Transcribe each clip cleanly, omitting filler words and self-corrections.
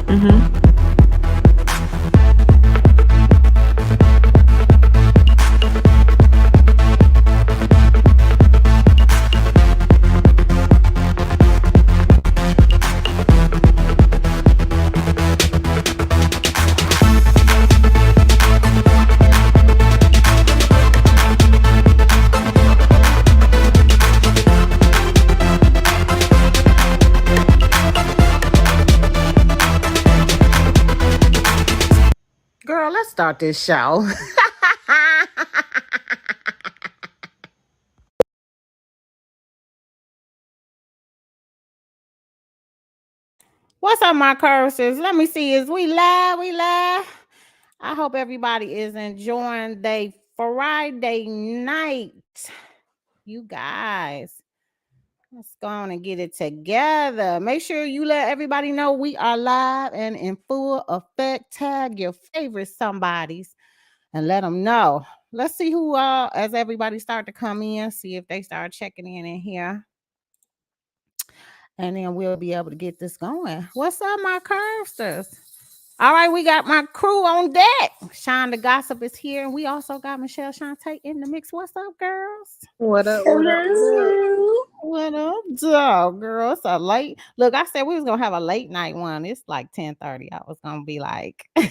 Mm-hmm. Girl, let's start this show. What's up, my cursors? Let me see. Is we live? We live. I hope everybody is enjoying their Friday night. You guys, let's go on and get it together. Make sure you let everybody know we are live and in full effect. Tag your favorite somebodies and let them know. Let's see who as everybody start to come in, see if they start checking in here. And then we'll be able to get this going. What's up, my Curbsters? All right, we got my crew on deck. Shawn the Gossip is here, and we also got Michelle Shantee in the mix. What's up, girls? What up? What up? What up, dog, girl? It's a late. Look, I said we was gonna have a late night one. It's like 10:30. I was gonna be like, well,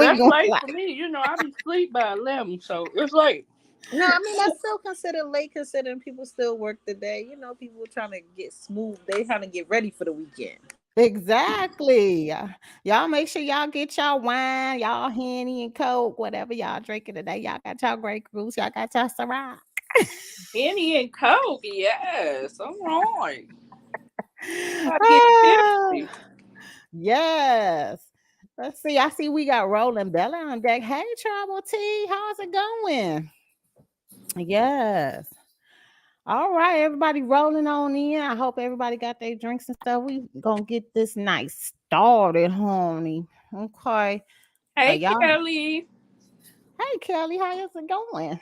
that's late for me. You know, I be asleep by 11, so it's late. No, I mean that's still considered late, considering people still work the day. You know, people trying to get smooth. They trying to get ready for the weekend. Exactly. Y'all make sure y'all get y'all wine, y'all Henny and Coke, whatever y'all drinking today. Y'all got y'all Grey Goose, y'all got y'all Ciroc. Henny and Coke, yes. All right. Yes. Let's see. I see we got Rolling Bella on deck. Hey, Trouble T, how's it going? Yes. All right, everybody rolling on in. I hope everybody got their drinks and stuff. We gonna get this night started, honey. Okay. Hey, y'all. Kelly. Hey, Kelly, how's it going?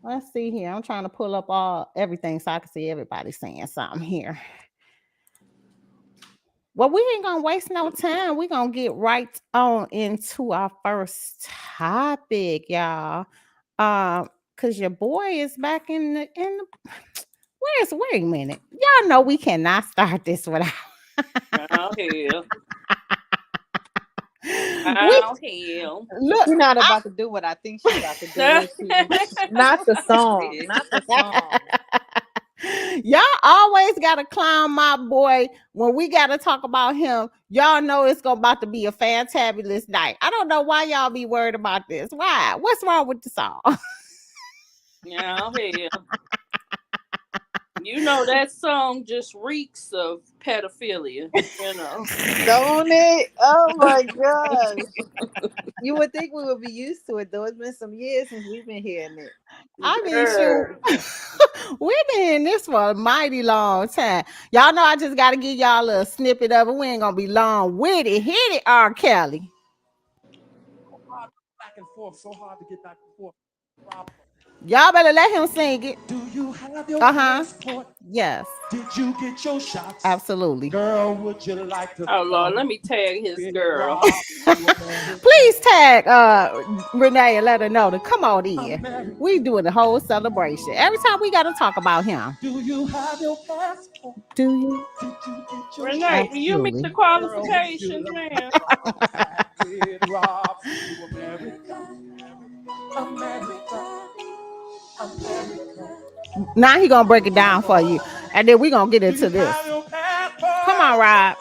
Let's see here. I'm trying to pull up everything so I can see everybody saying something here. Well, we ain't gonna waste no time. We're gonna get right on into our first topic, y'all. Cause your boy is back in the wait a minute. Y'all know we cannot start this without Oh hell. Look, she's not about to do what I think she's about to do. Not the song. Not the song. Y'all always gotta clown my boy when we gotta talk about him. Y'all know it's about to be a fantabulous night. I don't know why y'all be worried about this. Why? What's wrong with the song? Yeah, hell. You know that song just reeks of pedophilia, you know. Don't it? Oh my gosh. You would think we would be used to it though. It's been some years since we've been hearing it. I mean, sure. We've been hearing this for a mighty long time. Y'all know I just gotta give y'all a snippet of it. We ain't gonna be long with it. Hit it, R. Kelly. Back and forth, so hard to get back and forth. Y'all better let him sing it. Do you have your passport? Yes. Did you get your shots? Absolutely. Girl, would you like to? Oh Lord, let me tag his girl. Please tag Renee and let her know to come on in. We doing the whole celebration. Every time we gotta talk about him. Do you have your passport? Do you? Did you get your Renee, do you meet the qualifications, man? Now he gonna break it down for you, and then we gonna get into this. Come on, Rob.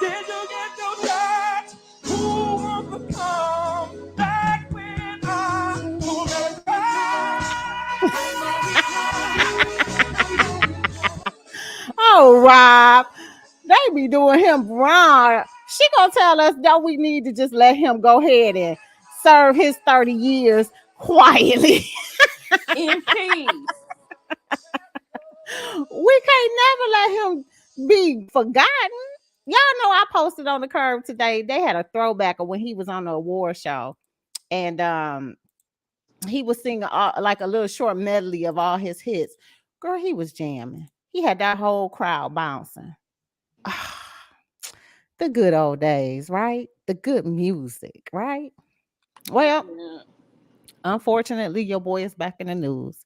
Oh, Rob, they be doing him wrong. She gonna tell us that we need to just let him go ahead and serve his 30 years quietly. In peace. We can't never let him be forgotten. Y'all know I posted on the curve today. They had a throwback of when he was on the award show, and he was singing like a little short medley of all his hits. Girl, he was jamming. He had that whole crowd bouncing. The good old days, right? The good music, right? Well, Yeah. unfortunately, your boy is back in the news.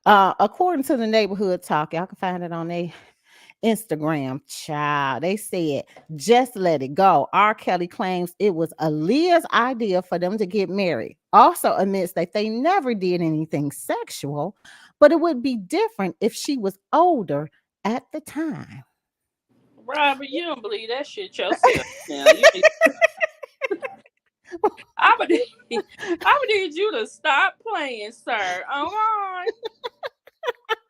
According to the neighborhood talk, y'all can find it on their Instagram, child. They said, just let it go. R. Kelly claims it was Aaliyah's idea for them to get married. Also admits that they never did anything sexual, but it would be different if she was older at the time. Robert, you don't believe that shit yourself. Now you need, I would need, I would need you to stop playing, sir. All right.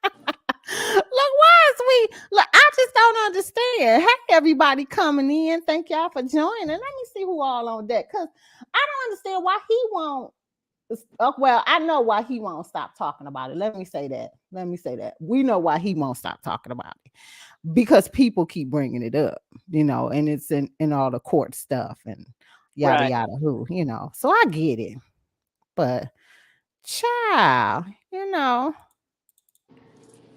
Look, why is we look? I just don't understand. Hey, everybody coming in. Thank y'all for joining. Let me see who all on deck. Cause I don't understand why he won't. Well, I know why he won't stop talking about it. Let me say that. Let me say that. We know why he won't stop talking about it because people keep bringing it up, and it's in all the court stuff and yada Right. yada who. So I get it, but child,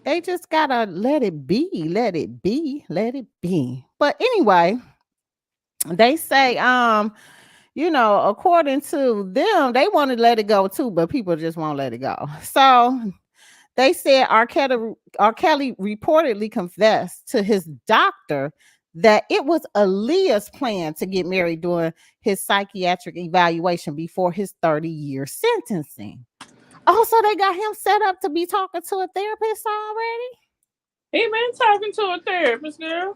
they just gotta let it be, let it be, let it be. But anyway, they say, according to them, they want to let it go too, but people just won't let it go. So they said R. Kelly reportedly confessed to his doctor that it was Aaliyah's plan to get married during his psychiatric evaluation before his 30-year sentencing. Oh, so they got him set up to be talking to a therapist already? He been talking to a therapist, girl.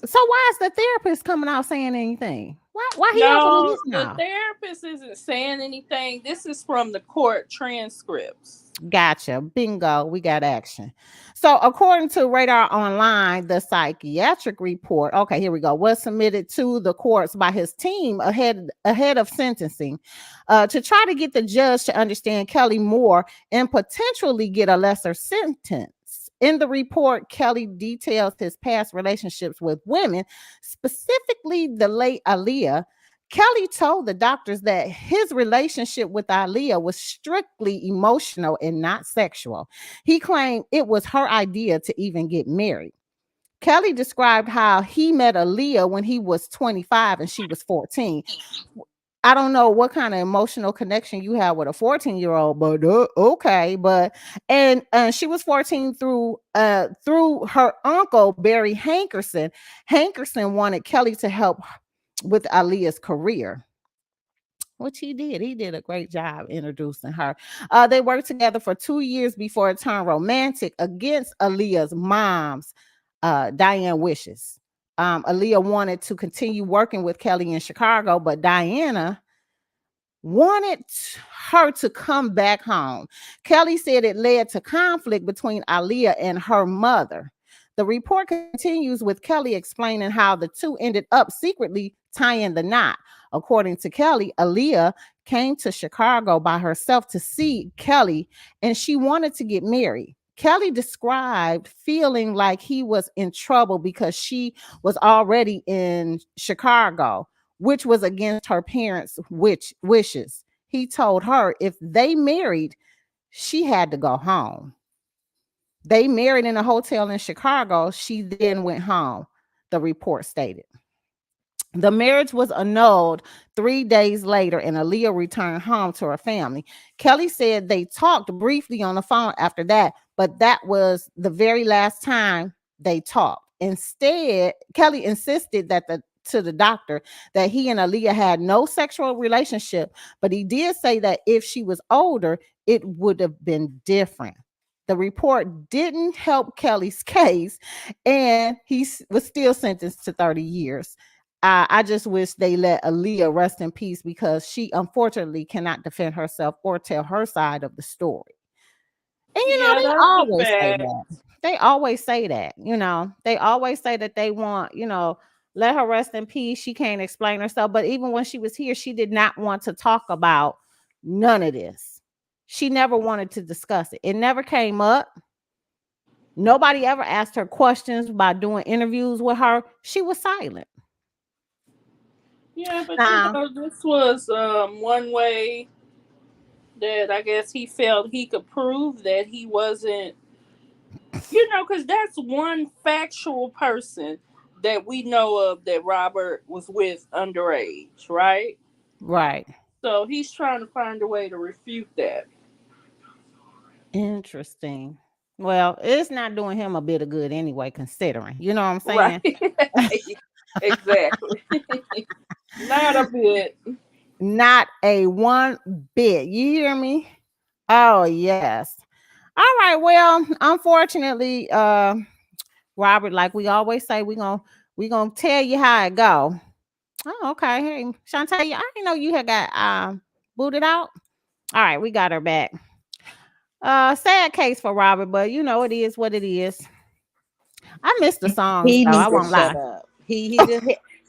So why is the therapist coming out saying anything? Why he opening No, his the mouth? therapist isn't saying anything. This is from the court transcripts. Gotcha. Bingo. We got action. So, according to Radar Online, the psychiatric report, okay, here we go, was submitted to the courts by his team ahead of sentencing to try to get the judge to understand Kelly more and potentially get a lesser sentence. In the report, Kelly details his past relationships with women, specifically the late Aaliyah. Kelly told the doctors that his relationship with Aaliyah was strictly emotional and not sexual. He claimed it was her idea to even get married. Kelly described how he met Aaliyah when he was 25 and she was 14. I don't know what kind of emotional connection you have with a 14-year-old, but okay. But and she was 14 through her uncle Barry Hankerson. Hankerson wanted Kelly to help with Aaliyah's career, which he did. He did a great job introducing her. They worked together for 2 years before it turned romantic against Aaliyah's mom's Diane wishes. Aaliyah wanted to continue working with Kelly in Chicago, but Diana wanted her to come back home. Kelly said it led to conflict between Aaliyah and her mother. The report continues with Kelly explaining how the two ended up secretly tying the knot. According to Kelly, Aaliyah came to Chicago by herself to see Kelly and she wanted to get married. Kelly described feeling like he was in trouble because she was already in Chicago, which was against her parents' wishes. He told her if they married, she had to go home. They married in a hotel in Chicago. She then went home, the report stated. The marriage was annulled 3 days later, and Aaliyah returned home to her family. Kelly said they talked briefly on the phone after that, but that was the very last time they talked. Instead, Kelly insisted to the doctor that he and Aaliyah had no sexual relationship, but he did say that if she was older, it would have been different. The report didn't help Kelly's case, and was still sentenced to 30 years. I just wish they let Aaliyah rest in peace because she unfortunately cannot defend herself or tell her side of the story. And Yeah, they that's a always say fact. that. They always say that, They always say that they want, let her rest in peace. She can't explain herself. But even when she was here, she did not want to talk about none of this. She never wanted to discuss it. It never came up. Nobody ever asked her questions by doing interviews with her. She was silent. Yeah, but Now, this was one way that I guess he felt he could prove that he wasn't, because that's one factual person that we know of that Robert was with underage, right? Right. So he's trying to find a way to refute that. Interesting. Well, it's not doing him a bit of good anyway, considering. You know what I'm Right. saying? Exactly. Not a bit. Not a one bit. You hear me? Oh yes. All right. Well, unfortunately, Robert, like we always say, we gonna tell you how it go. Oh, okay. Hey, Shantee, I didn't know you had got booted out. All right, we got her back. Sad case for Robert, but you know it is what it is. I miss the songs He though. I need to won't lie. shut up.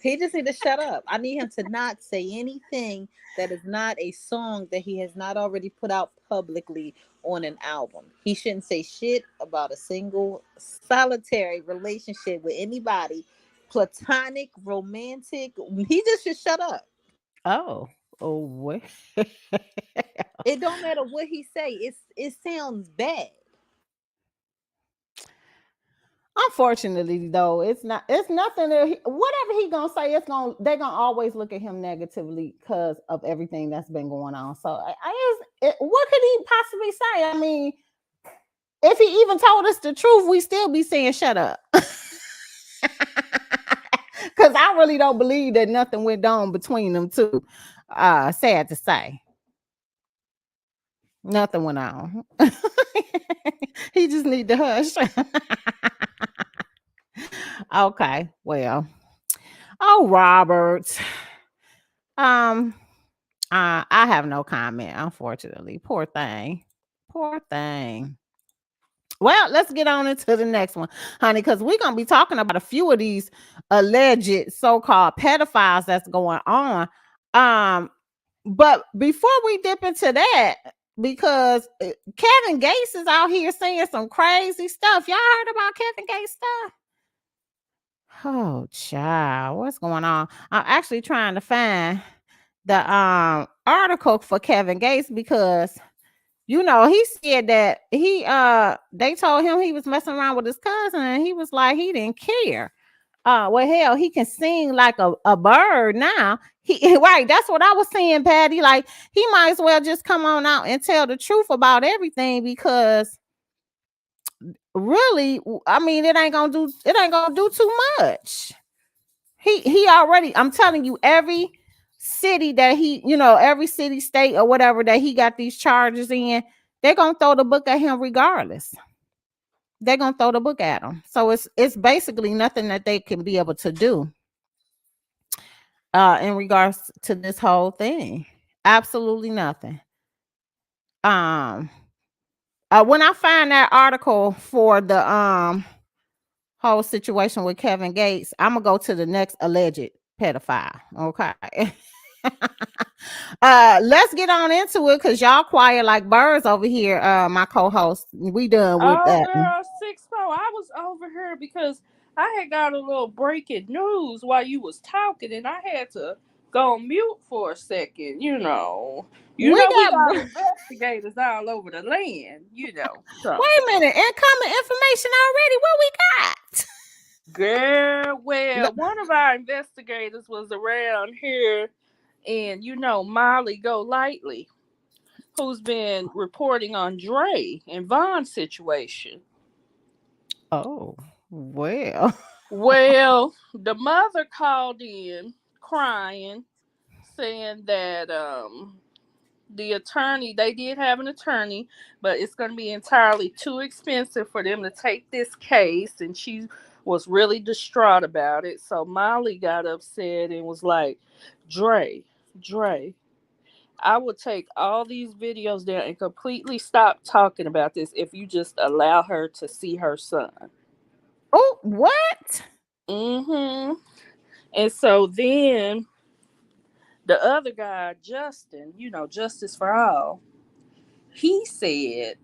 He just need to shut up. I need him to not say anything that is not a song that he has not already put out publicly on an album. He shouldn't say shit about a single solitary relationship with anybody, platonic, romantic. He just should shut up. Oh, oh, what? It don't matter what he say. It sounds bad. Unfortunately, though, it's not. It's nothing. Whatever he gonna say, they're gonna always look at him negatively because of everything that's been going on. So, what could he possibly say? I mean, if he even told us the truth, we still be saying shut up. Because I really don't believe that nothing went on between them two. Sad to say, nothing went on. He just need to hush. Okay, well, oh, Robert. Um, I have no comment, unfortunately. Poor thing. Poor thing. Well, let's get on into the next one, honey, because we're gonna be talking about a few of these alleged so-called pedophiles that's going on. Um, but before we dip into that, because Kevin Gates is out here saying some crazy stuff. Y'all heard about Kevin Gates stuff? Oh, child, what's going on? I'm actually trying to find the article for Kevin Gates because he said that they told him he was messing around with his cousin and he was like he didn't care. Well, hell, he can sing like a bird now. He right, that's what I was saying, Patty. Like he might as well just come on out and tell the truth about everything because really, I mean, it ain't gonna do too much. He already, I'm telling you, every city that every city, state, or whatever that he got these charges in, they're gonna throw the book at him regardless. They're gonna throw the book at him. So it's basically nothing that they can be able to do in regards to this whole thing. Absolutely nothing. Um when I find that article for the whole situation with Kevin Gates, I'm gonna go to the next alleged pedophile. Okay. Let's get on into it because y'all quiet like birds over here. My co-host, we done with Oh, that. girl, Sixx, I was over here because I had got a little breaking news while you was talking, and I had to go on mute for a second. We We got got investigators all over the land. So, wait a minute, incoming information already. What we got? girl, well, one of our investigators was around here, and Molly Go Lightly, who's been reporting on Dre and Von's situation. Oh, well. Well, the mother called in crying, saying that the attorney, they did have an attorney, but it's going to be entirely too expensive for them to take this case, and she was really distraught about it. So Molly got upset and was like, Dre, I would take all these videos down and completely stop talking about this if you just allow her to see her son. Oh, what? Mm-hmm. And so then the other guy, Justin, Justice for All, he said,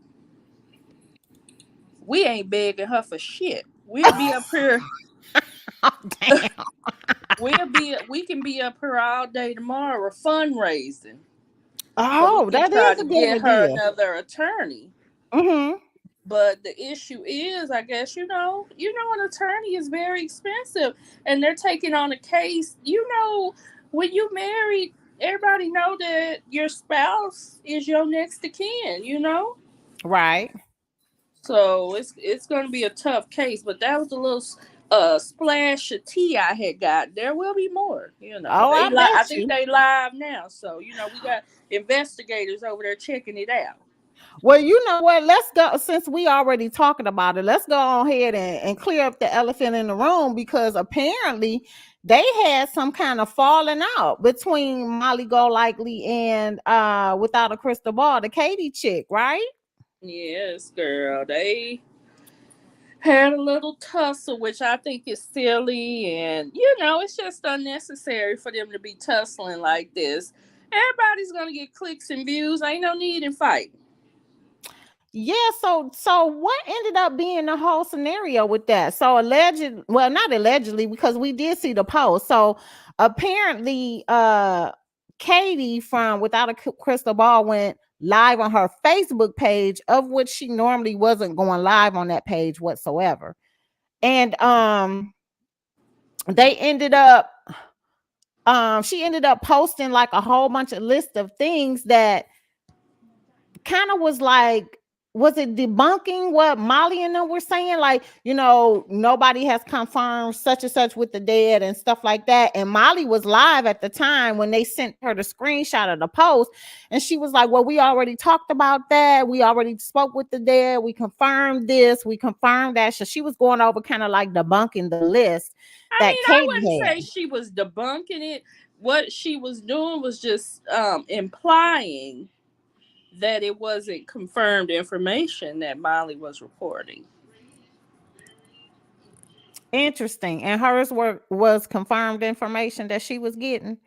we ain't begging her for shit. We'll be up here. Oh, damn. We can be up here all day tomorrow fundraising. So we Oh, can that try is to a good get her idea. another attorney. Mm-hmm. But the issue is, I guess, an attorney is very expensive, and they're taking on a case. When you married, everybody know that your spouse is your next of kin. Right. So it's going to be a tough case. But that was a little splash of tea I had got. There will be more. Oh, I I bet think you. they live now. So we got investigators over there checking it out. Well, you know what? Let's go. Since we already talking about it, let's go on ahead and clear up the elephant in the room, because apparently they had some kind of falling out between Molly Golightly and Without a Crystal Ball, the Katie chick, right? Yes, girl. They had a little tussle, which I think is silly, and it's just unnecessary for them to be tussling like this. Everybody's gonna get clicks and views. Ain't no need in fighting. Yeah, so what ended up being the whole scenario with that? So not allegedly, because we did see the post. So apparently Katie from Without a Crystal Ball went live on her Facebook page, of which she normally wasn't going live on that page whatsoever. And they ended up she ended up posting like a whole bunch of list of things that kind of was like, was it debunking what Molly and them were saying? Like, nobody has confirmed such and such with the dead and stuff like that. And Molly was live at the time when they sent her the screenshot of the post. And she was like, well, we already talked about that. We already spoke with the dead. We confirmed this. We confirmed that. So she was going over kind of like debunking the list that I Katie wouldn't had. say she was debunking it. What she was doing was just implying that it wasn't confirmed information that Molly was reporting. Interesting. And hers was confirmed information that she was getting.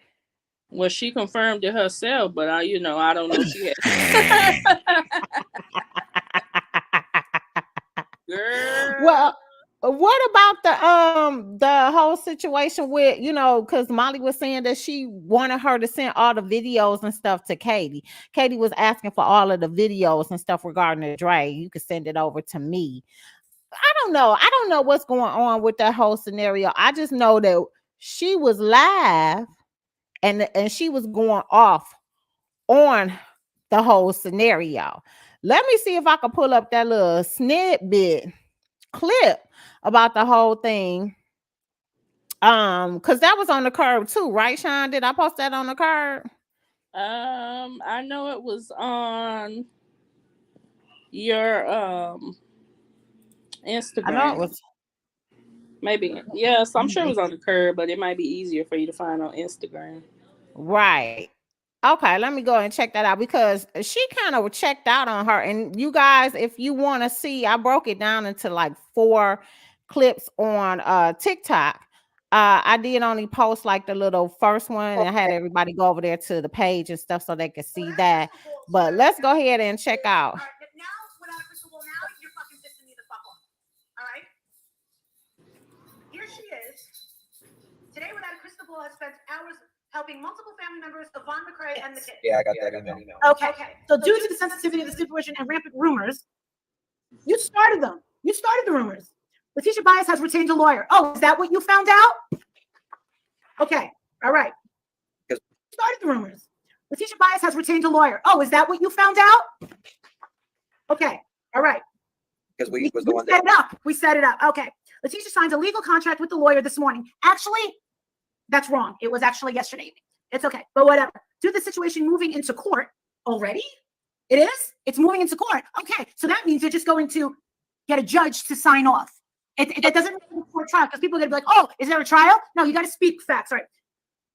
Well, she confirmed it herself, but I don't know if she had. Girl. Well, what about the whole situation with, because Molly was saying that she wanted her to send all the videos and stuff to Katie. Katie was asking for all of the videos and stuff regarding the Dre. You could send it over to me. I don't know what's going on with that whole scenario. I just know that she was live and she was going off on the whole scenario. Let me see if I can pull up that little snippet clip about the whole thing. Because that was on the curb too, right, Shawn? Did I post that on the curb? I know it was on your Instagram. I know it was. Maybe, yes, I'm sure it was on the curb, but it might be easier for you to find on Instagram. Right. Okay, let me go and check that out, because she kind of checked out on her. And you guys, if you want to see, I broke it down into like 4 clips on TikTok. I did only post like the little first one, and I had everybody go over there to the page and stuff so they could see that. But let's go ahead and check out. Now, Without a Crystal Ball, now you're fucking pissing me the fuck off. All right? Here she is. Today, Without a Crystal Ball has spent hours helping multiple family members of Von McCrae and the kids. Yeah, I got that email. Okay. So due to the sensitivity of the situation and rampant rumors, you started them. You started the rumors. Letitia Bias has retained a lawyer. Oh, is that what you found out? Okay. All right. You started the rumors. Letitia Bias has retained a lawyer. Oh, is that what you found out? Okay. All right. Because we was the one set it up. We set it up. Okay. Letitia signs a legal contract with the lawyer this morning. Actually, that's wrong. It was actually yesterday evening. It's okay. But whatever. Due to the situation moving into court already, it is? It's moving into court. Okay. So that means you're just going to get a judge to sign off. It doesn't mean a court trial, because people are going to be like, oh, is there a trial? No, you got to speak facts, right?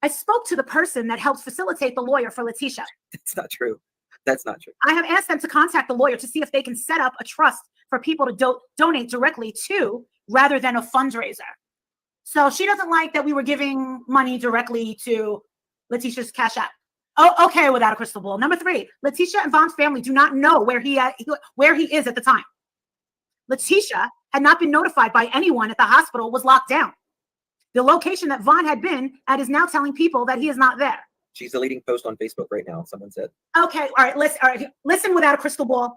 I spoke to the person that helps facilitate the lawyer for Letitia. That's not true. That's not true. I have asked them to contact the lawyer to see if they can set up a trust for people to donate directly to, rather than a fundraiser. So she doesn't like that we were giving money directly to Letitia's Cash App. Oh, okay, Without a Crystal Ball. Number 3, Letitia and Von's family do not know where he is at the time. Letitia had not been notified by anyone at the hospital, was locked down. The location that Von had been at is now telling people that he is not there. She's deleting post on Facebook right now, someone said. Okay, all right, listen, Without a Crystal Ball.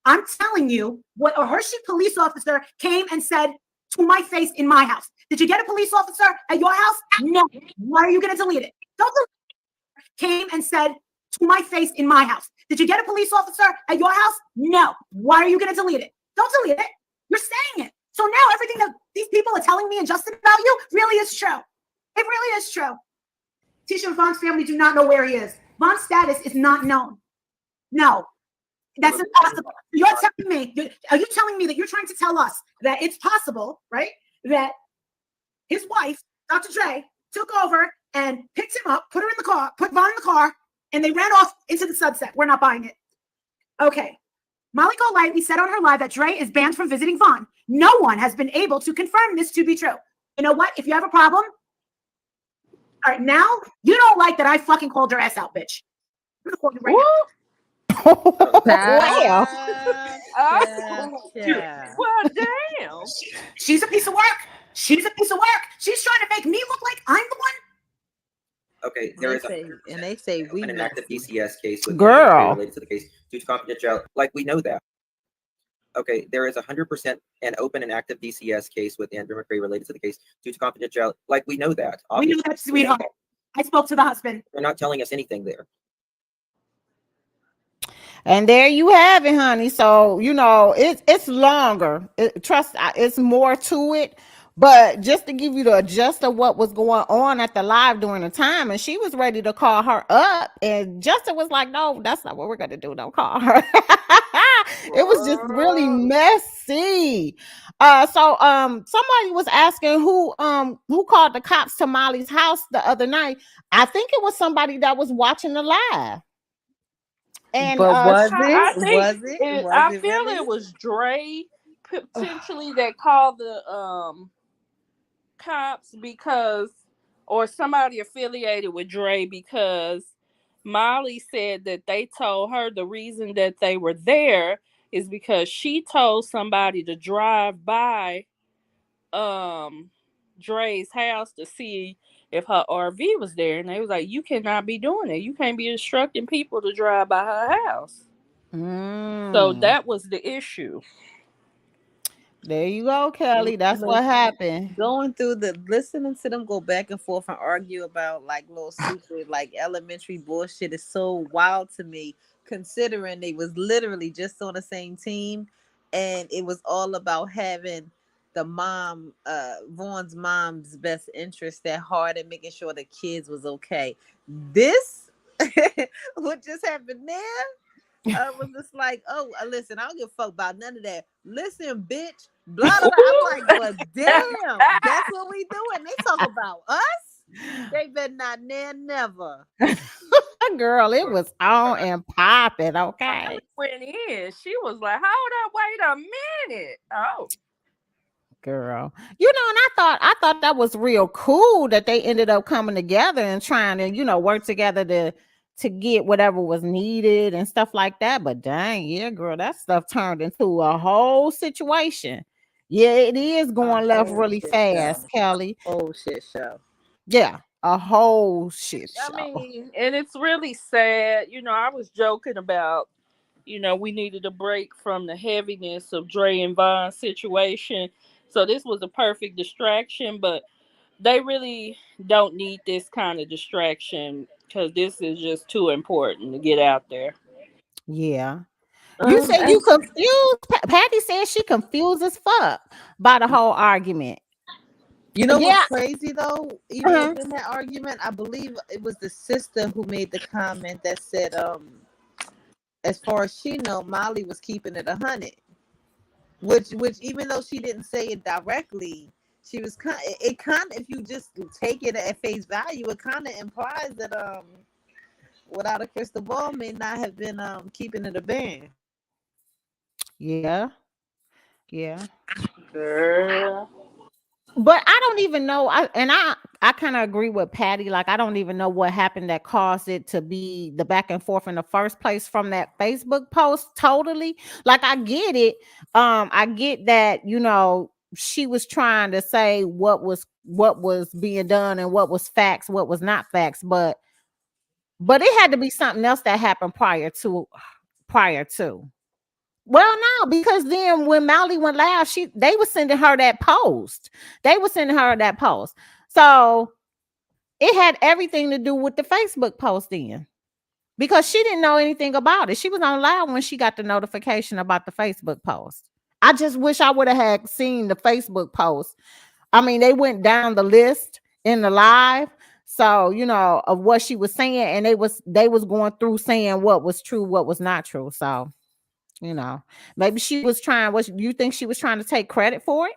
I'm telling you what a Hershey police officer came and said to my face in my house. Did you get a police officer at your house? No. Why are you going to delete it? Don't delete it. Came and said to my face in my house. Did you get a police officer at your house? No. Why are you going to delete it? Don't delete it. You're saying it. So now everything that these people are telling me and Justin about you really is true. It really is true. Tisha and Von's family do not know where he is. Von's status is not known. No. That's impossible. You're telling me, are you telling me that you're trying to tell us that it's possible, right? That his wife, Dr. Dre, took over and picked him up, put her in the car, put Von in the car, and they ran off into the sunset. We're not buying it. Okay. Molly Golightly said on her live that Dre is banned from visiting Von. No one has been able to confirm this to be true. You know what? If you have a problem, all right, now you don't like that I fucking called your ass out, bitch. I'm gonna call you right now. Wow. Well, damn. She's a piece of work. She's a piece of work. She's trying to make me look like I'm the one. Okay, there is they say we an active DCS case with Girl. related to the case due to confidentiality. Like, we know that. Okay, there is 100% an open and active DCS case with Andrew McCrae related to the case due to confidentiality. Like, we know that. We knew that, sweetheart. I spoke to the husband. They're not telling us anything there. And there you have it, honey. So, you know, it's longer. It's more to it. But just to give you the gist of what was going on at the live during the time, and she was ready to call her up, and Justin was like, no, that's not what we're going to do. Don't call her. It was just really messy. So somebody was asking who called the cops to Molly's house the other night. I think it was somebody that was watching the live. And but was I feel really? it was Dre potentially that called the cops because, or somebody affiliated with Dre, because Molly said that they told her the reason that they were there is because she told somebody to drive by Dre's house to see if her RV was there, and they was like, you cannot be doing it. You can't be instructing people to drive by her house. So that was the issue. There you go, Kelly. That's what happened. Going through listening to them go back and forth and argue about like little stupid, like elementary bullshit is so wild to me, considering they was literally just on the same team, and it was all about having the mom, Vaughn's mom's best interest at heart and making sure the kids was okay. This, what just happened there? I was just like, oh, listen, I don't give a fuck about none of that. Listen, bitch, blah, blah, blah. I'm like, well, damn, that's what we doing. They talk about us. They better not never. Girl, it was on and popping, okay? Went in. She was like, hold up, wait a minute. Oh. Girl, you know, and I thought that was real cool that they ended up coming together and trying to, you know, work together to get whatever was needed and stuff like that. But dang, yeah, girl, that stuff turned into a whole situation. Yeah, it is going left really fast, Kelly. Oh shit show. Yeah, a whole shit show. I mean, and it's really sad. You know, I was joking about, you know, we needed a break from the heaviness of Dre and Von's situation. So this was a perfect distraction, but they really don't need this kind of distraction because this is just too important to get out there. Yeah. You said you confused. Patty said she confused as fuck by the whole argument. You know what's crazy though? Even in that argument, I believe it was the sister who made the comment that said, as far as she know, Molly was keeping it 100. Which even though she didn't say it directly, she was kind. It kind of, if you just take it at face value, it kind of implies that without a crystal ball, may not have been keeping it a band. Yeah, yeah. Girl. But I don't even know. I kind of agree with Patty. Like, I don't even know what happened that caused it to be the back and forth in the first place from that Facebook post. Totally. Like, I get it. I get that, you know, she was trying to say what was being done and what was facts, what was not facts. But it had to be something else that happened prior to. Well, no, because then when Molly went live, they were sending her that post. They were sending her that post. So it had everything to do with the Facebook post then. Because she didn't know anything about it. She was on live when she got the notification about the Facebook post. I just wish I would have had seen the Facebook post. I mean, they went down the list in the live. So, of what she was saying, and they was going through saying what was true, what was not true. So, maybe she was trying. What you think she was trying to take credit for it?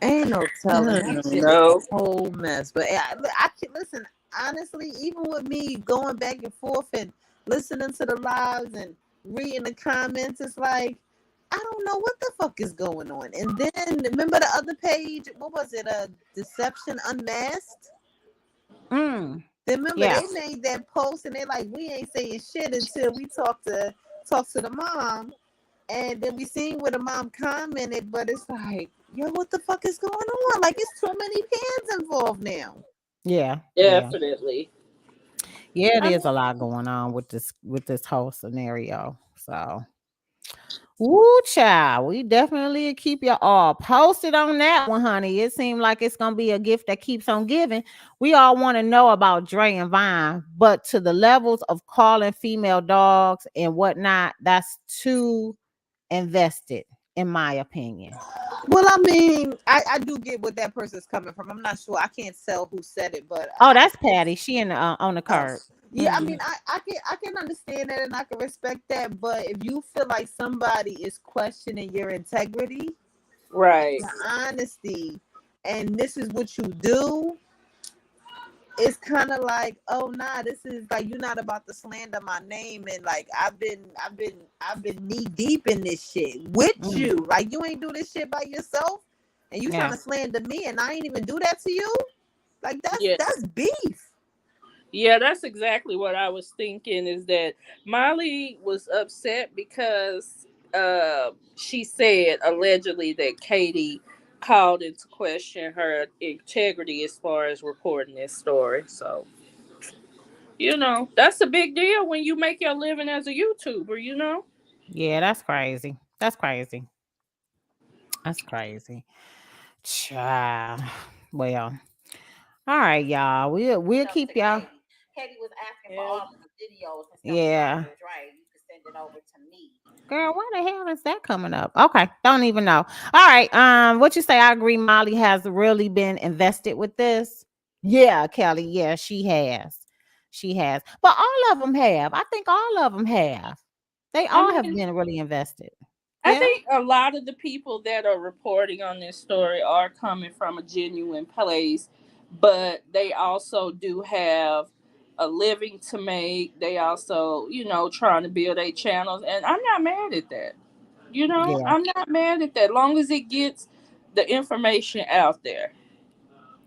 Ain't no telling. That shit is No. a whole mess. But I can listen. Honestly, even with me going back and forth and listening to the lives and reading the comments, it's like I don't know what the fuck is going on. And then remember the other page? What was it? Deception Unmasked. Remember Yeah. they made that post and they're like, we ain't saying shit until we talk to the mom. And then we seen where the mom commented, but it's like, yo, what the fuck is going on? Like, it's too many pans involved now. Yeah. Definitely. Yeah, there's a lot going on with this whole scenario. So, woo, child, we definitely keep you all posted on that one, honey. It seems like it's gonna be a gift that keeps on giving. We all want to know about Dre and Vine, but to the levels of calling female dogs and whatnot, that's too invested, in my opinion. Well, I mean, I do get what that person's coming from. I'm not sure. I can't tell who said it, but Oh, that's Patty. She on the curb. Yeah, I mean, I can understand that and I can respect that. But if you feel like somebody is questioning your integrity, right, your honesty, and this is what you do, it's kind of like, oh nah, this is like you're not about to slander my name, and like I've been knee deep in this shit with you. Like you ain't do this shit by yourself, and you trying to slander me, and I ain't even do that to you. Like that's beef. Yeah, that's exactly what I was thinking. Is that Molly was upset because she said allegedly that Katie called into question her integrity as far as reporting this story. So, that's a big deal when you make your living as a YouTuber, Yeah, that's crazy. That's crazy. That's crazy. Child. Well, all right, y'all. We'll keep y'all. Katie was asking for all of the videos and stuff. Yeah. Right. You can send it over to me. Girl, why the hell is that coming up? Okay, don't even know. All right. What you say? I agree. Molly has really been invested with this. Yeah, Kelly. Yeah, she has. She has. But all of them have. I think all of them have. They all have been really invested. I think a lot of the people that are reporting on this story are coming from a genuine place, but they also do have a living to make. They also, trying to build their channels. And I'm not mad at that. I'm not mad at that. Long as it gets the information out there.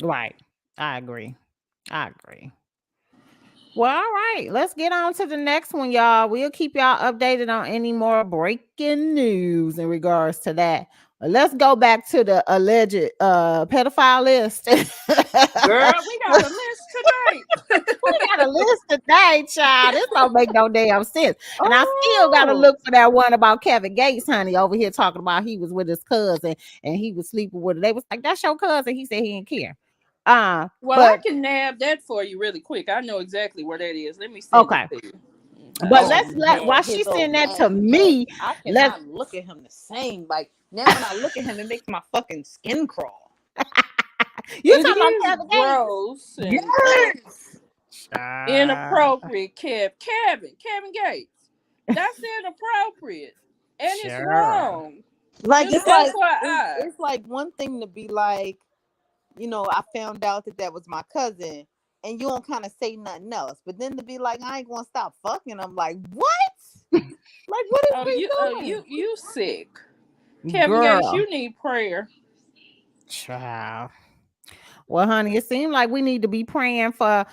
Right. I agree. Well, all right. Let's get on to the next one, y'all. We'll keep y'all updated on any more breaking news in regards to that. Let's go back to the alleged pedophile list. Girl, we got a list today. We got a list today, child. This don't make no damn sense. And I still gotta look for that one about Kevin Gates, honey, over here talking about he was with his cousin and he was sleeping with her. They was like, that's your cousin. He said he didn't care. I can nab that for you really quick. I know exactly where that is. Let me send it to you. But while she send that to me, I cannot look at him the same. Like now when I look at him, it makes my fucking skin crawl. You talking about Kevin gross and inappropriate, Kevin Gates. That's inappropriate. And it's wrong. Like it's like one thing to be like, I found out that was my cousin, and you don't kind of say nothing else. But then to be like, I ain't gonna stop fucking. I'm like, what? Like, what is we doing? You sick, Kevin Gates? You need prayer, child. Well, honey, it seems like we need to be praying for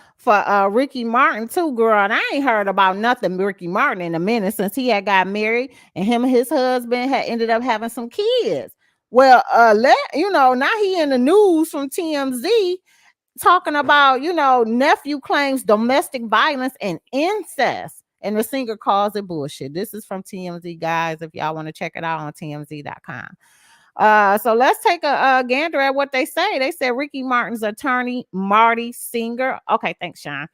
Ricky Martin too, girl. And I ain't heard about nothing Ricky Martin in a minute since he had got married and him and his husband had ended up having some kids. Well, now he in the news from TMZ talking about, nephew claims domestic violence and incest. and the singer calls it bullshit. This is from TMZ, guys. If y'all want to check it out on TMZ.com. So let's take a gander at what they say. They said Ricky Martin's attorney, Marty Singer. Okay, thanks, Shawn.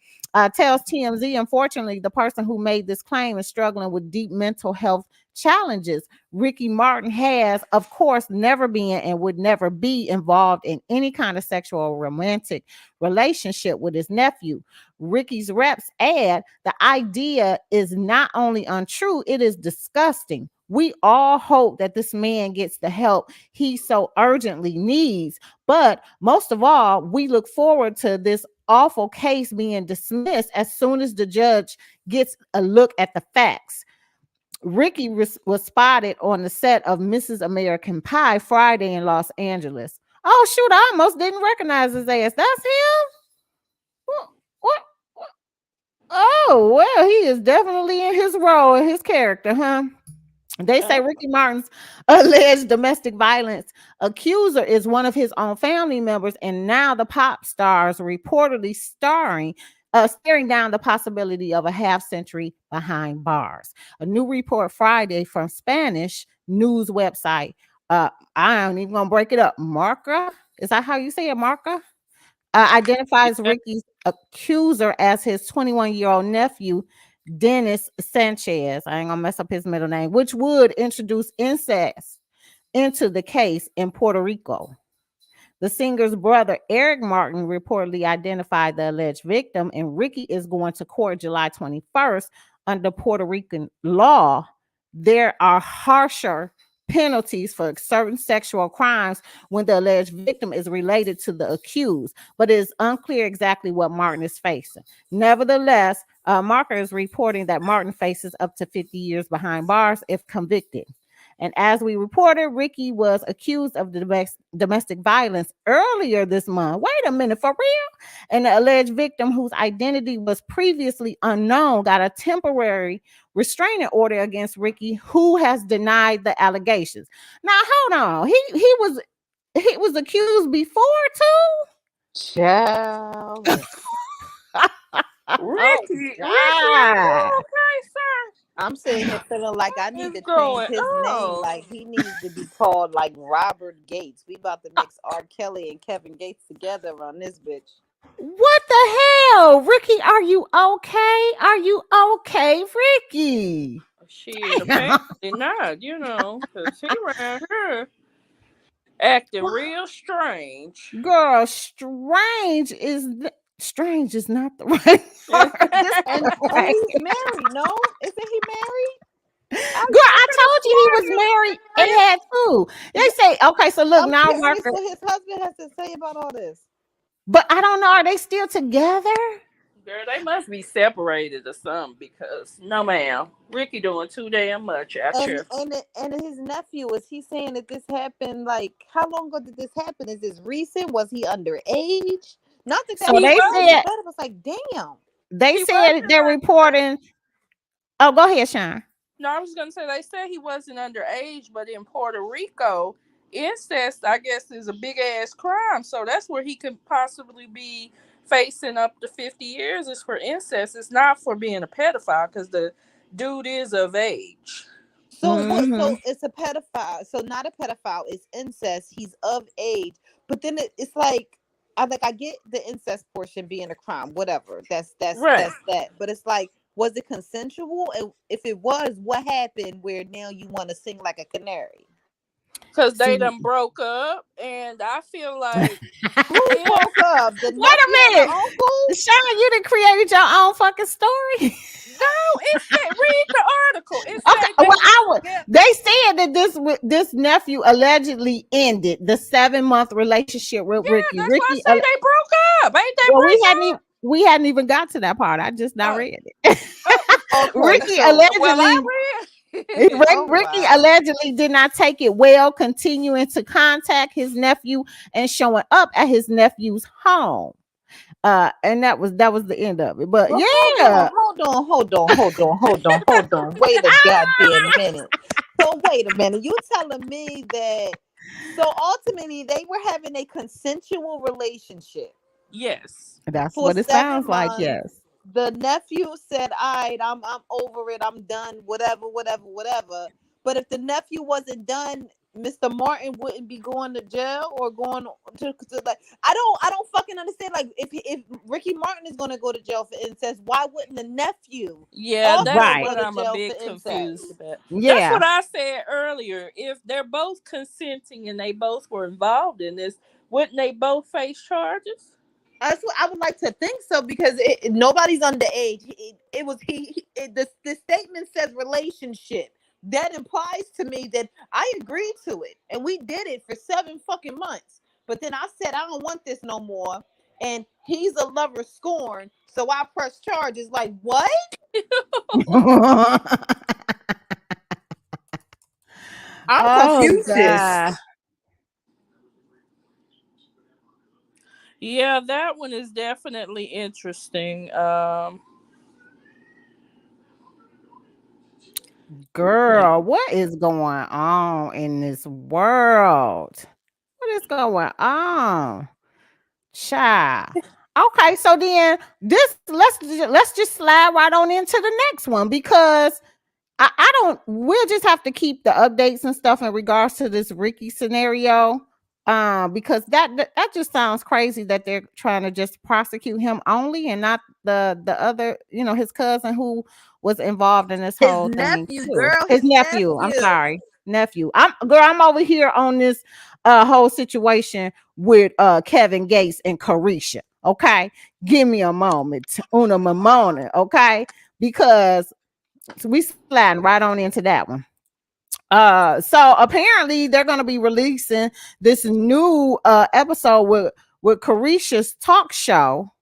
Tells TMZ, unfortunately, the person who made this claim is struggling with deep mental health challenges. Ricky Martin has, of course, never been and would never be involved in any kind of sexual or romantic relationship with his nephew. Ricky's reps add the idea is not only untrue, it is disgusting. We all hope that this man gets the help he so urgently needs. But most of all, we look forward to this awful case being dismissed as soon as the judge gets a look at the facts. Ricky was spotted on the set of Mrs. American Pie Friday in Los Angeles. Oh, shoot, I almost didn't recognize his ass. That's him? What? Oh, well, he is definitely in his role, in his character, huh? They say Ricky Martin's alleged domestic violence accuser is one of his own family members, and now the pop star is reportedly staring down the possibility of a half century behind bars. A new report Friday from Spanish news website, I ain't even gonna break it up. Marca, is that how you say it? Marca identifies Ricky's accuser as his 21-year-old nephew, Dennis Sanchez. I ain't gonna mess up his middle name, which would introduce incest into the case in Puerto Rico. The singer's brother, Eric Martin, reportedly identified the alleged victim, and Ricky is going to court July 21st under Puerto Rican law. There are harsher penalties for certain sexual crimes when the alleged victim is related to the accused, but it is unclear exactly what Martin is facing. Nevertheless, Marker is reporting that Martin faces up to 50 years behind bars if convicted. And as we reported, Ricky was accused of domestic violence earlier this month. Wait a minute, for real? And the alleged victim, whose identity was previously unknown, got a temporary restraining order against Ricky, who has denied the allegations. Now, hold on. He was accused before too? Child. Ricky, are you okay, sir? I'm sitting here feeling like I need to change going his name. Like he needs to be called like Robert Gates. We about to mix R. Kelly and Kevin Gates together on this bitch. What the hell? Ricky, are you okay? Are you okay, Ricky? Shit, apparently not, because he around here acting real strange. Girl, strange is not the right word. And he's married, no? Isn't he married? Girl, I told you he was married and had two. They say, okay, so look, now Marker. What his husband has to say about all this. But I don't know, are they still together? Girl, they must be separated or something, because no, ma'am, Ricky doing too damn much out here. And his nephew, is he saying that this happened? Like, how long ago did this happen? Is this recent? Was he underage? Not that. So they said, it was like, damn. They said they're reporting. Oh, go ahead, Shawn. No, I was gonna say they said he wasn't underage, but in Puerto Rico, incest, I guess, is a big ass crime. So that's where he could possibly be facing up to 50 years is for incest. It's not for being a pedophile, because the dude is of age. So so it's a pedophile. So not a pedophile, it's incest. He's of age. But then it's like I get the incest portion being a crime, whatever. That's right. That's that. But it's like, was it consensual? And if it was, what happened where now you want to sing like a canary? Because they done broke up, and I feel like who broke up? Wait a minute, Shawn, you done created your own fucking story. No, it said, read the article. It said they said that this nephew allegedly ended the 7-month relationship with Ricky. That's Ricky, why I said they broke up. Ain't they? Well, we hadn't even got to that part. I just not read it. Ricky allegedly. Ricky allegedly did not take it well, continuing to contact his nephew and showing up at his nephew's home. And that was the end of it. But hold on. Wait a goddamn minute. So wait a minute. You telling me that so ultimately they were having a consensual relationship? Yes. That's what it sounds like, yes. the nephew said, "All right, I'm over it. I'm done. Whatever, whatever, whatever." But if the nephew wasn't done, Mr. Martin wouldn't be going to jail or going to like. I don't fucking understand. Like if Ricky Martin is going to go to jail for incest, why wouldn't the nephew Yeah, also that's Right. go what to I'm a jail for bit confused incest? about. That's Yeah. what I said earlier. If they're both consenting and they both were involved in this, wouldn't they both face charges? That's what I would like to think so because nobody's underage. It was the statement says relationship. That implies to me that I agreed to it and we did it for 7 fucking months. But then I said I don't want this no more. And he's a lover scorn, so I press charges. Like what? I'm Oh confused. God. Yeah, that one is definitely interesting. Girl, what is going on in this world? What is going on? Child. Okay, so then this let's just slide right on into the next one because I don't. We'll just have to keep the updates and stuff in regards to this Ricky scenario, because that just sounds crazy that they're trying to just prosecute him only and not the other, his cousin who was involved in this His whole thing nephew, too. girl, His his nephew. I'm nephew. sorry, nephew. I'm over here on this whole situation with Kevin Gates and Carisha. Okay, give me a moment, una moment. Okay, because so we sliding right on into that one. So apparently they're gonna be releasing this new episode with Carisha's talk show.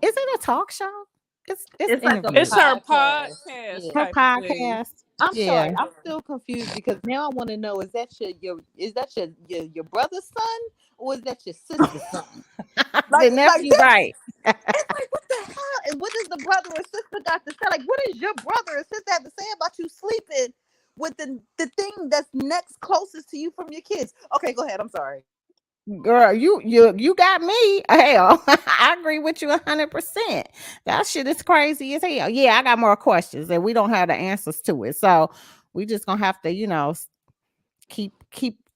Is it a talk show? It's It's like a interview. it's her podcast. podcast Yeah. Her type of thing. podcast. I'm Yeah. sorry. I'm still confused because now I want to know: is that your brother's son or is that your sister's son? The Like nephew, that's right. it's like what the hell? And what does the brother or sister got to say? Like, what does your brother or sister have to say about you sleeping with the thing that's next closest to you from your kids? Okay, go ahead. I'm sorry. Girl, you got me. Hell, I agree with you 100%. That shit is crazy as hell. Yeah, I got more questions and we don't have the answers to it. So we just gonna have to, keep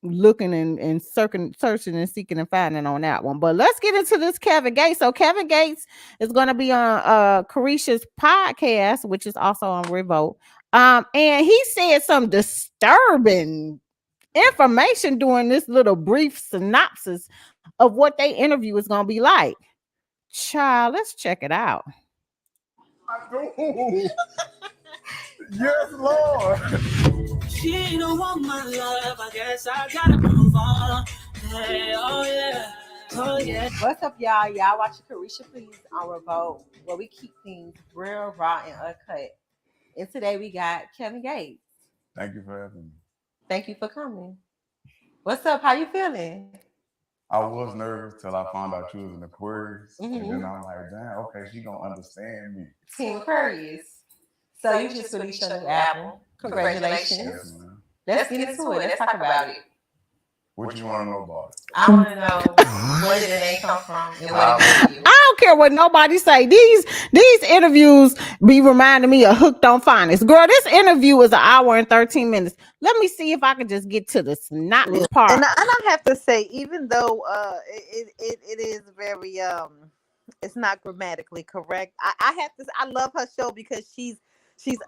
looking and searching and seeking and finding on that one. But let's get into this Kevin Gates. So Kevin Gates is going to be on Carisha's podcast, which is also on Revolt. And he said some disturbing information during this little brief synopsis of what they interview is going to be like. Child, let's check it out. Yes, Lord. She don't want my love. I guess I gotta move on. Hey, oh yeah. Oh yeah. What's up, y'all? Y'all watching Carisha Please on Revolt, where we keep things real, raw, and uncut. And today we got Kevin Gates. Thank you for having me. Thank you for coming. What's up? How you feeling? I was nervous till I found out you was an Aquarius, and Mhm. then I'm like, damn, okay, she gonna understand me. Team Aquarius. So you just released your new album. Congratulations. Yes, man. Let's get into it. Let's talk about it. What you want to know about it? I want to know where did the name come from and what it gave you. I don't care what nobody say. These interviews be reminding me of Hooked on Finance. Girl, this interview is 1 hour and 13 minutes. Let me see if I can just get to the synopsis part. And I have to say, even though it is very it's not grammatically correct. I have to. I love her show because she's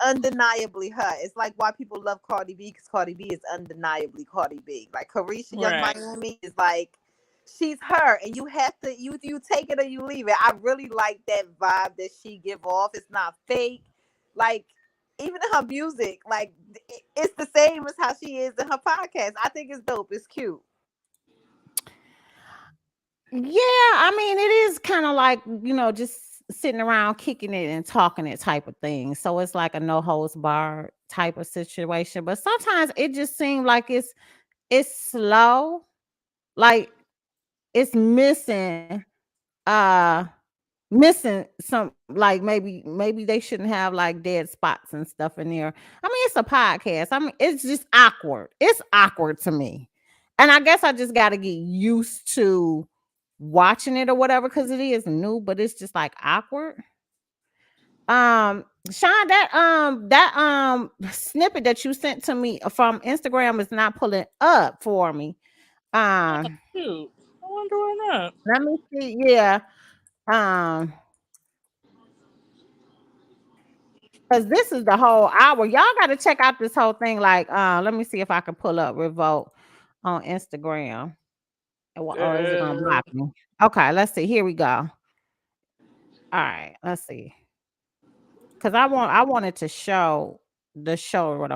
undeniably her. It's like why people love Cardi B because Cardi B is undeniably Cardi B. Like Carisha Young Right. Miami is like she's her, and you have to you take it or you leave it. I really like that vibe that she give off. It's not fake. Like even in her music, like it's the same as how she is in her podcast. I think it's dope. It's cute. Yeah, I mean, it is kind of like, just sitting around kicking it and talking it type of thing. So it's like a no holds barred type of situation. But sometimes it just seems like it's slow, like it's uh missing some, like maybe they shouldn't have like dead spots and stuff in there. I mean, it's a podcast. I mean, it's just awkward. It's awkward to me. And I guess I just got to get used to watching it or whatever because it is new, but it's just like awkward. Shawn, that snippet that you sent to me from Instagram is not pulling up for me. Shoot. I wonder why not. Let me see. Yeah. Because this is the whole hour. Y'all got to check out this whole thing. Like, let me see if I can pull up Revolt on Instagram. Or is it gonna block me? Okay, let's see. Here we go. All right, let's see. Because I wanted to show the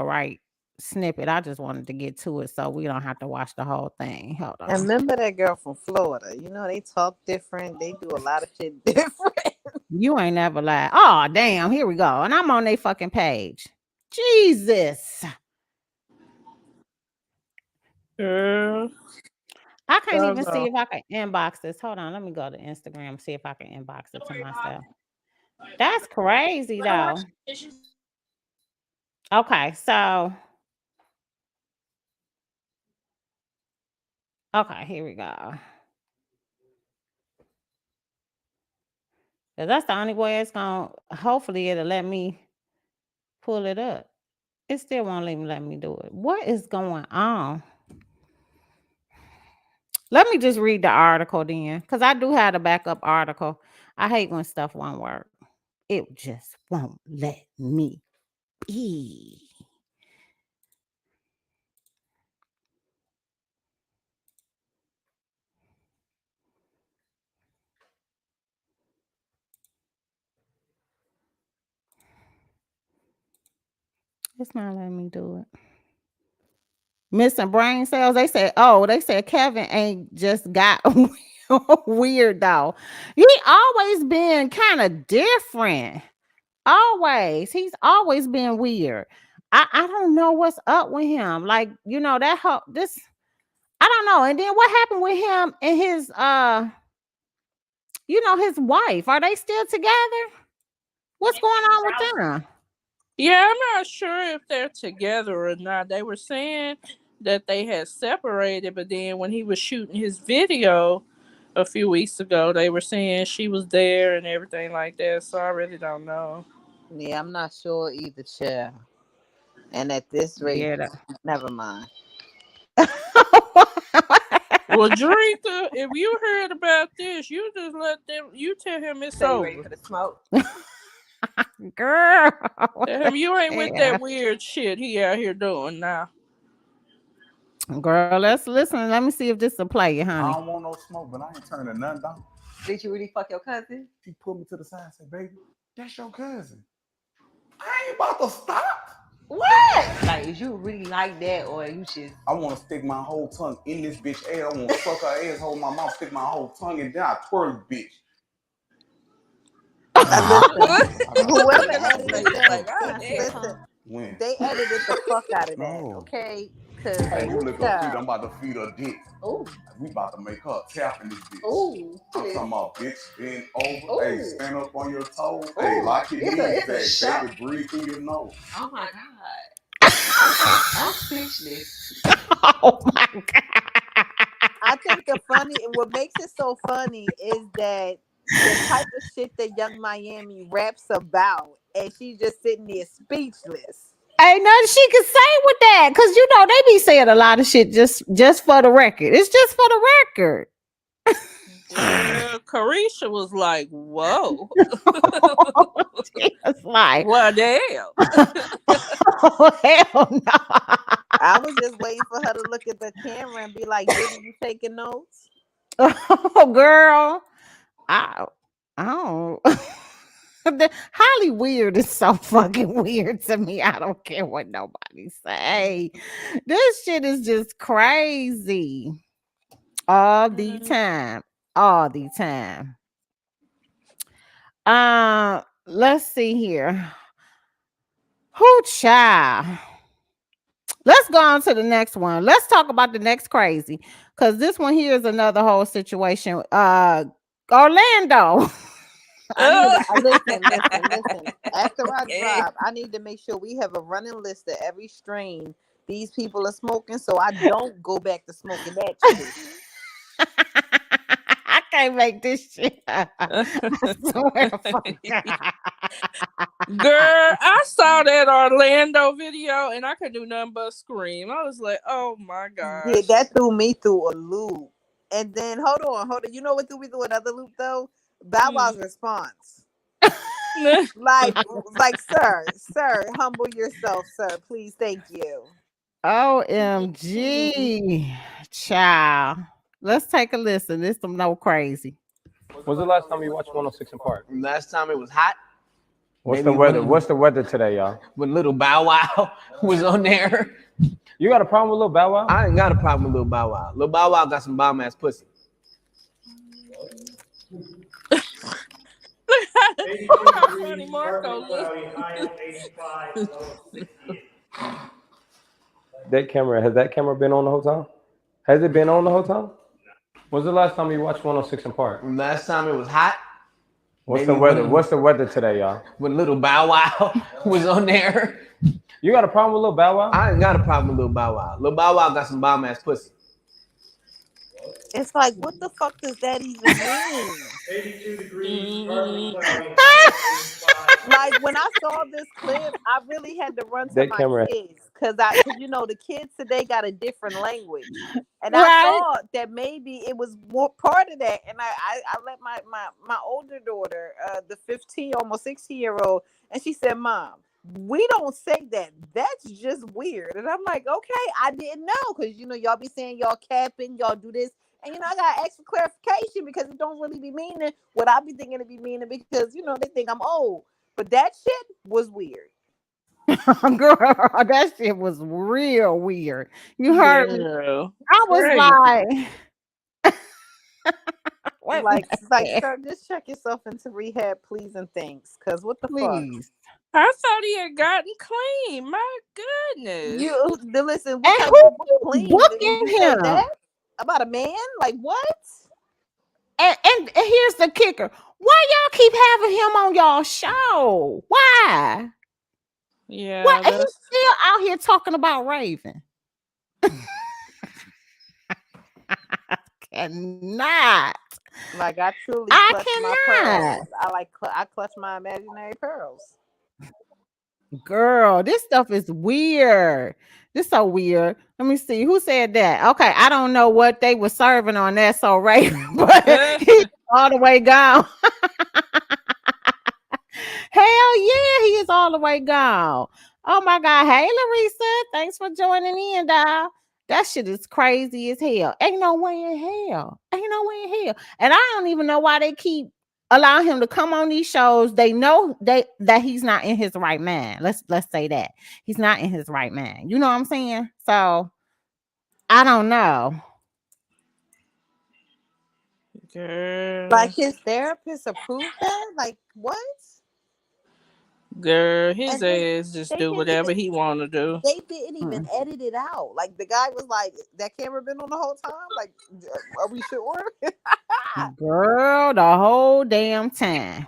right snippet. I just wanted to get to it so we don't have to watch the whole thing. Hold on. And remember that girl from Florida? You know they talk different. They do a lot of shit different. You ain't never lied. Oh damn! Here we go, and I'm on their fucking page. Jesus. I can't even see if I can inbox this. Hold on, let me go to Instagram, see if I can inbox it to myself. That's crazy though. Okay, so okay, here we go. That's the only way it's gonna. Hopefully, it'll let me pull it up. It still won't even let me do it. What is going on? Let me just read the article then, because I do have a backup article. I hate when stuff won't work. It just won't let me be. It's not letting me do it. Missing brain cells. They said Kevin ain't just got weird though. He always been kind of different. Always. He's always been weird. I don't know what's up with him. Like, you know, this I don't know. And then what happened with him and his his wife? Are they still together? What's going on with them? Yeah, I'm not sure if they're together or not. They were saying that they had separated, but then when he was shooting his video a few weeks ago, they were saying she was there and everything like that. So I really don't know. Yeah, I'm not sure either, child. And at this rate, never mind. Well, Drinker, if you heard about this, you just you tell him it's over. Ready for the smoke? Girl. Tell him you ain't with that weird shit he out here doing now. Girl, let's listen. Let me see if this will play you, honey. I don't want no smoke, but I ain't turning nothing down. Did you really fuck your cousin? He pulled me to the side and said, baby, that's your cousin. I ain't about to stop. What? Like, is you really like that, or you just? I want to stick my whole tongue in this bitch ass. I want to suck her ass, hold my mouth, stick my whole tongue in, then I twirl the bitch. Whoever edited that, listen, they edited the fuck out of that, okay? Hey, you look up, I'm about to feed her dick. Ooh. We about to make her tap in this bitch. Ooh. I'm talking about bitch, bend over. Ooh. Hey, stand up on your toes. Ooh. Hey, lock your knees back. Baby, breathe through your nose. Oh my God. I'm speechless. Oh my God. I think what makes it so funny is that the type of shit that Young Miami raps about, and she's just sitting there speechless. Ain't nothing she can say with that, because you know they be saying a lot of shit just for the record. It's just for the record. Yeah, Carisha was like, "Whoa!" It's like, "What the hell?" Oh, hell no! I was just waiting for her to look at the camera and be like, "Didn't you taking notes?" Oh, girl, I don't. Holly weird is so fucking weird to me. I don't care what nobody say. This shit is just crazy all the time. All the time. Let's see here. Who child? Let's go on to the next one. Let's talk about the next crazy, because this one here is another whole situation. Orlando. Listen. After I drive, I need to make sure we have a running list of every strain these people are smoking, so I don't go back to smoking that shit. I can't make this shit. I swear to fuck God. Girl, I saw that Orlando video and I could do nothing but scream. I was like, oh my Yeah, gosh. that threw me through a loop. And then hold on. You know what threw me through another loop though? Bow Wow's response. Like, sir, humble yourself, sir. Please, thank you. OMG, child. Let's take a listen. This some no crazy. When's the last time you watched 106 in Park? Last time it was hot. What's the weather? What's the weather today, y'all? When Little Bow Wow was on there. You got a problem with Lil Bow Wow? I ain't got a problem with Lil Bow Wow. Lil Bow Wow got some bomb ass pussy. Funny Marco. That camera, has that camera been on the whole time? Has it been on the whole time? When's the last time you watched 106 in Park? Last time it was hot. What's the weather? What's the weather today, y'all? When Little Bow Wow was on there. You got a problem with Lil Bow Wow? I ain't got a problem with Lil Bow Wow. Lil Bow Wow got some bomb ass pussy. It's like, what the fuck does that even mean? 82 degrees. Like when I saw this clip, I really had to run to That my camera. kids because you know the kids today got a different language, and I thought that maybe it was more part of that. And I let my older daughter, the 15, almost 16-year-old, and she said, "Mom, we don't say that. That's just weird." And I'm like, "Okay, I didn't know because you know y'all be saying y'all capping, y'all do this." And, you know, I got extra clarification because it don't really be meaning what I be thinking it be meaning because, you know, they think I'm old. But that shit was weird. Girl, that shit was real weird. You heard me? I was like... like, sir, just check yourself into rehab, please, and thanks. Because what the fuck? I thought he had gotten clean. My goodness. Listen, and who booking him? About a man? Like what? And here's the kicker. Why y'all keep having him on y'all show? Why? Yeah. What? And he's still out here talking about Raven. Cannot. Like I truly clutch my pearls. I clutch my imaginary pearls. Girl, this stuff is weird. This so weird. Let me see who said that. Okay, I don't know what they were serving on that so Raven, but he's all the way gone. Hell yeah, he is all the way gone. Oh my God. Hey Larissa, thanks for joining in, dog. That shit is crazy as hell. Ain't no way in hell. Ain't no way in hell. And I don't even know why they keep allow him to come on these shows. They know that he's not in his right mind. Let's say that he's not in his right mind. You know what I'm saying? So I don't know. Girl. Like his therapist approved that? Like what? Girl, his ass just do whatever he want to do. They didn't even edit it out. Like the guy was like, "That camera been on the whole time." Like, are we sure? Girl, the whole damn time.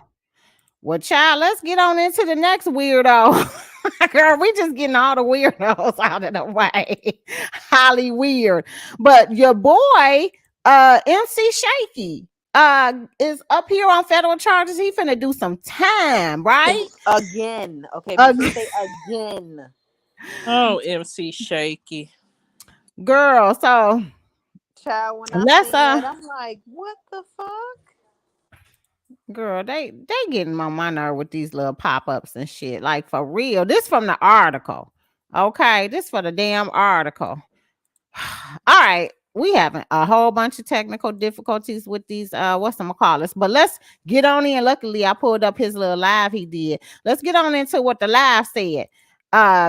Well, child, let's get on into the next weirdo. Girl, we just getting all the weirdos out of the way. Highly weird. But your boy, MC Shakie, is up here on federal charges. He finna do some time, right? Again. Okay, say again. Oh, MC Shakie. Girl, so child, when I see that, I'm like, what the fuck? Girl, they getting on my nerve with these little pop-ups and shit. Like for real. This from the article. Okay, this for the damn article. All right. We having a whole bunch of technical difficulties with these whatchamacallits. But let's get on in. Luckily, I pulled up his little live he did. Let's get on into what the live said.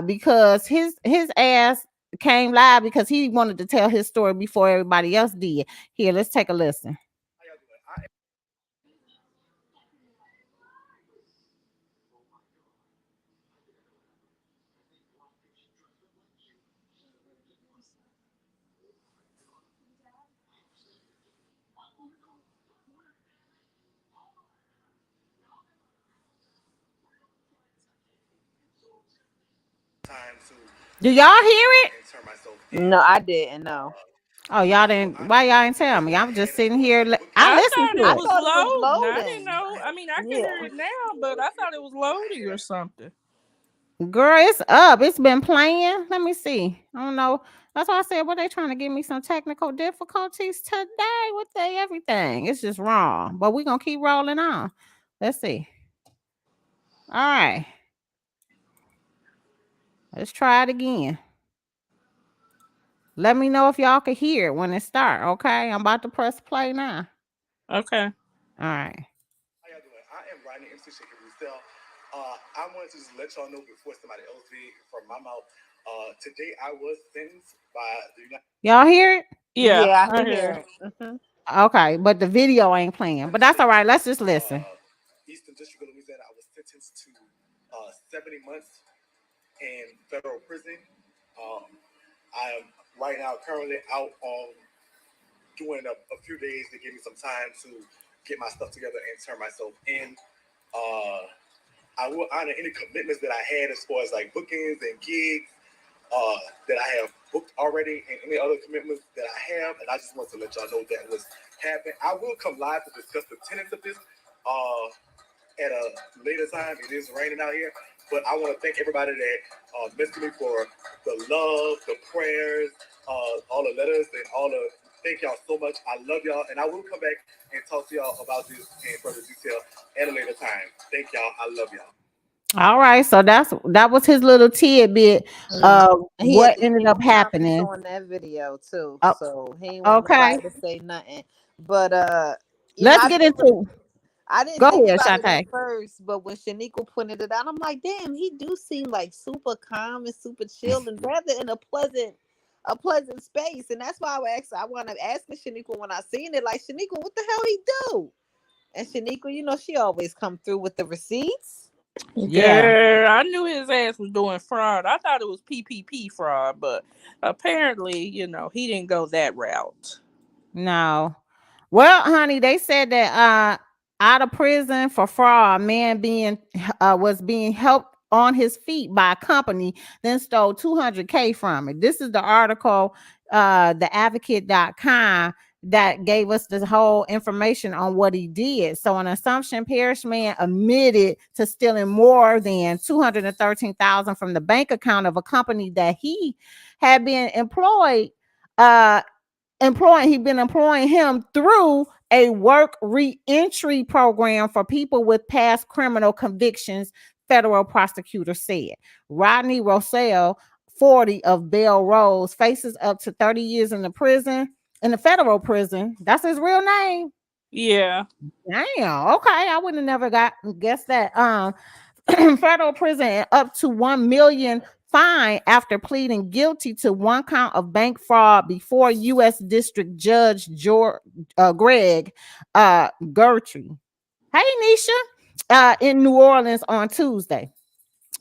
Because his ass came live because he wanted to tell his story before everybody else did. Here, let's take a listen. Do y'all hear it? No, I didn't. No. Oh, y'all didn't. Why y'all didn't tell me? I'm just sitting here. I listen thought to it it. was thought it was loading. I loading. didn't know. I mean, I can Yeah. hear it now, but I thought it was loading or something. Girl, it's up. It's been playing. Let me see. I don't know. That's why I said, well, they trying to give me some technical difficulties today with everything. It's just wrong. But we're going to keep rolling on. Let's see. All right. Let's try it again. Let me know if y'all can hear it when it start, okay? I'm about to press play now. Okay. All right. How y'all doing? I am Rodney MC Shakie Still. I wanted to just let y'all know before somebody else did from my mouth. Today I was sentenced by the United. Y'all hear it? Yeah, Yeah, I I can hear. hear it. Mhm. Okay, but the video ain't playing. But that's all right. Let's just listen. Eastern District of Louisiana. I was sentenced to 70 months in federal prison. I am right now currently out on doing a few days to give me some time to get my stuff together and turn myself in. I will honor any commitments that I had as far as like bookings and gigs that I have booked already, and any other commitments that I have. And I just want to let y'all know that was happening. I will come live to discuss the tenets of this at a later time. It is raining out here, but I want to thank everybody that missed me for the love, the prayers, all the letters, and all the. Thank y'all so much. I love y'all, and I will come back and talk to y'all about this in further detail at a later time. Thank y'all. I love y'all. All right, so that was his little tidbit Mhm. of He had what to ended keep up comments happening. on that video too, Oh, so he ain't want okay, nobody to say nothing. But let's I get didn't into. I didn't Go think ahead, about it at Shantee. first, but when Shaniqua pointed it out, I'm like, damn, he do seem like super calm and super chill and rather in a pleasant space. And that's why I wound up asking Shaniqua when I seen it, like, Shaniqua, what the hell he do? And Shaniqua, she always come through with the receipts. Yeah. Girl, I knew his ass was doing fraud. I thought it was PPP fraud, but apparently, he didn't go that route. No. Well, honey, they said that out of prison for fraud, a man was being helped on his feet by a company, then stole 200K from it. This is the article, theadvocate.com, that gave us this whole information on what he did. So an Assumption Parish man admitted to stealing more than 213,000 from the bank account of a company that he had been he'd been employing him through a work re-entry program for people with past criminal convictions, federal prosecutor said. Rodney Rossell, 40, of Bell Rose, faces up to 30 years in the federal prison. That's his real name. Yeah. Damn. Okay, I would have never guessed that. Federal prison and up to 1 million fine after pleading guilty to one count of bank fraud before U.S. District Judge Greg Gertrude. Hey, Nisha, in New Orleans on Tuesday.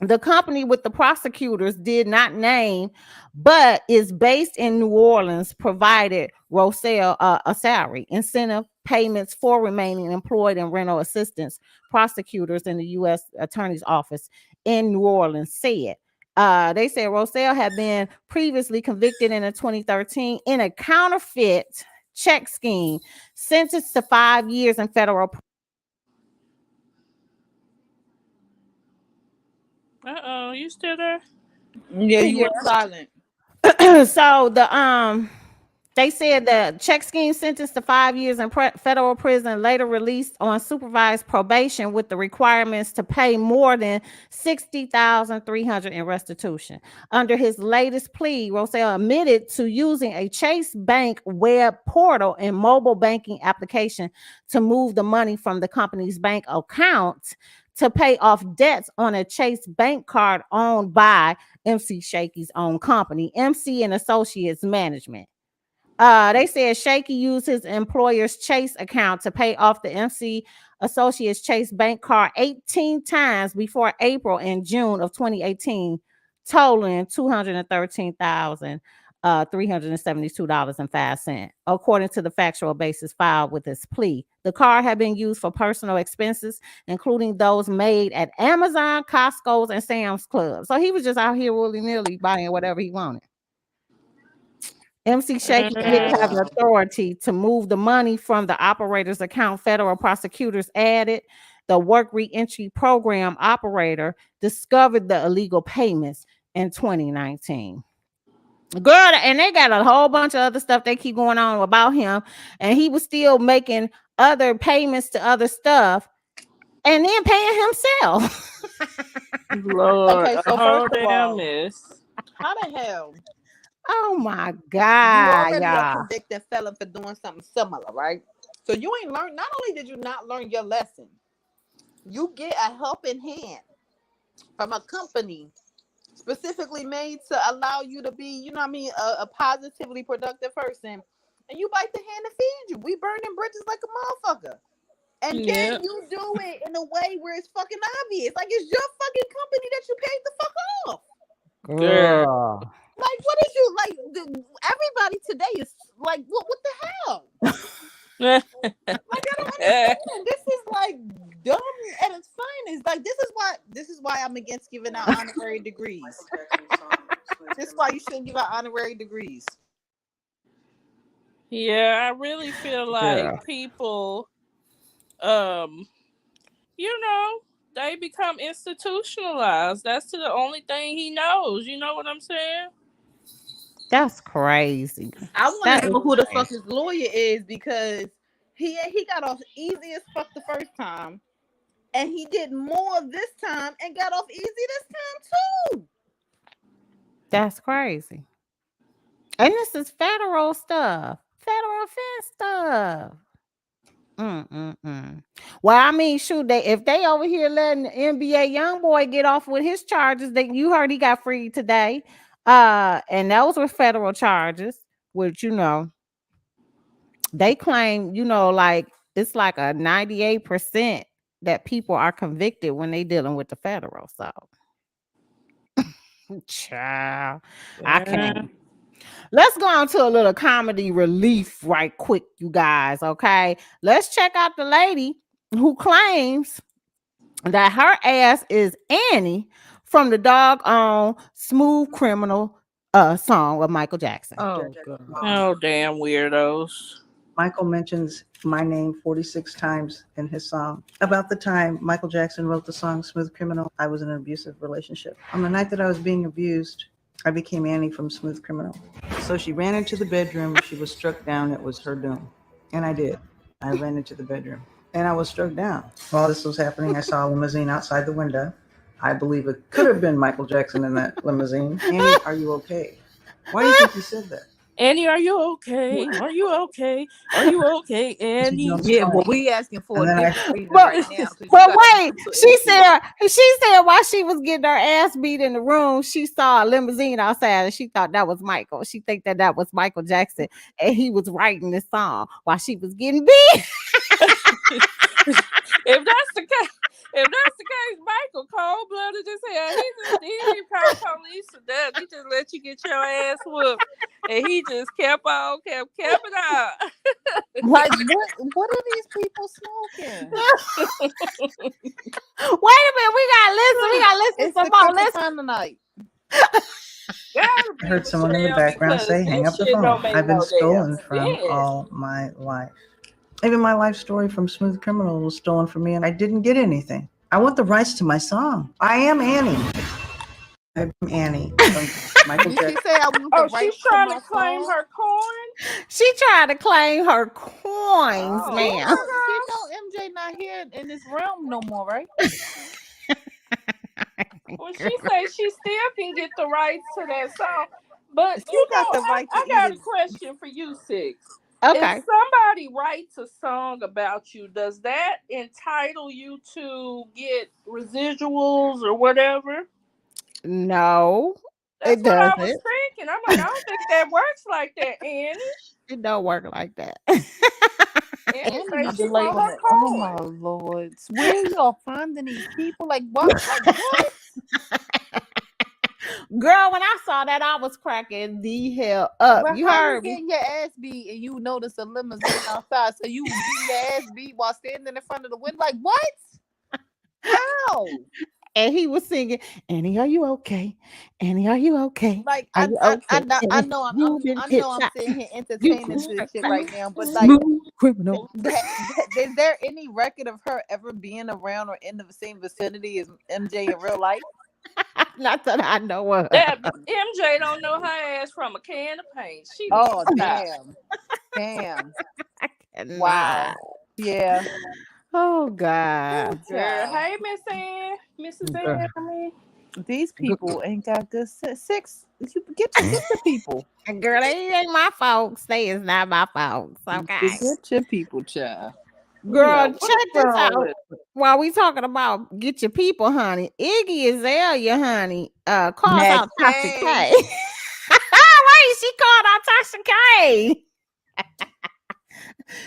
The company with the prosecutors did not name, but is based in New Orleans, provided Rossell a salary, incentive payments for remaining employed and rental assistance. Prosecutors in the U.S. Attorney's Office in New Orleans said. They said Rossell had been previously convicted in 2013 in a counterfeit check scheme, sentenced to 5 years in federal. You still there? Yeah, you went silent. So they said the check scheme sentenced to 5 years in federal prison, later released on supervised probation with the requirements to pay more than $60,300 in restitution. Under his latest plea, Rossell admitted to using a Chase Bank web portal and mobile banking application to move the money from the company's bank account to pay off debts on a Chase Bank card owned by MC Shakie's own company, MC and Associates Management. They said Shakie used his employer's Chase account to pay off the MC Associates Chase Bank card 18 times before April and June of 2018, totaling $213,372.05, according to the factual basis filed with his plea. The card had been used for personal expenses, including those made at Amazon, Costco's, and Sam's Club. So he was just out here willy-nilly buying whatever he wanted. MC Shakie didn't have the authority to move the money from the operator's account. Federal prosecutors added. The work reentry program operator discovered the illegal payments in 2019. Girl, and they got a whole bunch of other stuff they keep going on about him, and he was still making other payments to other stuff and then paying himself. Lord, Okay, a so whole first of damn all, mess. how the hell Oh my you God, already a y'all. convicted felon for doing something similar, right? So you ain't learned. Not only did you not learn your lesson, you get a helping hand from a company specifically made to allow you to be, you know what I mean, a positively productive person, and you bite the hand that feeds you. We burning bridges like a motherfucker. And Yeah. then you do it in a way where it's fucking obvious. Like it's your fucking company that you paid the fuck off. Girl. Like, what is you like? Everybody today is like, what the hell? Like, I don't understand. This is like dumb at its finest. Like, this is why I'm against giving out honorary degrees. This is why you shouldn't give out honorary degrees. Yeah, I really feel like people, you know, they become institutionalized. That's the only thing he knows. You know what I'm saying? That's crazy. I want to know who the fuck his lawyer is, because he got off easy as fuck the first time, and he did more this time and got off easy this time too. That's crazy. And this is federal stuff. Federal offense stuff. Well, I mean, shoot, if they over here letting the NBA young boy get off with his charges, then you heard he got freed today. And those were federal charges, which, you know, they claim, you know, like it's like a 98% that people are convicted when they dealing with the federal. So child, I can't. Let's go on to a little comedy relief right quick, you guys. Okay, let's check out the lady who claims that her ass is Annie from the doggone Smooth Criminal song of Michael Jackson. Oh, God. Oh, damn weirdos. Michael mentions my name 46 times in his song. About the time Michael Jackson wrote the song Smooth Criminal, I was in an abusive relationship. On the night that I was being abused, I became Annie from Smooth Criminal. So she ran into the bedroom. She was struck down. It was her doom. And I did. I ran into the bedroom and I was struck down. While this was happening, I saw a limousine outside the window. I believe it could have been Michael Jackson in that limousine. Annie, are you okay? Why do you think you said that? Annie, are you okay? Are you okay? Are you okay, Annie? Yeah, but we asking for a different reason but, right now. But wait, she said while she was getting her ass beat in the room, she saw a limousine outside and she thought that was Michael. She think that was Michael Jackson, and he was writing this song while she was getting beat. If that's the case, Michael cold-blooded as hell. He didn't call police or that. He just let you get your ass whooped, and he just kept it out. Like, what are these people smoking? Wait a minute, we gotta listen some more. Listen tonight. I heard someone in the background say, hang up the phone. I've been stolen from all my life. Even my life story from Smooth Criminal was stolen from me and I didn't get anything. I want the rights to my song. I am Annie. I'm Annie from Michael Jackson. She's trying to claim her coin? She tried to claim her coins, man. You know MJ not here in this realm no more, right? Well, she says she still can get the rights to that song. But you got the right to I got a question for you, Sixx. Okay. If somebody writes a song about you, does that entitle you to get residuals or whatever? No, That's it what doesn't. I was thinking. I'm like, I don't think that works like that, Annie. It don't work like that. Annie says she want her oh coin. my lord, where y'all finding these people? Like what? Like what? Girl, when I saw that, I was cracking the hell up. But You how heard you me. getting your ass beat and you notice a limousine outside, so you getting your ass beat while standing in front of the window? Like what? How? and he was singing, Annie, are you okay? Annie, are you okay? Like Are you okay? I know You've been hit I'm shot. sitting here You entertaining this shit are right now, but like smooth criminal. is there any record of her ever being around or in the same vicinity as MJ in real life? Not that I know of. That MJ don't know her ass from a can of paint. She needs Oh to stop. damn. Cannot. Wow. Yeah. Oh God. Girl, Child. hey Mrs. Girl. Ann, I mean. These people ain't got good Six. You get your people. Girl, they ain't my folks. They is not my folks. Okay. Get your people, child. Girl, Yeah, check what's this wrong out. with While we talking about get your people, honey. Iggy Azalea, honey, calls Next out Tasha K. K. Right, she called out Tasha K.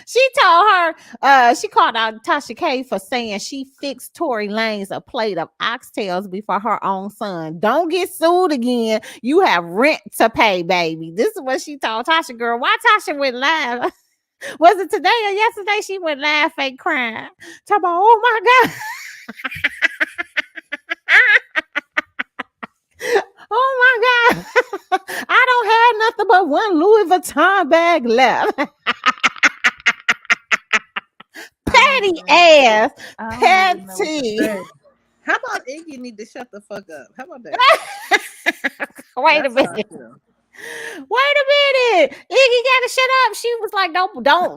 She told her, she called out Tasha K for saying she fixed Tory Lanez a plate of oxtails before her own son. Don't get sued again. You have rent to pay, baby. This is what she told Tasha. Girl, why Tasha went live? Was it today or yesterday? She went live fake crying. Talk about, oh my God. Oh my God. I don't have nothing but one Louis Vuitton bag left. Petty ass. I don't even know what to Petty. say. How about Iggy need to shut the fuck up? How about that? Wait a That's how I minute. feel. Wait a minute. Iggy gotta shut up. She was like,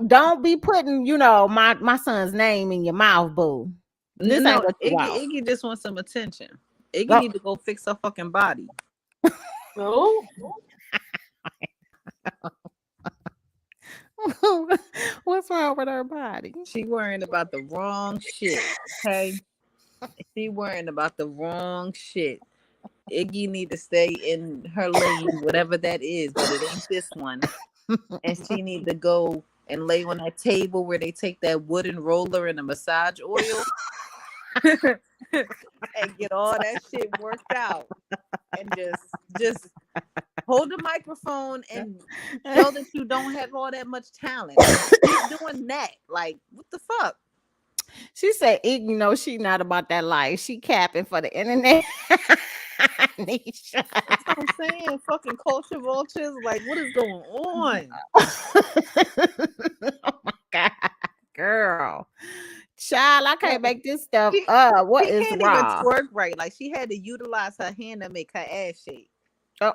don't be putting, my son's name in your mouth, boo. This No, ain't what you want. Iggy just wants some attention. Iggy Oh. need to go fix her fucking body. Oh. What's wrong with her body? She worrying about the wrong shit. Okay. She worrying about the wrong shit. Iggy need to stay in her lane, whatever that is, but it ain't this one. And she need to go and lay on that table where they take that wooden roller and the massage oil and get all that shit worked out. And just hold the microphone and show that you don't have all that much talent. Keep doing that. Like, what the fuck? She said, Iggy, she not about that life. She capping for the internet. Nisha. That's what I'm saying. Fucking culture vultures. Like, what is going on? Oh my God. Girl. Child, I can't make this stuff up. What she is can't wrong? even twerk right. Like, she had to utilize her hand to make her ass shake. Oh.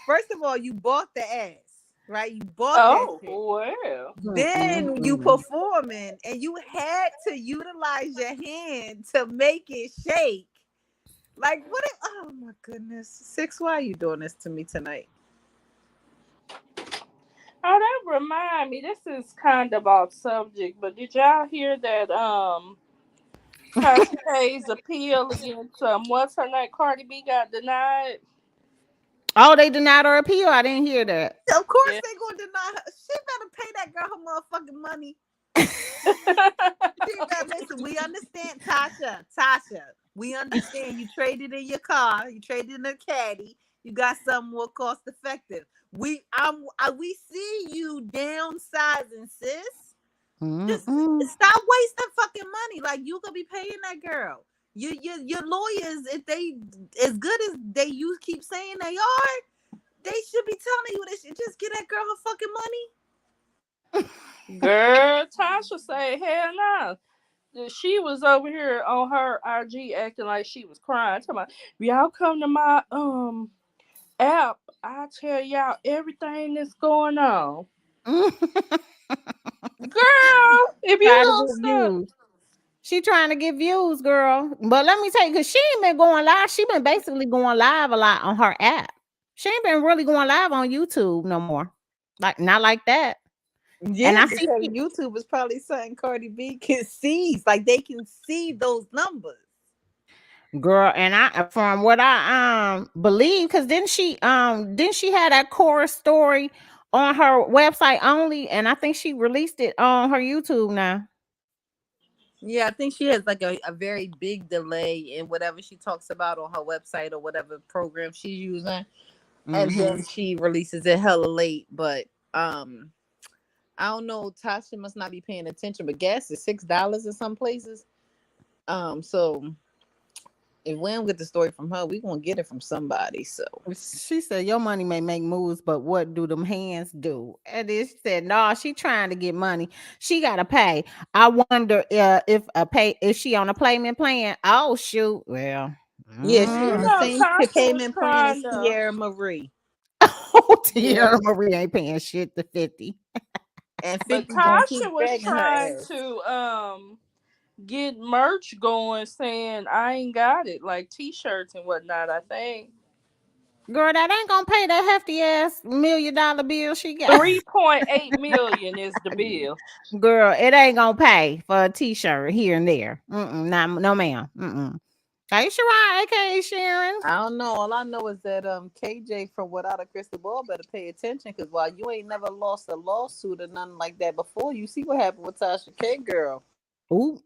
First of all, you bought the ass, right? You bought that shit. Well. Then you performing and you had to utilize your hand to make it shake. Like, oh my goodness. Sixx, why are you doing this to me tonight? Oh, that remind me. This is kind of off subject, but did y'all hear that Tasha K's appeal against what's her name? Cardi B got denied. Oh, they denied her appeal. I didn't hear that. Of course they gonna deny her. She better pay that girl her motherfucking money. Listen, we understand, Tasha. We understand you traded in your car, you traded in a caddy, you got something more cost effective. We see you downsizing, sis. Just stop wasting fucking money. Like, you gonna be paying that girl. Your lawyers, if they as good as you keep saying they are, they should be telling you they should just get that girl her fucking money. Girl, Tasha said, hell no. She was over here on her IG acting like she was crying. Talking about, y'all come to my app, I tell y'all everything that's going on. Girl, if you don't stop. She trying to get views, girl. But let me tell you, because she ain't been going live. She been basically going live a lot on her app. She ain't been really going live on YouTube no more. Like, not like that. Yeah, and I because see YouTube is probably something Cardi B can see. Like, they can see those numbers. Girl, and I, from what I believe, because didn't she have that chorus story on her website only, and I think she released it on her YouTube now. Yeah, I think she has like a very big delay in whatever she talks about on her website or whatever program she's using. And then she releases it hella late. But I don't know, Tasha must not be paying attention, but gas is $6 in some places. So If we don't get the story from her, we gonna get it from somebody. So She said, "Your money may make moves, but what do them hands do?" And then she said, "No, she trying to get money. She gotta pay. I wonder if she on a payment plan. Oh shoot, well, yeah, she You on the know, same Tasha was payment plan as trying to. Sierra Marie. oh Yeah, dear, Marie ain't paying shit to 50. And but 50 gonna keep Tasha was dragging her trying ass. to get merch going, saying I ain't got it, like T-shirts and whatnot. I think Girl, that ain't gonna pay that hefty ass $1 million bill she got. 3.8 million is the bill. Girl, it ain't gonna pay for a t-shirt here and there. No ma'am. Hey Sharon, aka Sharon. I don't know. All I know is that KJ from Without a Crystal Ball better pay attention, because while you ain't never lost a lawsuit or nothing like that before, you see what happened with Tasha K, girl. Ooh,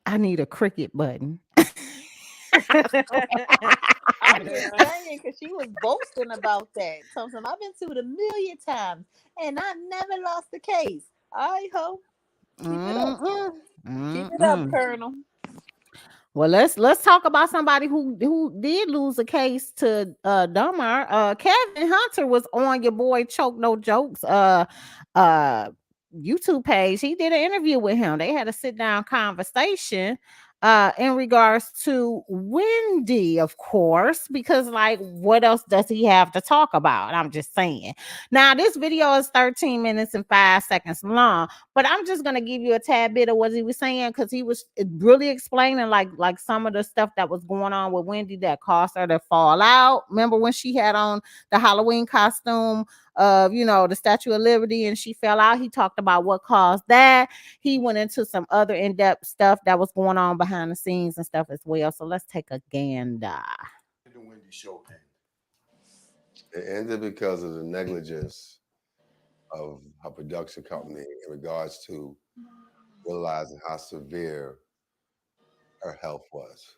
I need a cricket button. I'm just saying, because she was boasting about that. Something I've been sued 1,000,000 times and I never lost the case. I hope. Keep it up. Keep it up, Mm-mm. Colonel. Well, let's talk about somebody who did lose a case to Dumar. Kevin Hunter was on your boy Choke No Jokes uh YouTube page. He did an interview with him. They had a sit down conversation in regards to Wendy, of course, because like what else does he have to talk about? I'm just saying. Now, this video is 13 minutes and 5 seconds long, but I'm just gonna give you a tad bit of what he was saying, because he was really explaining like some of the stuff that was going on with Wendy that caused her to fall out. Remember when she had on the Halloween costume of the Statue of Liberty and she fell out? He talked about what caused that. He went into some other in-depth stuff that was going on behind the scenes and stuff as well. So let's take a gander. The Wendy show ended. It ended because of the negligence of her production company in regards to realizing how severe her health was.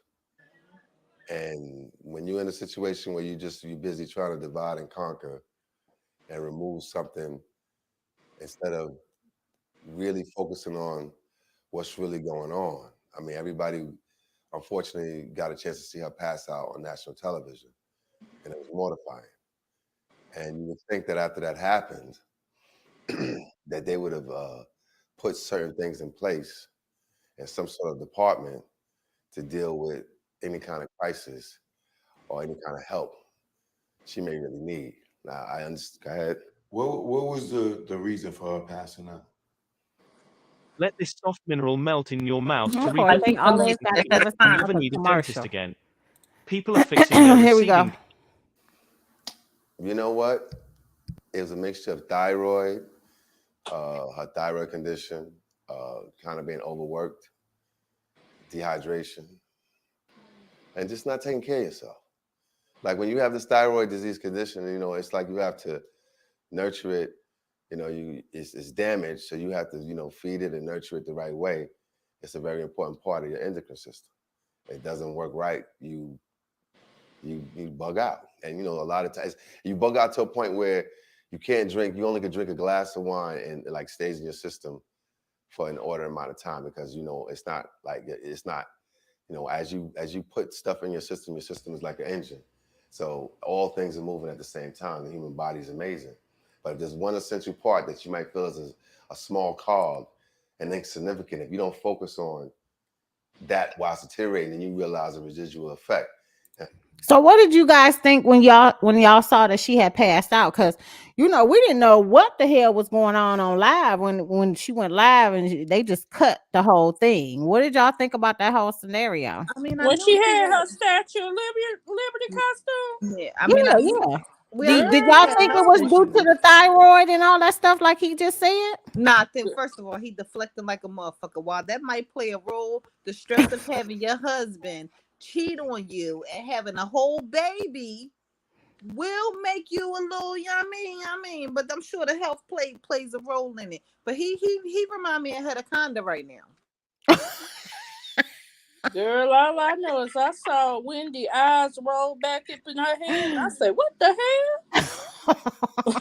And when you're in a situation where you're busy trying to divide and conquer and remove something instead of really focusing on what's really going on. I mean, everybody unfortunately got a chance to see her pass out on national television, and it was mortifying. And you would think that after that happened, that they would have put certain things in place in some sort of department to deal with any kind of crisis or any kind of help she may really need. Now, I understand. Go ahead. What was the reason for her passing out? Let this soft mineral melt in your mouth to I think always got to give us time never for need a dentist commercial. again. People are fixing their Here we go. receding. You know what? It was a mixture of thyroid, her thyroid condition, kind of being overworked, dehydration, and just not taking care of yourself. Like when you have this thyroid disease condition, it's like you have to nurture it. It's damaged, so you have to, feed it and nurture it the right way. It's a very important part of your endocrine system. It doesn't work right, you bug out. And a lot of times you bug out to a point where you can't drink. You only can drink a glass of wine and it like stays in your system for an ordered amount of time, because it's not as you put stuff in your system is like an engine. So all things are moving at the same time. The human body is amazing. But if there's one essential part that you might feel is a small cog and insignificant, if you don't focus on that while it's deteriorating, then you realize the residual effect. So what did you guys think when y'all saw that she had passed out? Because we didn't know what the hell was going on live when she went live and they just cut the whole thing. What did y'all think about that whole scenario? I mean, When she had her Statue of Liberty costume. Yeah, I mean, Did y'all think it was due to the thyroid and all that stuff like he just said? Nah, then first of all, he deflected like a motherfucker. While that might play a role, the stress of having your husband cheat on you and having a whole baby will make you a little, I mean, but I'm sure the health plays a role in it. But he remind me of Hedaconda right now. Girl, all I know is I saw Wendy eyes roll back up in her head, and I said, "What the hell?"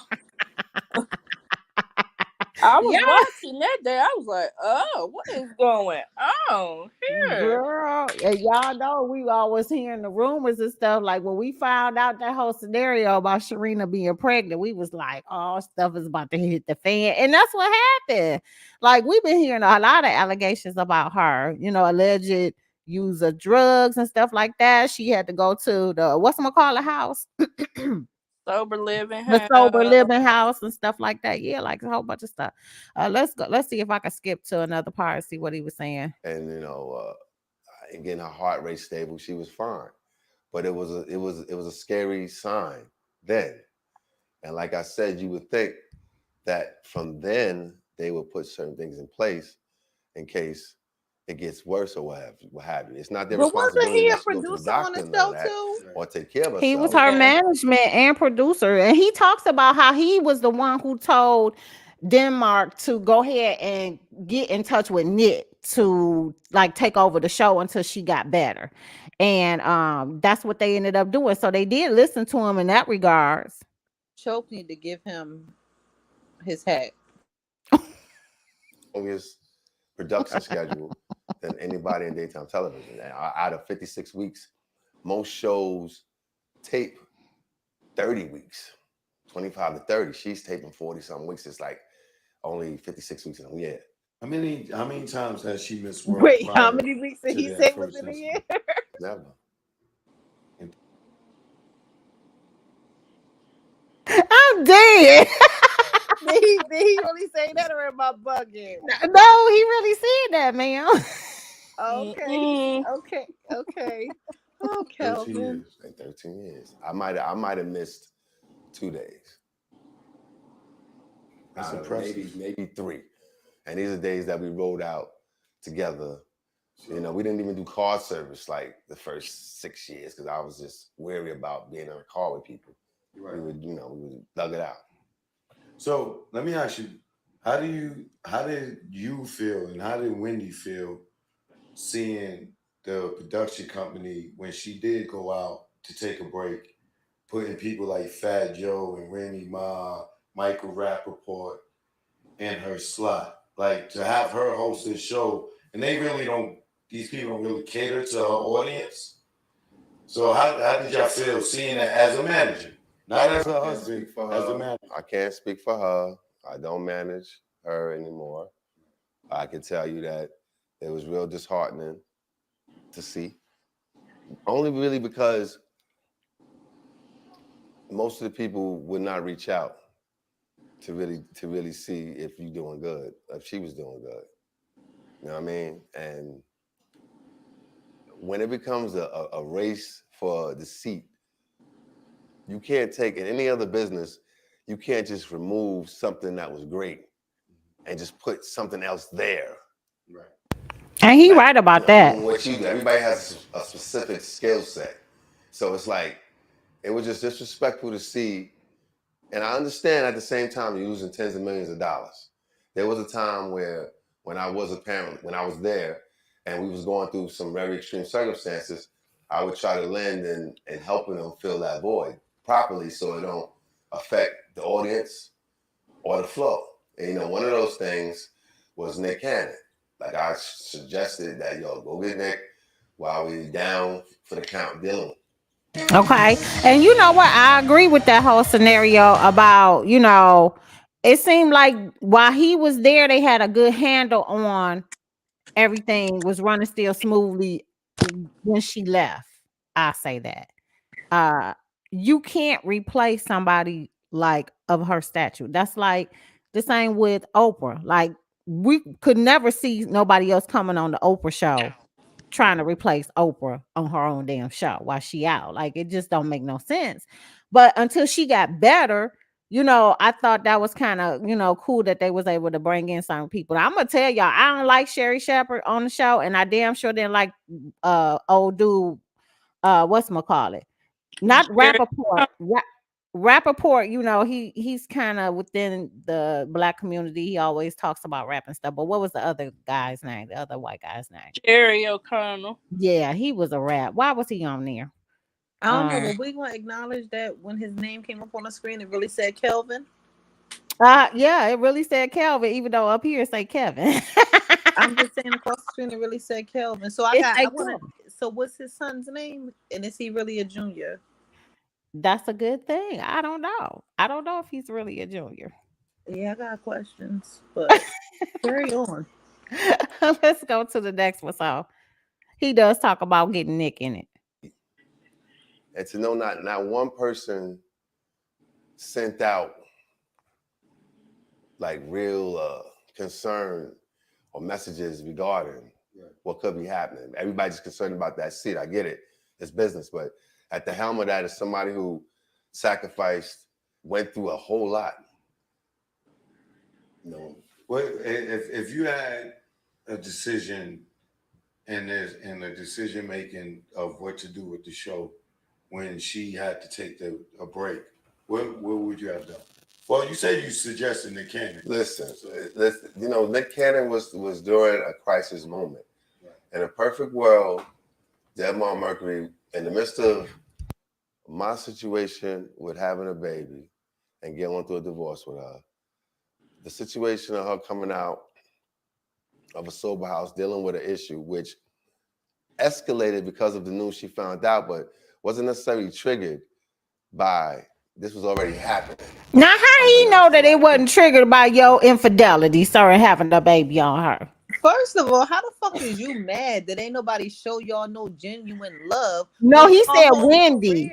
I was Yeah. watching that day. I was like, oh, what is going on here? Girl, and y'all know we always hearing the rumors and stuff. Like when we found out that whole scenario about Sharina being pregnant, we was like, oh, stuff is about to hit the fan. And that's what happened. Like we've been hearing a lot of allegations about her, alleged use of drugs and stuff like that. She had to go to the whatchamacallit house. Sober living The house. sober living house and stuff like that. Yeah, like a whole bunch of stuff. Let's go. Let's see if I can skip to another part and see what he was saying. And and getting her heart rate stable, she was fine. But it was a scary sign then. And like I said, you would think that from then they would put certain things in place in case it gets worse or what have you. It's not their But wasn't responsibility he a to go to the producer on doctor the and all show that, too? or take care of herself. He was her management and producer, and he talks about how he was the one who told Denmark to go ahead and get in touch with Nick to like take over the show until she got better, and that's what they ended up doing. So they did listen to him in that regards. Choke need to give him his hat. Longest production schedule than anybody in daytime television. And out of 56 weeks, most shows tape 30 weeks, 25 to 30. She's taping 40 something weeks. It's like only 56 weeks in a year. How many times has she missed work? Wait, how many weeks did he say was in a year? Never. I'm dead. Did he really say that, or am I bugging? No, he really said that, man. Okay. Oh, 13 Kelvin. years. Like 13 years. I might have missed 2 days. That's impressive. Maybe 3. And these are days that we rode out together. We didn't even do car service like the first 6 years because I was just wary about being in a car with people. Right. We would dug it out. So let me ask you, how did you feel and how did Wendy feel seeing the production company when she did go out to take a break, putting people like Fat Joe and Remy Ma, Michael Rappaport in her slot? Like to have her host this show, and these people don't really cater to her audience. So how did y'all feel seeing that as a manager? Not as a husband, as a manager. I can't speak for her. I don't manage her anymore. I can tell you that it was real disheartening to see. Only really because most of the people would not reach out to really see if you're doing good, if she was doing good. You know what I mean? And when it becomes a race for the seat, you can't take, in any other business, you can't just remove something that was great and just put something else there. Right. And he right about that. Everybody has a specific skill set. So it's like, it was just disrespectful to see. And I understand at the same time you're losing tens of millions of dollars. There was a time where when I was there and we was going through some very extreme circumstances, I would try to lend and helping them fill that void properly so it don't affect the audience or the flow. And one of those things was Nick Cannon. Like I suggested that, go get Nick while we down for the count dealing. Okay. And you know what? I agree with that whole scenario about, it seemed like while he was there, they had a good handle on everything was running still smoothly when she left. I say that. You can't replace somebody like of her stature. That's like the same with Oprah. Like we could never see nobody else coming on the Oprah show trying to replace Oprah on her own damn show while she out. Like it just don't make no sense. But until she got better, I thought that was kind of, cool that they was able to bring in some people. I'm gonna tell y'all, I don't like Sherry Shepherd on the show, and I damn sure didn't like old dude, whatchamacallit? Not Rappaport. Rappaport, he's kind of within the Black community. He always talks about rap and stuff. But what was the other guy's name? The other white guy's name? Jerry O'Connell. Yeah, he was a rap. Why was he on there? I don't know, but we gonna acknowledge that when his name came up on the screen, it really said Kelvin. Yeah, it really said Kelvin, even though up here it say Kevin. I'm just saying across the screen it really said Kelvin. So It I say wanna Kelvin. so what's his son's name? And is he really a junior? That's a good thing. I don't know. I don't know if he's really a junior. Yeah, I got questions, but carry on. Let's go to the next one. So he does talk about getting Nick in it. And to know not one person sent out like real concern or messages regarding what could be happening. Everybody's concerned about that seat. I get it. It's business. But at the helm of that is somebody who sacrificed, went through a whole lot. You know. Well, if you had a decision and the decision making of what to do with the show when she had to take a break, what would you have done? Well, you said you suggested Nick Cannon. Listen, you know, Nick Cannon was during a crisis moment. Right. In a perfect world, Debmar Mercury, in the midst of my situation with having a baby and going through a divorce with her, the situation of her coming out of a sober house, dealing with an issue which escalated because of the news she found out, but wasn't necessarily triggered by this was already happening. Now, how he know that it wasn't triggered by your infidelity, sorry, having a baby on her? First of all, how the fuck is you mad that ain't nobody show y'all no genuine love? No, he said Wendy.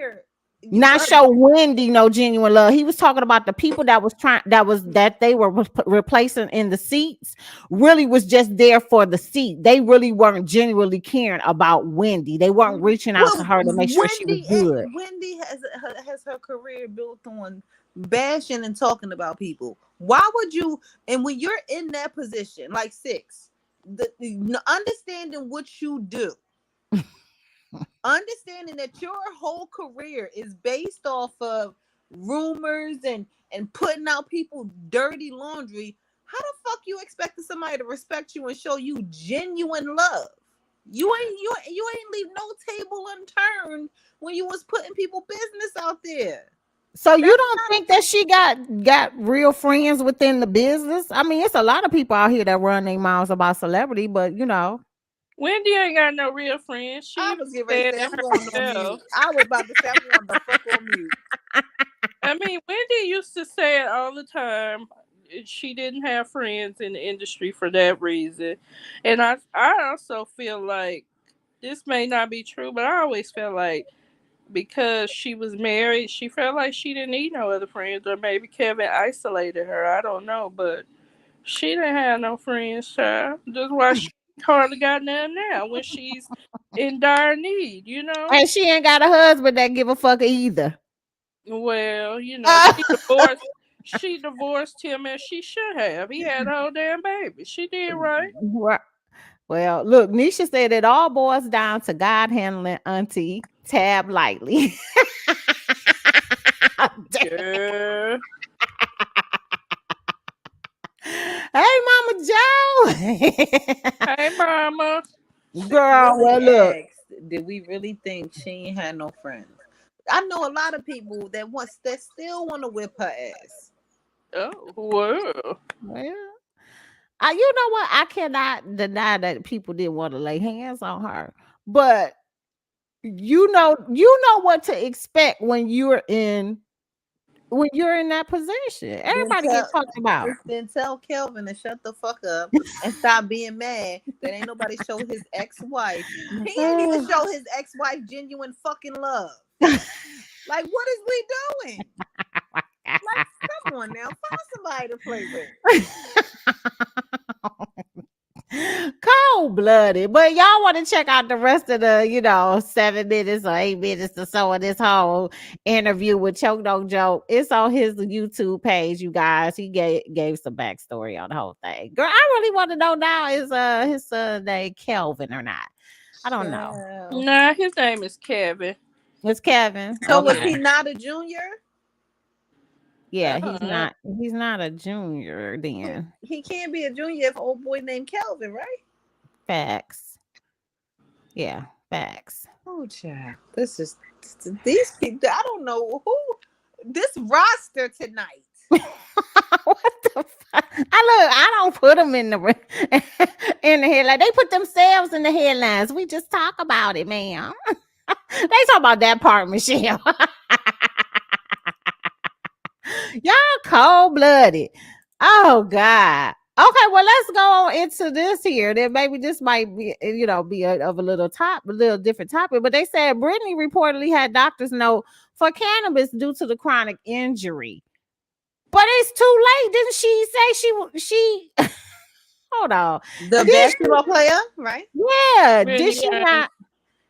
Not show Wendy no genuine love. He was talking about the people that was trying that they were replacing in the seats really was just there for the seat. They really weren't genuinely caring about Wendy. They weren't reaching out to her to make sure she was good. Wendy has her career built on bashing and talking about people. Why would you? And when you're in that position, like Sixx, understanding what you do. Understanding that your whole career is based off of rumors and putting out people dirty laundry, how the fuck you expecting somebody to respect you and show you genuine love? You ain't leave no table unturned when you was putting people business out there. So you don't think that she got real friends within the business? I mean, it's a lot of people out here that run their mouths about celebrity, but you know. Wendy ain't got no real friends. She I was getting ready to say I'm going on mute. I was about to say I'm going the fuck on mute. I mean, Wendy used to say it all the time. She didn't have friends in the industry for that reason. And I also feel like this may not be true, but I always felt like because she was married, she felt like she didn't need no other friends, or maybe Kevin isolated her. I don't know, but she didn't have no friends, child. That's why she hardly got none now when she's in dire need, you know? And she ain't got a husband that give a fuck either. Well, you know, she divorced him as she should have. He had a whole damn baby. She did right. Well, look, Nisha said it all boils down to God handling Auntie Tab lightly. Yeah. Hey, Mama Joe. Hey, Mama. Girl, well, look. Did we really think she ain't had no friends? I know a lot of people that still want to whip her ass. Oh, well. Well, you know what? I cannot deny that people didn't want to lay hands on her, but you know what to expect when you're in that position. Everybody gets talked about. Then tell Kelvin to shut the fuck up and stop being mad that ain't nobody show his ex-wife. He ain't even show his ex-wife genuine fucking love. Like, what is we doing? Like, come on now, find somebody to play with. Cold-blooded. But y'all want to check out the rest of the 7 minutes or 8 minutes or so of this whole interview with Choke Don't Joke. It's on his YouTube page, you guys. He gave some backstory on the whole thing. Girl, I really want to know now, is his son named Kelvin or not? I don't know. Nah, his name is Kevin. It's Kevin. So was he not a junior? Yeah, he's not a junior then. He can't be a junior if old boy named Kelvin, right? Facts. Yeah, facts. Oh, child. These people, I don't know who this roster tonight. What the fuck? I don't put them in the in the headline. They put themselves in the headlines. We just talk about it, man. They talk about that part, Michelle. Y'all cold blooded. Oh God. Okay, well let's go on into this here. Then maybe this might be, be of a little different topic. But they said Brittany reportedly had doctor's note for cannabis due to the chronic injury. But it's too late. Didn't she say she? Hold on. The Did she? basketball player, right? Yeah. Did Brittany she Griner. not?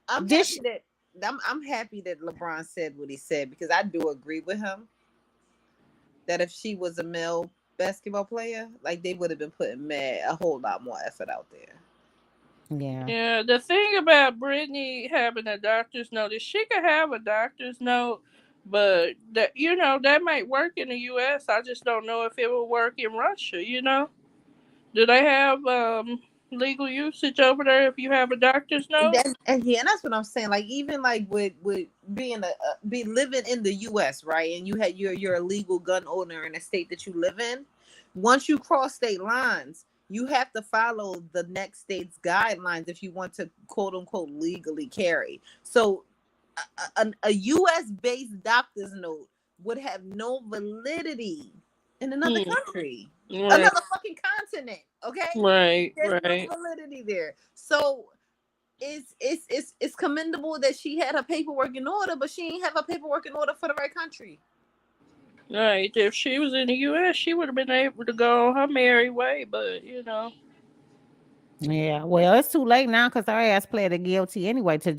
I'm Did happy she? that I'm happy that LeBron said what he said, because I do agree with him that if she was a male basketball player, like, they would have been putting a whole lot more effort out there. Yeah. Yeah, the thing about Brittany having a doctor's note is she could have a doctor's note, but that might work in the U.S. I just don't know if it will work in Russia. Do they have legal usage over there if you have a doctor's note? And that's what I'm saying. Like, even like with being be living in the U.S., right? And you're a legal gun owner in a state that you live in. Once you cross state lines, you have to follow the next state's guidelines if you want to, quote unquote, legally carry. So a U.S. based doctor's note would have no validity in another country, Right, another fucking continent. Okay, right, there's no right. validity there. So it's commendable that she had her paperwork in order, but she ain't have her paperwork in order for the right country. Right. If she was in the U.S., she would have been able to go her merry way, but Yeah, well, it's too late now because her ass pleaded guilty anyway to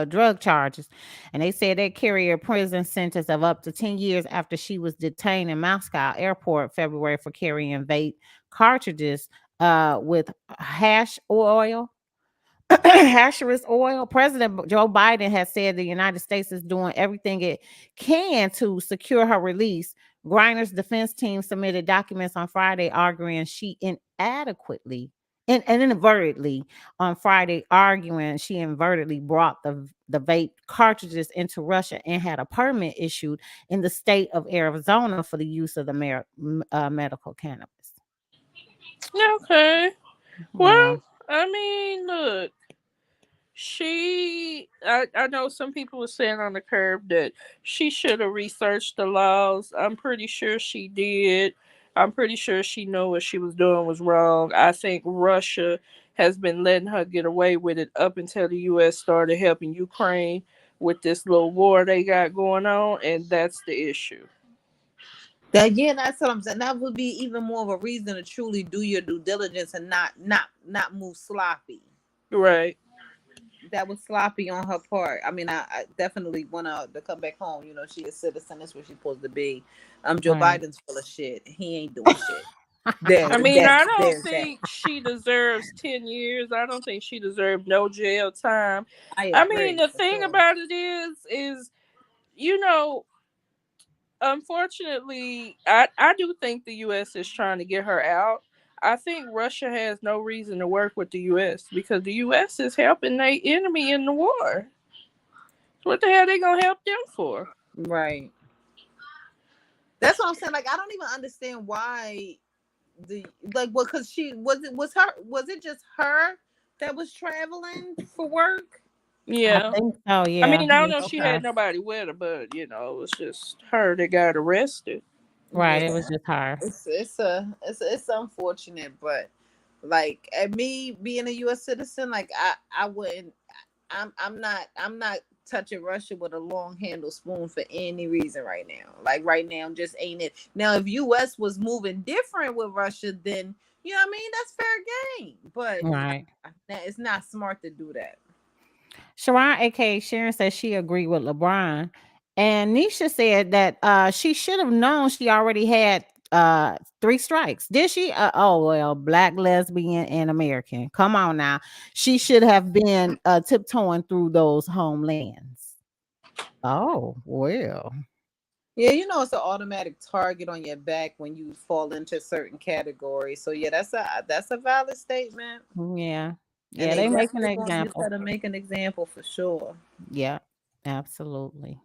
drug charges. And they said they carry a prison sentence of up to 10 years after she was detained in Moscow airport February for carrying vape cartridges with hash oil. Hasheris oil. President Joe Biden has said the United States is doing everything it can to secure her release. Griner's defense team submitted documents on Friday arguing she inadequately and inadvertently on Friday arguing she inadvertently brought the vape cartridges into Russia and had a permit issued in the state of Arizona for the use of the medical cannabis. Okay. Yeah. Well, I mean, look, I know some people were saying on the curb that she should have researched the laws. I'm pretty sure she did. I'm pretty sure she knew what she was doing was wrong. I think Russia has been letting her get away with it up until the U.S. started helping Ukraine with this little war they got going on, and that's the issue. That's what I'm saying. That would be even more of a reason to truly do your due diligence and not move sloppy. Right. That was sloppy on her part. I mean, I definitely want her to come back home. She a citizen. That's where she's supposed to be. Joe Right. Biden's full of shit. He ain't doing shit. I mean, I don't There's that. think she deserves 10 years. I don't think she deserves no jail time. I I mean, agree the for thing sure. about it is, you know, unfortunately, I do think the U.S. is trying to get her out. I think Russia has no reason to work with the U.S. because the U.S. is helping their enemy in the war. What the hell they gonna help them for? Right. That's what I'm saying. Like, I don't even understand why because was it just her that was traveling for work? I Yeah. think so, I yeah. mean, I don't It's know if just she her. had nobody with her, but it was just her that got arrested. Right, it Yeah. was just her. It's unfortunate, but like, at me being a U.S. citizen, like, I wouldn't. I'm not touching Russia with a long handle spoon for any reason right now. Like, right now, just ain't it. Now, if U.S. was moving different with Russia, then you know what I mean. That's fair game, but Right. it's not smart to do that. Sharon, aka Sharon, says she agreed with LeBron. And Nisha said that she should have known she already had 3 strikes. Did she? Oh well, black, lesbian, and American. Come on now. She should have been tiptoeing through those homelands. Oh, well. Yeah, it's an automatic target on your back when you fall into certain categories. So yeah, that's a valid statement, Yeah. and Yeah, they they make an definitely gonna use example. her to make an example for sure. Yeah, absolutely.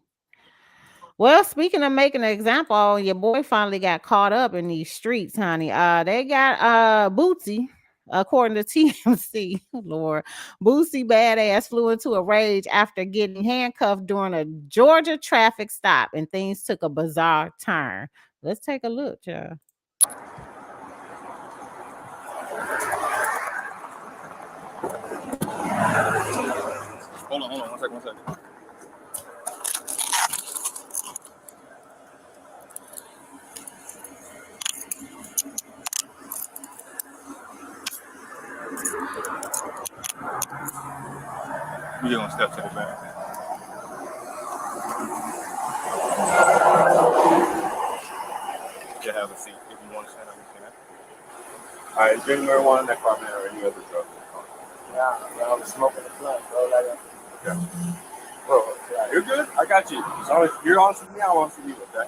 Well, speaking of making an example, your boy finally got caught up in these streets, honey. They got Bootsy, according to TMC. Lord, Bootsy badass flew into a rage after getting handcuffed during a Georgia traffic stop, and things took a bizarre turn. Let's take a look, y'all. Hold on, 1 second. We're gonna step to the back. You have a seat if you want to stand up. You can. All right, drink marijuana in that car, man, or any other drug. Yeah, I'm smoking the blunt, bro. Like, okay. Bro, you're good. I got you. As long as you're honest with me, I'm honest with you. Okay.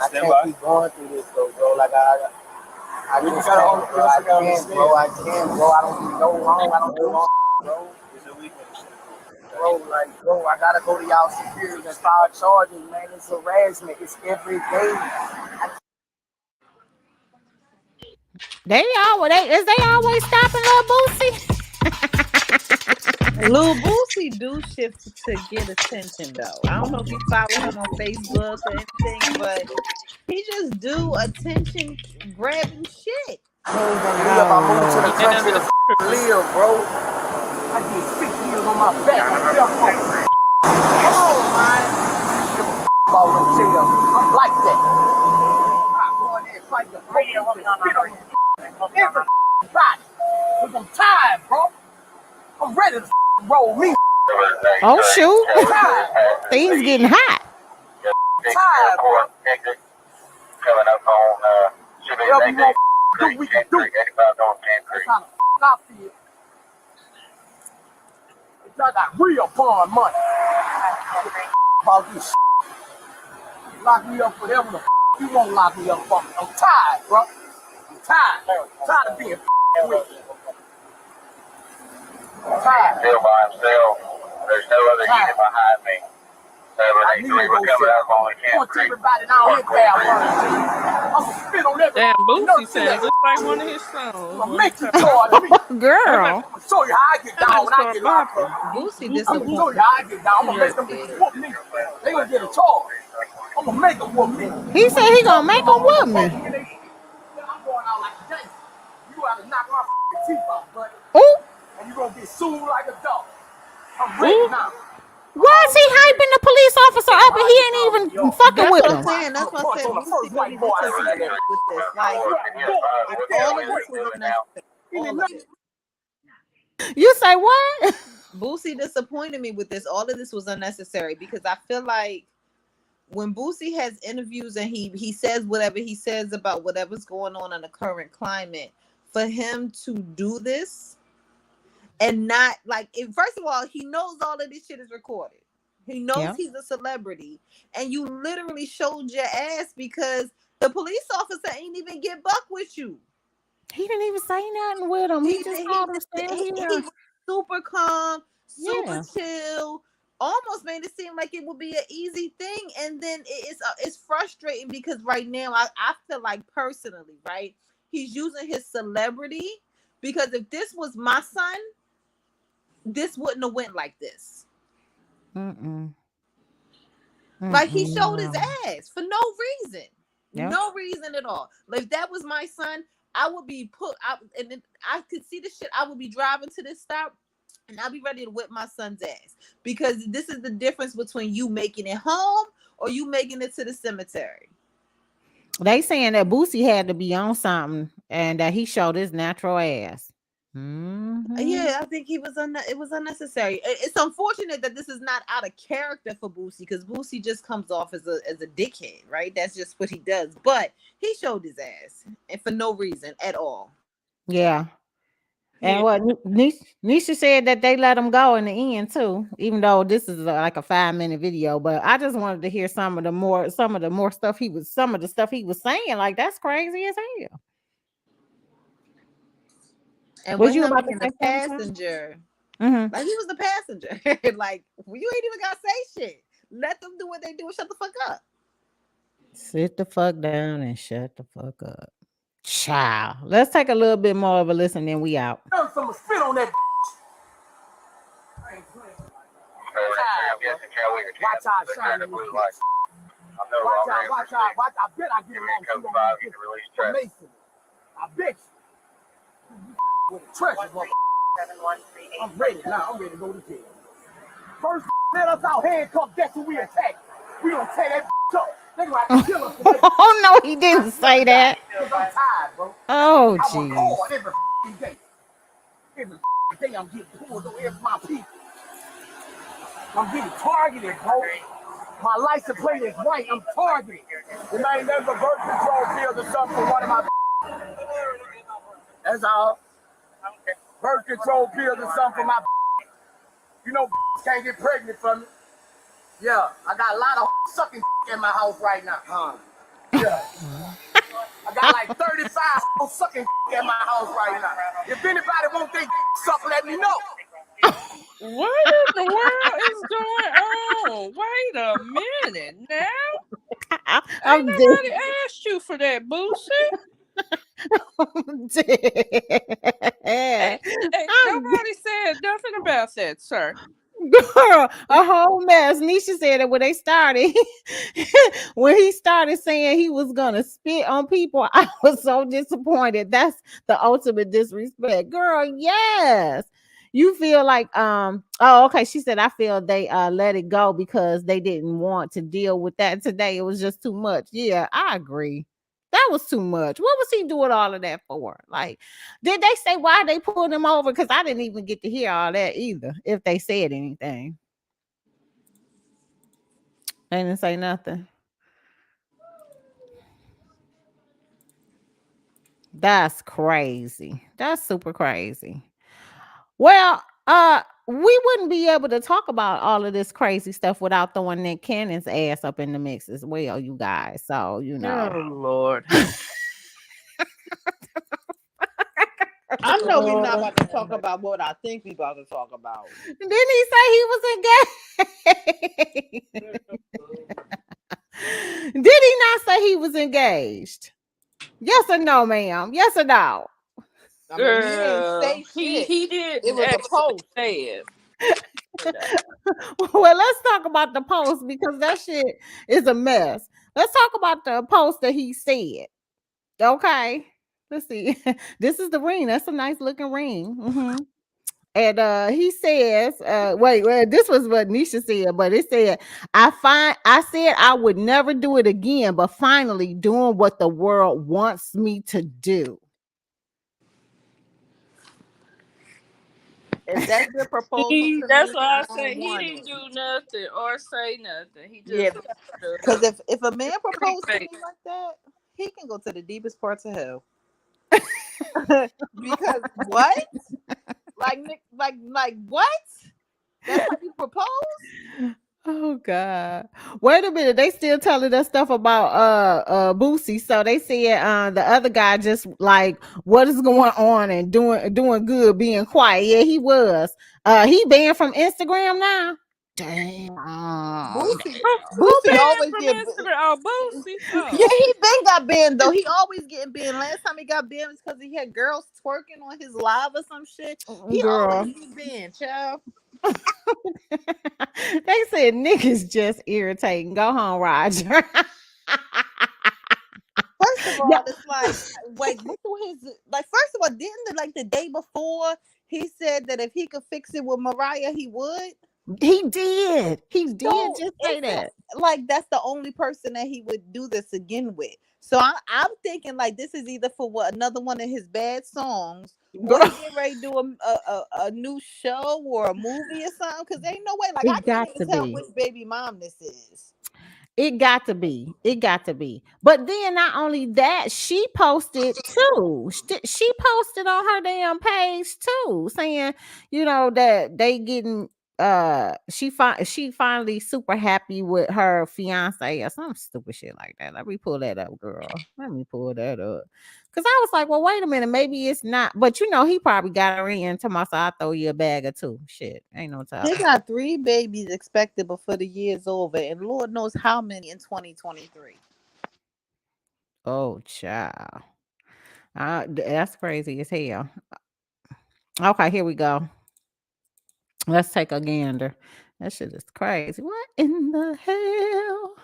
I can't keep going through this, though, bro. Like I just can't, bro. I can't, bro. I can't, bro. I don't do no wrong. I don't do wrong, bro. Bro, like, bro, I gotta go to y'all superiors and file charges, man. It's harassment. It's every day. They always stopping Lil Boosie. Lil Boosie do shit to get attention though. I don't know if you follow him on Facebook or anything, but he just do attention grabbing shit. I moved to the country to live, bro. I get 6 years on my back. Come on, man. Ball in jail. I'm like that. I go in there and fight the police and spit on everybody. Cause I'm tired, bro. I'm ready to roll me. Oh shoot. Things getting hot. Tired, bro. Coming up on whatever you want to do, we can do. That's how the I feel. Y'all got real porn money. About this lock me up for whatever the you won't lock me up for. I'm tired, bro. I'm tired. I'm tired of being with. I'm tired. Still by himself. There's no other unit behind me. I need to go sit. I want everybody down here grab one. I'm gonna spit on everybody. Damn, Boosie sounds just like one of his songs. I'm gonna make you charge me. Girl. I'm gonna show you how I get down when I get locked up. Boosie I'm gonna show you how I get down. I'm gonna make them bitches whoop me. They gonna get a charge. I'm gonna make them whoop me. He said he gonna make them whoop me. I'm going out like a day. You gotta knock my teeth out, buddy. Ooh. And you gonna get sued like a dog. I'm ready now. Why is he hyping the police officer up and he ain't even fucking with him? That's what I'm saying. Boosie really disappointed with this. Like, all of this was unnecessary. All of it. You say what? Boosie disappointed me with this. All of this was unnecessary because I feel like when Boosie has interviews and he says whatever he says about whatever's going on in the current climate, for him to do this and not like, first of all, he knows all of this shit is recorded. He knows he's a celebrity, and you literally showed your ass because the police officer ain't even get buck with you. He didn't even say nothing with him. He just called him stand here. Super calm, super chill. Almost made it seem like it would be an easy thing, and then it's frustrating because right now I feel like personally, right, he's using his celebrity because if this was my son, this wouldn't have went like this. Like he showed his ass for no reason. No reason at all. Like if that was my son, I would be and then I could see the shit. I would be driving to this stop and I'll be ready to whip my son's ass because this is the difference between you making it home or you making it to the cemetery. They saying that Boosie had to be on something and that he showed his natural ass. Yeah, I think it was unnecessary. It's unfortunate that this is not out of character for Boosie because Boosie just comes off as a dickhead, right? That's just what he does. But he showed his ass and for no reason at all. Yeah. And what Nisha said that they let him go in the end too, even though this is like a 5-minute video. But I just wanted to hear some of the stuff he was saying. Like that's crazy as hell. And was you about to say passenger? Like he was the passenger. Like you ain't even gotta say shit. Let them do what they do and shut the fuck up. Sit the fuck down and shut the fuck up. Child. Let's take a little bit more of a listen, then we out. Learn some spit on that. Watch out, Shawn. Watch out. I bet I get along with Mason. I bet you. With the treasure, I'm ready now. I'm ready to go to jail. First, let us out handcuffed. That's who we attack. We don't tear that up. They gonna have to kill us. Oh no, he didn't say that. I'm tired, bro. Oh I work jeez. hard every day. Every day I'm getting pulled over every my people. I'm getting targeted, bro. My license plate is white. I'm targeted. It ain't never birth control pills or something for one of my. That's all. Birth control pills or something for my. You know, can't get pregnant from me. Yeah, I got a lot of sucking in my house right now. Yeah. I got like 35 sucking in my house right now. If anybody wants they suck, let me know. What in the world is going on? Wait a minute now. Ain't nobody asked you for that, Boosie. Nobody said nothing about that, sir. Girl, a whole mess. Nisha said that when they started, when he started saying he was gonna spit on people, I was so disappointed. That's the ultimate disrespect, girl. Yes. You feel like oh okay. She said I feel they let it go because they didn't want to deal with that today. It was just too much. Yeah, I agree. That was too much. What was he doing all of that for? Like, did they say why they pulled him over? Because I didn't even get to hear all that either, if they said anything. They didn't say nothing. That's crazy. That's super crazy. Well, we wouldn't be able to talk about all of this crazy stuff without throwing Nick Cannon's ass up in the mix as well, you guys. So, you know. Oh, Lord. I know we're not about to talk about what I think we're about to talk about. Didn't he say he was engaged? Did he not say he was engaged? Yes or no, ma'am? Yes or no? I mean, he didn't say shit. He did. It was a post. Say it. Well, let's talk about the post because that shit is a mess. Let's talk about the post that he said. Okay. Let's see. This is the ring. That's a nice looking ring. Mm-hmm. And he says, wait, this was what Nisha said, but it said, I said I would never do it again, but finally doing what the world wants me to do. If that's the proposal, that's why I said he didn't do nothing or say nothing. He just because if a man proposed to me like that, he can go to the deepest parts of hell. Because what? Like what? That's how you propose? Oh God. Wait a minute. They still telling us stuff about Boosie. So they said the other guy just like what is going on and doing good, being quiet. Yeah, he was. He banned from Instagram now. Damn. Boosie always get Instagram. Oh, Boosie. Oh. Yeah, he been got banned though. He always getting banned. Last time he got banned was because he had girls twerking on his live or some shit. He always get banned, child. They said niggas just irritating. Go home, Roger. First of all, it's like what was his like? First of all, didn't the day before he said that if he could fix it with Mariah, he would. He did. He did just say that. Like that's the only person that he would do this again with. So I'm thinking like this is either for another one of his bad songs, or he get ready to do a new show or a movie or something. Because ain't no way. Like I can't even tell which baby mom this is. It got to be. It got to be. But then not only that, she posted too. She posted on her damn page too, saying, you know, that they getting she finally super happy with her fiance or some stupid shit like that. Let me pull that up, girl. Let me pull that up. Cause I was like, well, wait a minute, maybe it's not. But he probably got her in to my side. I'll throw you a bag or two. Shit. Ain't no time. They got 3 babies expected before the year's over, and Lord knows how many in 2023. Oh, child. That's crazy as hell. Okay, here we go. Let's take a gander. That shit is crazy. What in the hell?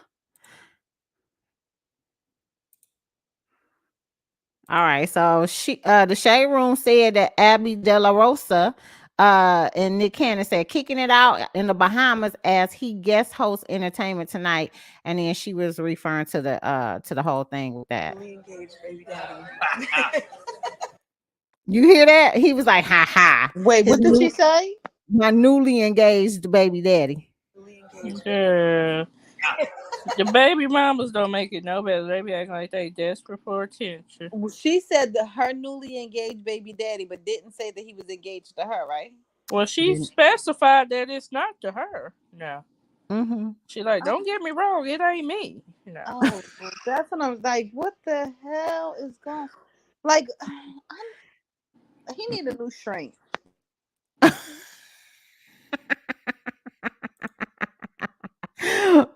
All right, so the Shade Room said that Abby De La Rosa and Nick Cannon said kicking it out in the Bahamas as he guest hosts Entertainment Tonight, and then she was referring to the whole thing with that. Engaged baby daddy. You hear that? He was like, "Ha ha." Wait, what did she say? My newly engaged baby daddy. Yeah. The baby mamas don't make it no better. They be acting like they desperate for attention. She said that her newly engaged baby daddy, but didn't say that he was engaged to her, right? Well, she specified that it's not to her. No. Mm-hmm. She like, don't get me wrong, it ain't me. No. Oh, well, that's what I'm like. What the hell is going? Like, he need a new shrink.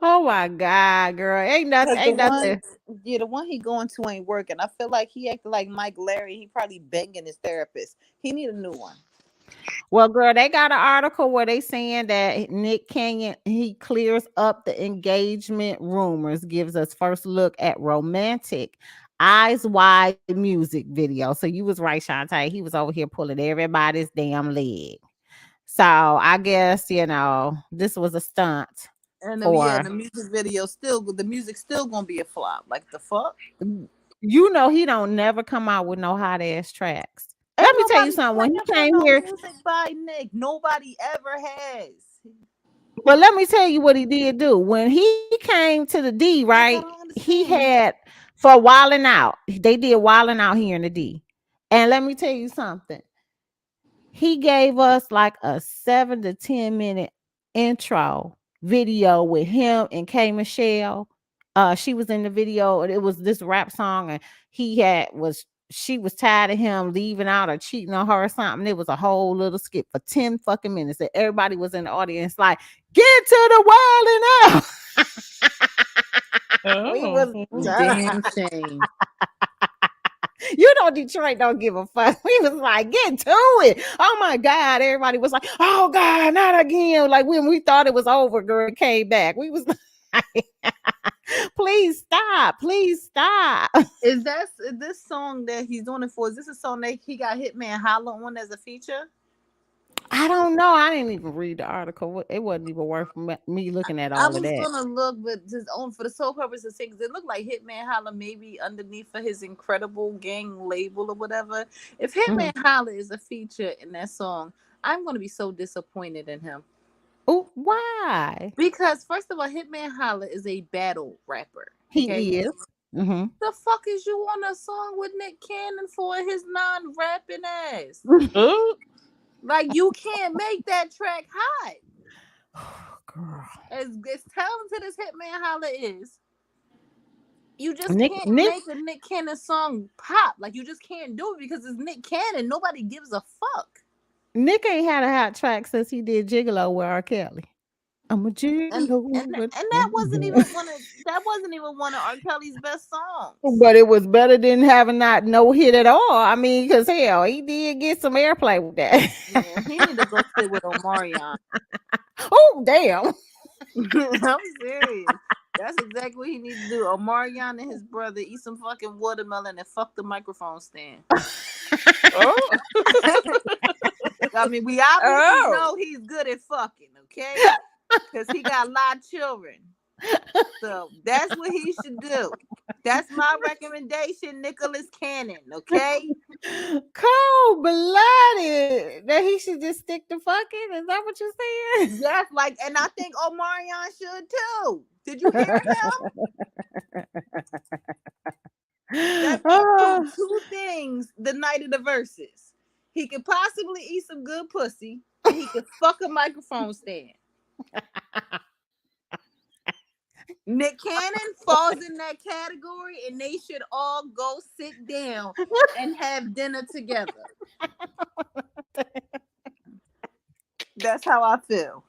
Oh my God, girl. Ain't nothing. The one he going to ain't working. I feel like he acted like Mike Larry. He probably begging his therapist. He need a new one. Well, girl, they got an article where they saying that Nick Cannon, he clears up the engagement rumors, gives us first look at romantic Eyes Wide music video. So you was right, Shantee. He was over here pulling everybody's damn leg. So I guess, this was a stunt. And then, the music video the music still gonna be a flop. Like the fuck? He don't never come out with no hot ass tracks. Let me tell you something. When he came here, music by Nick, nobody ever has. But let me tell you what he did do. When he came to the D, right? He had for Wildin' Out. They did Wildin' Out here in the D. And let me tell you something. He gave us like a 7 to 10 minute intro video with him and K Michelle. She was in the video, and it was this rap song, and she was tired of him leaving out or cheating on her or something. It was a whole little skit for 10 fucking minutes, and everybody was in the audience like, get to the Wild and Out. We was damn shame. Detroit don't give a fuck. We was like, get to it. Oh my God. Everybody was like, oh God, not again. Like when we thought it was over, girl, it came back. We was like, please stop. Please stop. Is this song that he's doing it for? Is this a song that he got Hitman Holla on as a feature? I don't know. I didn't even read the article. It wasn't even worth me looking at all of that. I was gonna look, but just for the sole purpose of saying, it looked like Hitman Holla maybe underneath for his Incredible Gang label or whatever. If Hitman Holla is a feature in that song, I'm gonna be so disappointed in him. Oh, why? Because first of all, Hitman Holla is a battle rapper. Okay? He is. Mm-hmm. The fuck is you on a song with Nick Cannon for his non-rapping ass? Like, you can't make that track hot. Oh, girl. As talented as Hitman Holla is, you just can't make a Nick Cannon song pop. Like, you just can't do it because it's Nick Cannon. Nobody gives a fuck. Nick ain't had a hot track since he did Gigolo with R. Kelly. I'm a gigolo. And that wasn't even one of R. Kelly's best songs. But it was better than having no hit at all. I mean, because hell, he did get some airplay with that. Yeah, he need to go sit with Omarion. Oh, damn. I'm serious. That's exactly what he needs to do. Omarion and his brother eat some fucking watermelon and fuck the microphone stand. Oh. I mean, we obviously know he's good at fucking, okay? Because he got a lot of children. So that's what he should do. That's my recommendation, Nicholas Cannon, okay? Cold blooded. That he should just stick to fucking? Is that what you're saying? Yes, and I think Omarion should too. Did you hear him? That's two things the night of the verses. He could possibly eat some good pussy, and he could fuck a microphone stand. Nick Cannon falls in that category, and they should all go sit down and have dinner together. That's how I feel.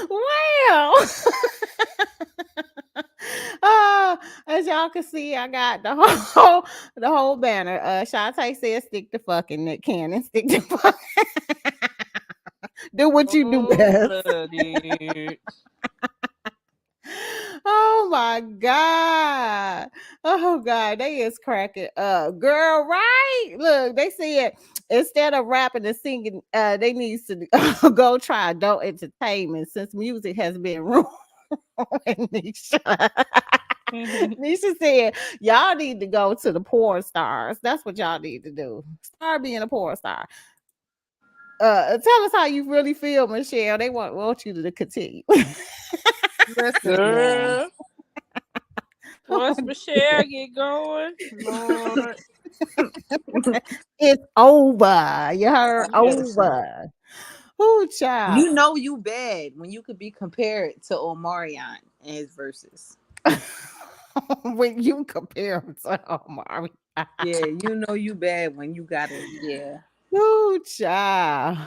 Well, as y'all can see, I got the whole banner. Shantee says, "Stick to fucking Nick Cannon. Stick to fucking. Do what you do best." Oh my God. Oh God, they is cracking up. Girl, right? Look, they said instead of rapping and singing, they need to go try adult entertainment since music has been ruined. Nisha. Nisha said, y'all need to go to the porn stars. That's what y'all need to do. Start being a porn star. Tell us how you really feel, Michelle. They want you to continue. Listen, girl. Once Michelle get going, Lord. It's over. You heard? Over. Ooh, child. You know you bad when you could be compared to Omarion and his verses. When you compare him to Omari. Yeah, you know you bad when you got it. Yeah. Ooh, child.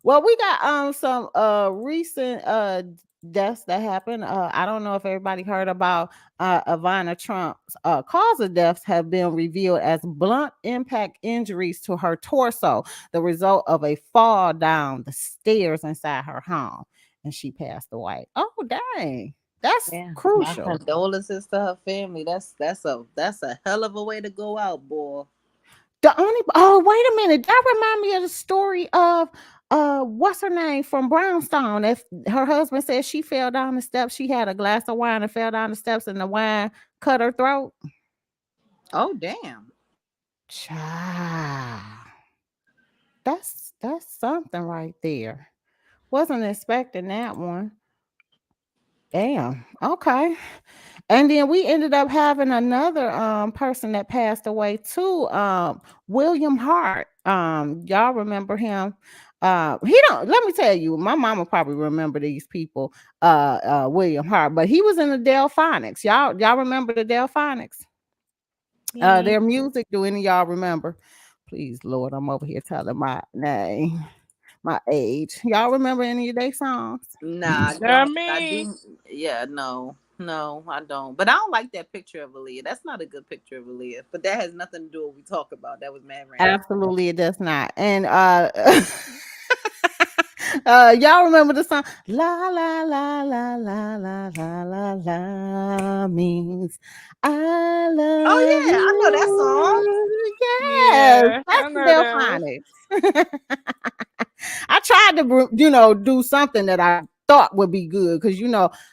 Well, we got some recent deaths that happened. I don't know if everybody heard about Ivana Trump's cause of deaths have been revealed as blunt impact injuries to her torso, the result of a fall down the stairs inside her home, and she passed away. Oh, dang. That's crucial. My condolences to her family. That's a hell of a way to go out, boy. Wait a minute. That remind me of the story of what's her name from Brownstone. If her husband said she fell down the steps, she had a glass of wine and fell down the steps and the wine cut her throat. Oh damn. Child. That's something right there. Wasn't expecting that one. Damn. Okay. And then we ended up having another person that passed away too. William Hart. Y'all remember him? He don't, let me tell you, my mama probably remember these people, William Hart, but he was in the Delphonics. Y'all remember the Delphonics? Their music, do any of y'all remember? Please, Lord, I'm over here telling my name. My age. Y'all remember any of their songs? Nah, I do. Yeah, no, I don't. But I don't like that picture of Aaliyah. That's not a good picture of Aaliyah. But that has nothing to do with what we talk about. That was mad random. Absolutely, it does not. And y'all remember the song La La La La La La La La La means I love Oh yeah, I know that song. Yes, Yeah, that's I Delphonics. I tried to, do something that I thought would be good because,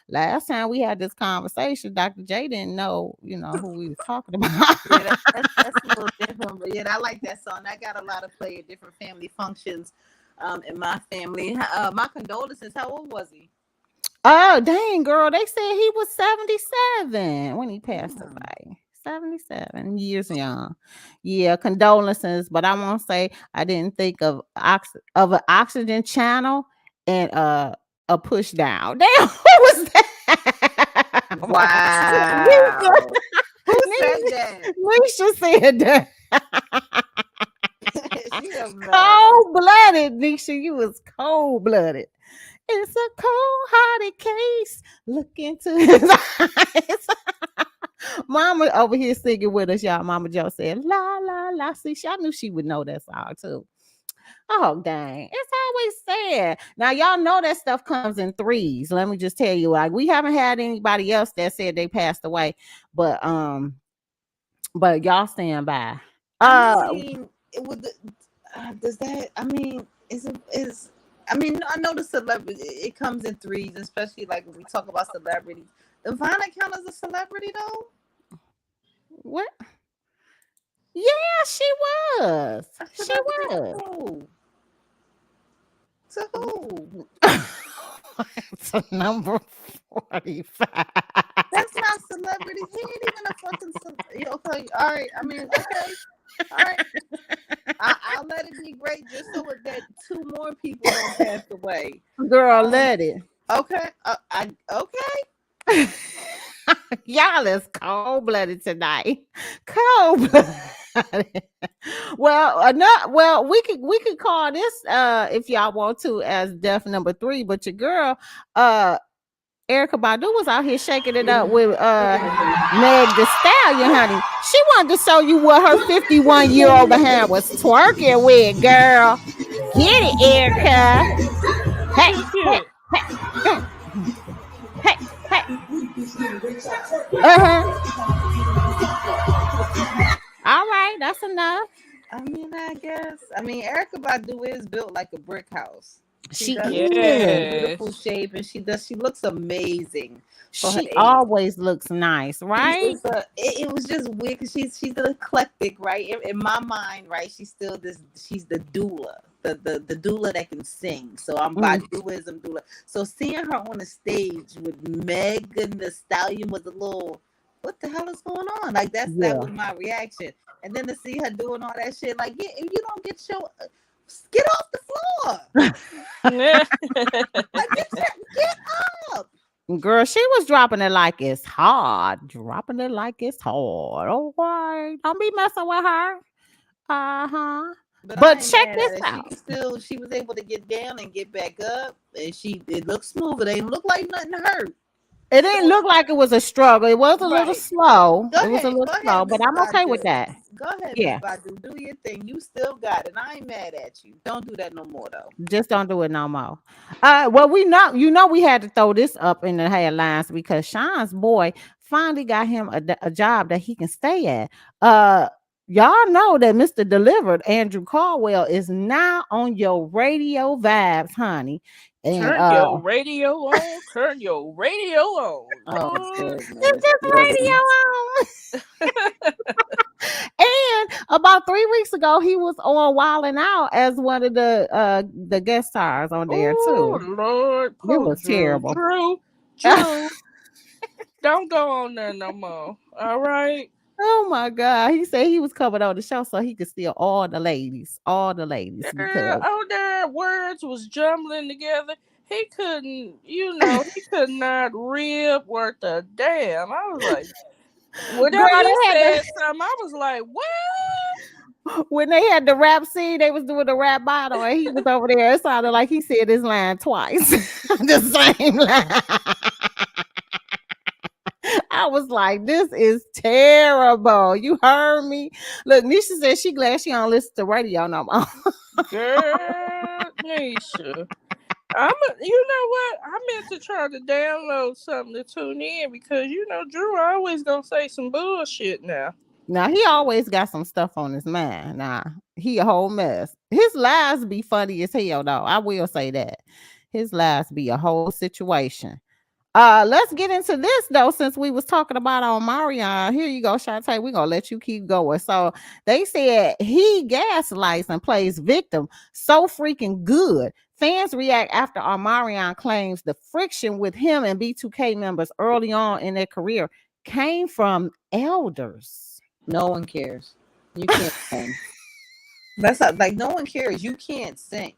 last time we had this conversation, Dr. J didn't know, who we was talking about. Yeah, that's a little different, but yeah, I like that song. I got a lot of play at different family functions, in my family. My condolences. How old was he? Oh, dang, girl! They said he was 77 when he passed away. 77 years young. Yeah, condolences, but I won't say I didn't think of an oxygen channel and a push down. Damn, who was that? Wow. Who said that? Nisha said that. Cold-blooded, Nisha. You was cold-blooded. It's a cold-hearted case. Look into his eyes. Mama over here singing with us, y'all. Mama Joe said, la, la, la. See, I knew she would know that song, too. Oh, dang. It's always sad. Now, y'all know that stuff comes in threes. Let me just tell you, like, we haven't had anybody else that said they passed away, but y'all stand by. I mean, does that, I mean, I know the celebrity, it comes in threes, especially like when we talk about celebrities. Ivana count as a celebrity though? What? Yeah, she was. She was. To who? To number 45. That's not celebrity. He ain't even a fucking celebrity. Okay, all right. I mean, okay, all right. I'll let it be great just so that 2 more people don't pass away. Girl, let it. Okay, okay. Y'all is cold-blooded tonight. Cold-blooded. Well, we could call this if y'all want to as death number 3, but your girl Erykah Badu was out here shaking it up with Meg Thee Stallion, honey. She wanted to show you what her 51-year-old behind was twerking with, girl. Get it, Erykah. Hey, hey, hey, hey, hey. All right, that's enough. I mean, I guess. I mean, Erykah Badu is built like a brick house. She does is beautiful shape, and she looks amazing. She always looks nice, right? It was just weird because she's eclectic, right? In my mind, right? She's the doula, the doula that can sing. So I'm Baduism doula. So seeing her on the stage with Megan Thee Stallion was a little, what the hell is going on? Like that was my reaction. And then to see her doing all that shit, like, yeah, if you don't get get off the floor. Like, get up. Girl, she was dropping it like it's hard. Dropping it like it's hard. Oh, right. Don't be messing with her. Uh-huh. But check this out. She was able to get down and get back up. And it looked smooth. It ain't look like nothing hurt. It didn't look like it was a struggle. It was a little slow. It was a little slow, but I'm okay with that. Go ahead, yeah. Badu. Do your thing. You still got it. I ain't mad at you. Don't do that no more, though. Just don't do it no more. Well, we had to throw this up in the headlines because Shawn's boy finally got him a job that he can stay at. Y'all know that Mr. Delivered, Andrew Caldwell, is now on your radio vibes, honey. And, turn your radio on. Turn your radio on. It's just radio on. And about 3 weeks ago, he was on Wildin' Out as one of the guest stars on there too. Oh Lord, it was terrible. Drew, don't go on there no more. All right. Oh my God. He said he was coming on the show so he could steal all the ladies. Because their words was jumbling together. He couldn't, he could not rip worth a damn. I was like, whenever he said something, I was like, what? When they had the rap scene, they was doing the rap battle, and he was over there. It sounded like he said his line twice. The same line. I was like, this is terrible. You heard me? Look, Nisha said she glad she don't listen to radio no more. Girl, Nisha. You know what? I meant to try to download something to tune in because, Drew always gonna say some bullshit now. Now, he always got some stuff on his mind. Nah, he a whole mess. His lies be funny as hell, though. I will say that. His lies be a whole situation. Let's get into this though, since we was talking about Omarion. Here you go, Shantee. We're gonna let you keep going. So they said he gaslights and plays victim so freaking good. Fans react after Omarion claims the friction with him and B2K members early on in their career came from elders. No one cares. You can't sing. That's not, like, no one cares. You can't sing.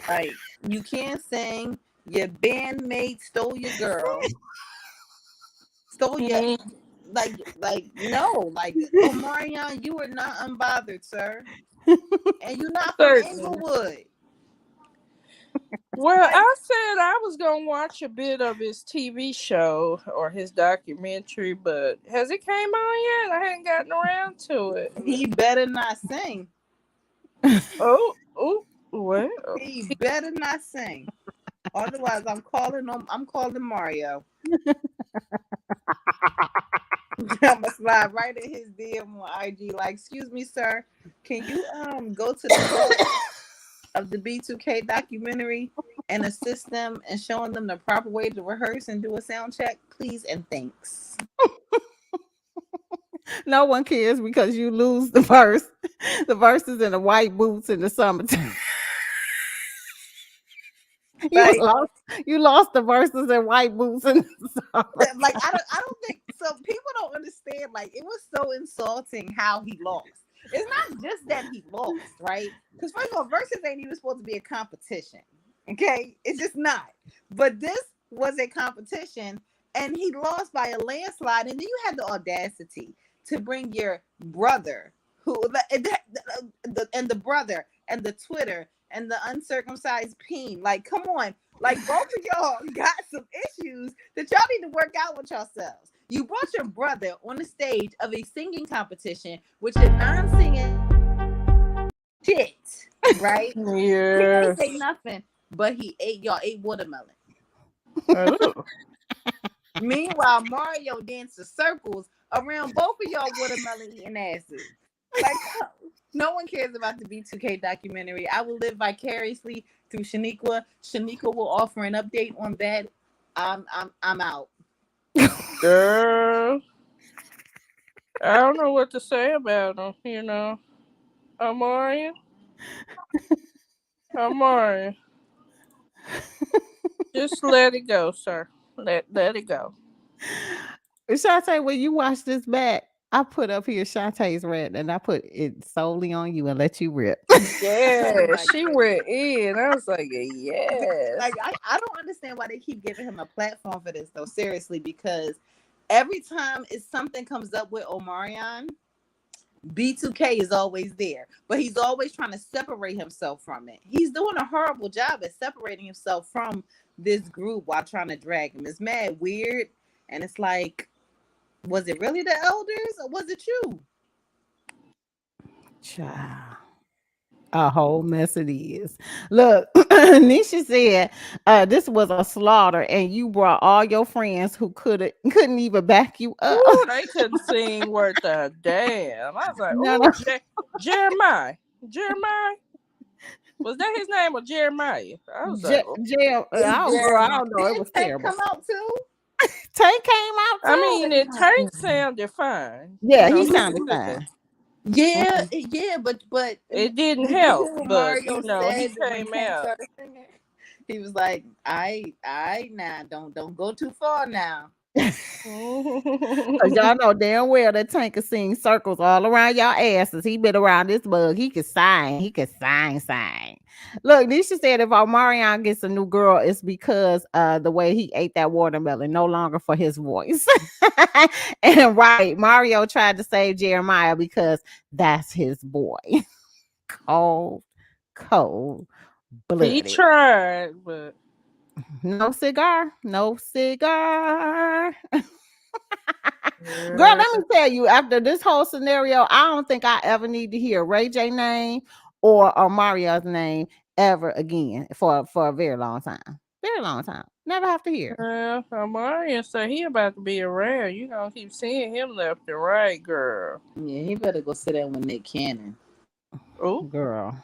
Like, you can't sing. Your bandmate stole your girl. Stole your like no, like Omarion, you are not unbothered, sir. And you're not from Inglewood. Well, I said I was gonna watch a bit of his TV show or his documentary, but has it came on yet? I hadn't gotten around to it. He better not sing. Oh, what? He better not sing. Otherwise, I'm calling Mario. I'm gonna slide right in his DM on IG. Like, excuse me, sir, can you go to the of the B2K documentary and assist them in showing them the proper way to rehearse and do a sound check, please and thanks. No one cares because you lose the verse. The verse is in the white boots in the summertime. You lost the verses in white boots and like I don't think so. People don't understand. Like it was so insulting how he lost. It's not just that he lost, right? Because first of all, verses ain't even supposed to be a competition. Okay, it's just not. But this was a competition, and he lost by a landslide. And then you had the audacity to bring your brother, and the brother and the Twitter and the uncircumcised peen. Like, come on. Like, both of y'all got some issues that y'all need to work out with yourselves. You brought your brother on the stage of a singing competition with your non-singing shit, right? Yeah. He didn't say nothing, but he ate watermelon. Meanwhile, Mario danced circles around both of y'all watermelon eating asses. Like, no one cares about the B2K documentary. I will live vicariously through Shaniqua. Shaniqua will offer an update on that. I'm out. Girl, I don't know what to say about him. You know, Amari, just let it go, sir. Let it go. Shantee, when you watch this back, I put up here Shantae's rant and I put it solely on you and let you rip. Yeah, she went in. I was like, yes. Like I don't understand why they keep giving him a platform for this though. Seriously, because every time something comes up with Omarion, B2K is always there, but he's always trying to separate himself from it. He's doing a horrible job at separating himself from this group while trying to drag him. It's mad weird, and it's like, was it really the elders or was it you? Child. A whole mess it is. Look, Nisha said this was a slaughter, and you brought all your friends who couldn't even back you up. Ooh, they couldn't sing worth a damn. I was like, No. Jeremiah. Was that his name or Jeremiah? I was like, I don't know. It was terrible. Come out too. Tank came out too. I mean, Tank sounded fine. Yeah, he sounded fine. Yeah, but it didn't help. But Mario you know, he said when came Tank out. started singing, he was like, "I now don't go too far now." Cause y'all know damn well that Tank can sing circles all around y'all asses. He been around this bug. He could sing. Look, Nisha said if Omarion gets a new girl, it's because the way he ate that watermelon, no longer for his voice. And right, Mario tried to save Jeremiah because that's his boy. Cold blooded. He tried, but no cigar. Girl, let me tell you, after this whole scenario, I don't think I ever need to hear Ray J name or Mario's name ever again for a very long time. Never have to hear. Well, Mario said he about to be around. You gonna keep seeing him left and right, girl. Yeah, he better go sit down with Nick Cannon. Oh, girl.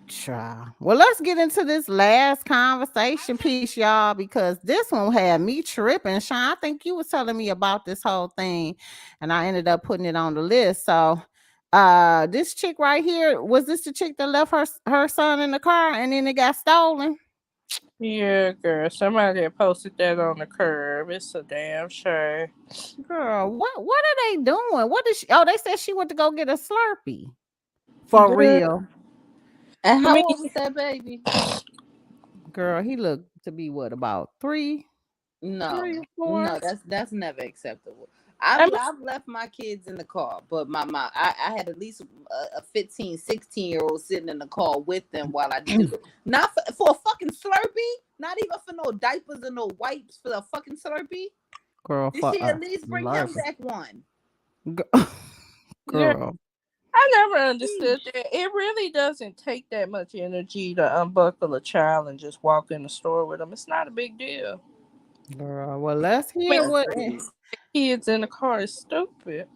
Try. Well, let's get into this last conversation piece, y'all, because this one had me tripping. Shawn, I think you was telling me about this whole thing, and I ended up putting it on the list. So, this chick right here, was this the chick that left her son in the car and then it got stolen? Yeah, girl. Somebody had posted that on the curb. It's a damn shame. Girl, what are they doing? What is she? Oh, they said she went to go get a Slurpee. For real. And how old was that baby? Girl, he looked to be what, about 3? No, that's never acceptable. I've left my kids in the car, but I had at least a 15, 16-year-old sitting in the car with them while I did it. Not for a fucking Slurpee, not even for no diapers and no wipes for the fucking Slurpee. Girl, did she at least bring him back one? Girl. Yeah. I never understood that. It really doesn't take that much energy to unbuckle a child and just walk in the store with them. It's not a big deal. Girl, well, let's hear what kids in the car is stupid.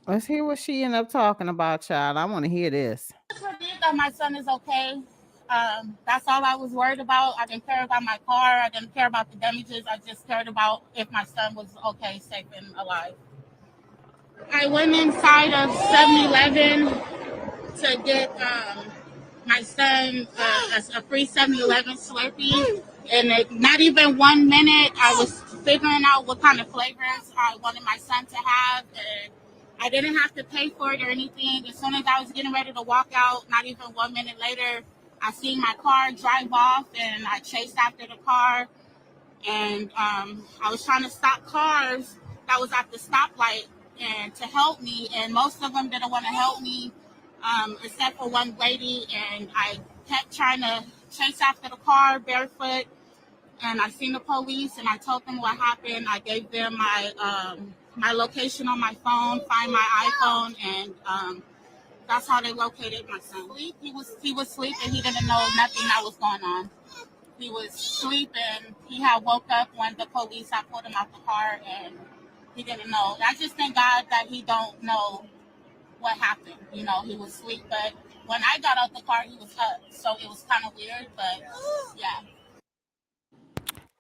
Let's hear what she ended up talking about, child. I want to hear this. That my son is okay. That's all I was worried about. I didn't care about my car. I didn't care about the damages. I just cared about if my son was okay, safe, and alive. I went inside of 7-Eleven to get my son a free 7-Eleven Slurpee, and not even 1 minute, I was figuring out what kind of flavors I wanted my son to have, and I didn't have to pay for it or anything. As soon as I was getting ready to walk out, not even 1 minute later, I seen my car drive off, and I chased after the car, and I was trying to stop cars that was at the stoplight and to help me, and most of them didn't want to help me, except for one lady, and I kept trying to chase after the car barefoot, and I seen the police, and I told them what happened. I gave them my location on my phone, find my iPhone, and that's how they located my son. He was sleeping. He didn't know nothing that was going on. He was sleeping. He had woke up when the police had pulled him out the car, and he didn't know. I just thank God that he don't know what happened. You know, he was asleep, but when I got out the car, he was up. So it was kind of weird, but yeah.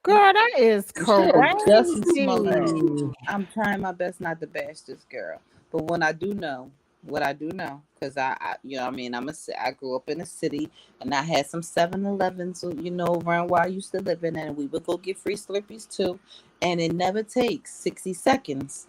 Girl, that is She is Justin Smollett. crazy. I'm trying my best not to bash this girl, but when I do know, what I do know, because I, you know, what I mean, I grew up in a city, and I had some 7-Elevens, you know, around where I used to live in, and we would go get free Slurpees too, and it never takes 60 seconds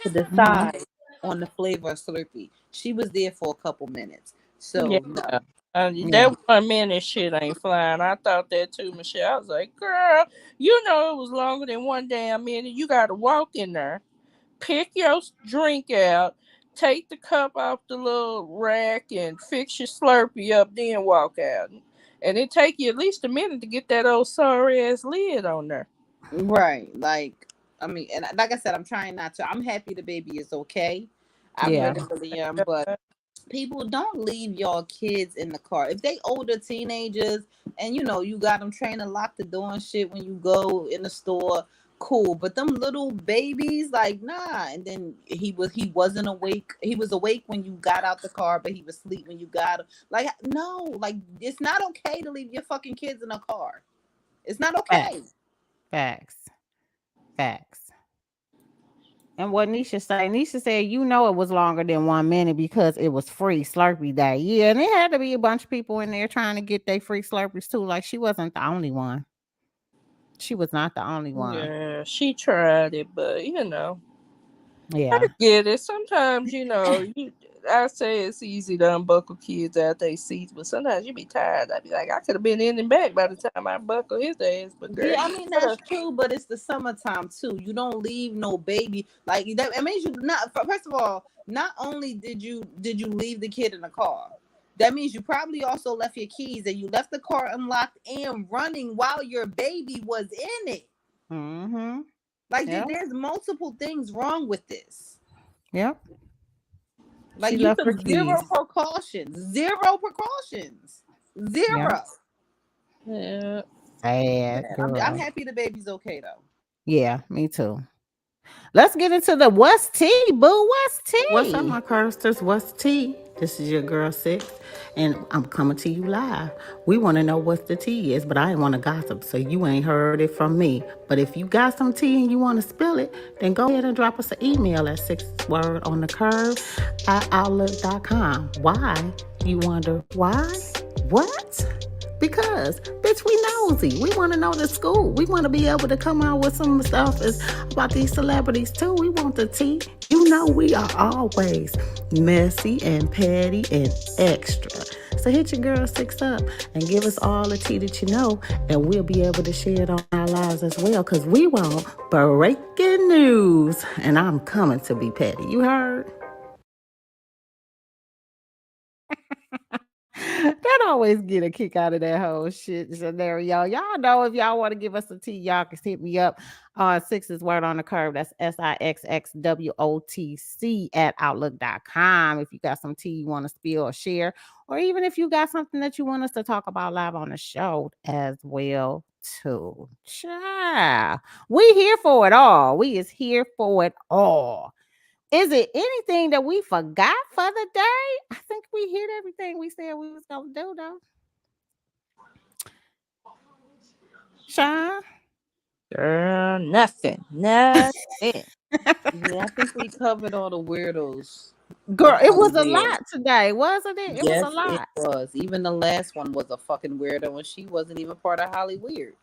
to decide on the flavor of Slurpee. She was there for a couple minutes, so Yeah. no. That 1 minute shit ain't flying. I thought that too, Michelle. I was like, girl, you know it was longer than 1 damn minute. You got to walk in there, pick your drink out, take the cup off the little rack, and fix your Slurpee up, then walk out. And it take you at least a minute to get that old sorry ass lid on there. Right. Like, I mean, and like I said, I'm trying not to. I'm happy the baby is okay. I Yeah. really am. But people, don't leave y'all kids in the car. If they older teenagers and you know you got them trained to lock the door and shit when you go in the store, cool. But them little babies, like, nah. And then he wasn't awake. He was awake when you got out the car, but he was asleep when you got him. Like, no, like it's not okay to leave your fucking kids in a car. It's not okay. Facts. And what Nisha said, you know, it was longer than 1 minute because it was free Slurpee Day. Yeah, and there had to be a bunch of people in there trying to get their free Slurpees too. Like, she wasn't the only one. She was not the only one. Yeah, she tried it, but you know. Yeah. I get it. Sometimes, you know, I say it's easy to unbuckle kids out their seats, but sometimes you be tired. I be like, I could have been in and back by the time I buckle his ass. But girl, Yeah, I mean that's true, but it's the summertime too. You don't leave no baby like that. It means you not. First of all, not only did you leave the kid in the car, that means you probably also left your keys and you left the car unlocked and running while your baby was in it. Mm-hmm. Like there's multiple things wrong with this. Yep. Like She you left her took zero keys. precautions. Zero. Yeah. Sad I'm girl. happy the baby's okay though. Yeah, me too. Let's get into the what's tea, boo. What's tea? What's up, my Curbsters? What's tea? This is your girl Sixx, and I'm coming to you live. We want to know what the tea is, but I ain't want to gossip, so you ain't heard it from me. But if you got some tea and you want to spill it, then go ahead and drop us an email at sixxwordonthecurve@outlook.com. Why? You wonder why? What? Because, bitch, we nosy. We want to know the scoop. We want to be able to come out with some stuff about these celebrities, too. We want the tea. You know we are always messy and petty and extra. So hit your girl Sixx up and give us all the tea that you know, and we'll be able to share it on our lives as well, because we want breaking news. And I'm coming to be petty. You heard? That always get a kick out of that whole shit scenario. Y'all know if y'all want to give us a tea, y'all can hit me up on Sixx's Word on the Curve. That's SIXXWOTC @outlook.com. If you got some tea you want to spill or share, or even if you got something that you want us to talk about live on the show as well, too. Child. We here for it all. We is here for it all. Is it anything that we forgot for the day? I think we hit everything we said we was gonna do, though. Shawn? Girl, nothing. Nothing. Yeah, I think we covered all the weirdos. Girl, it was Fucking a weird. lot today, wasn't it? It was a Yes, it lot. was. Even the last one was a fucking weirdo, and she wasn't even part of Holly Weird.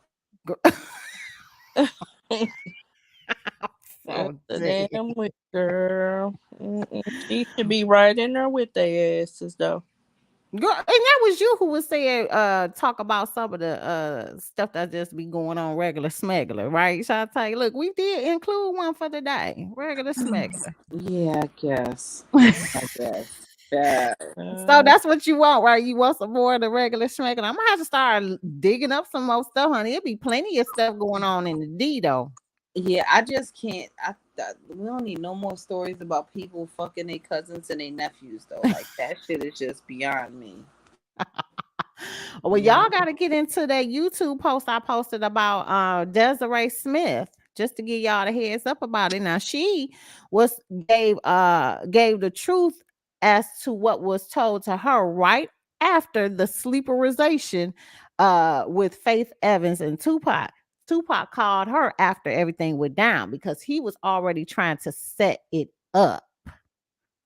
So The dead. damn weird girl. She should be right in there with their asses though. Girl, and that was you who was saying talk about some of the stuff that just be going on regular smuggler, right? Shantee? Look, we did include one for the day. Regular smuggler. Yeah, I guess. I guess. Yeah. So that's what you want, right? You want some more of the regular smuggler. I'm gonna have to start digging up some more stuff, honey. It'll be plenty of stuff going on in the D though. Yeah, I just can't. We don't need no more stories about people fucking their cousins and their nephews, though. Like, that shit is just beyond me. Well, y'all got to get into that YouTube post I posted about Desiree Smith, just to give y'all the heads up about it. Now she gave the truth as to what was told to her right after the sleeperization with Faith Evans and Tupac. Tupac called her after everything went down because he was already trying to set it up.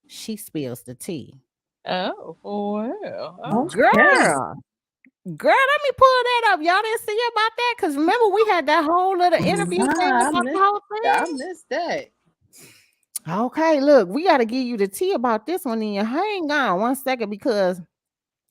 She spills the tea. Oh, well. Girl. Girl, let me pull that up. Y'all didn't see about that? Because remember, we had that whole little interview thing Nah, about the whole I thing. missed that. Okay, look, we got to give you the tea about this one. And hang on one second because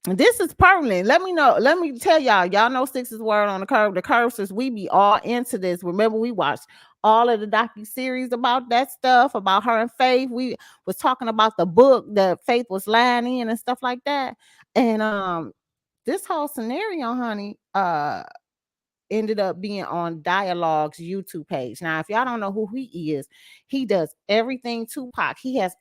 this is permanent. Let me know. Let me tell y'all. Y'all know Sixx's word on the curve. The Curbsters, we be all into this. Remember, we watched all of the docu-series about that stuff, about her and Faith. We was talking about the book that Faith was lying in and stuff like that. And this whole scenario, honey, ended up being on Dialogue's YouTube page. Now, if y'all don't know who he is, he does everything Tupac. He has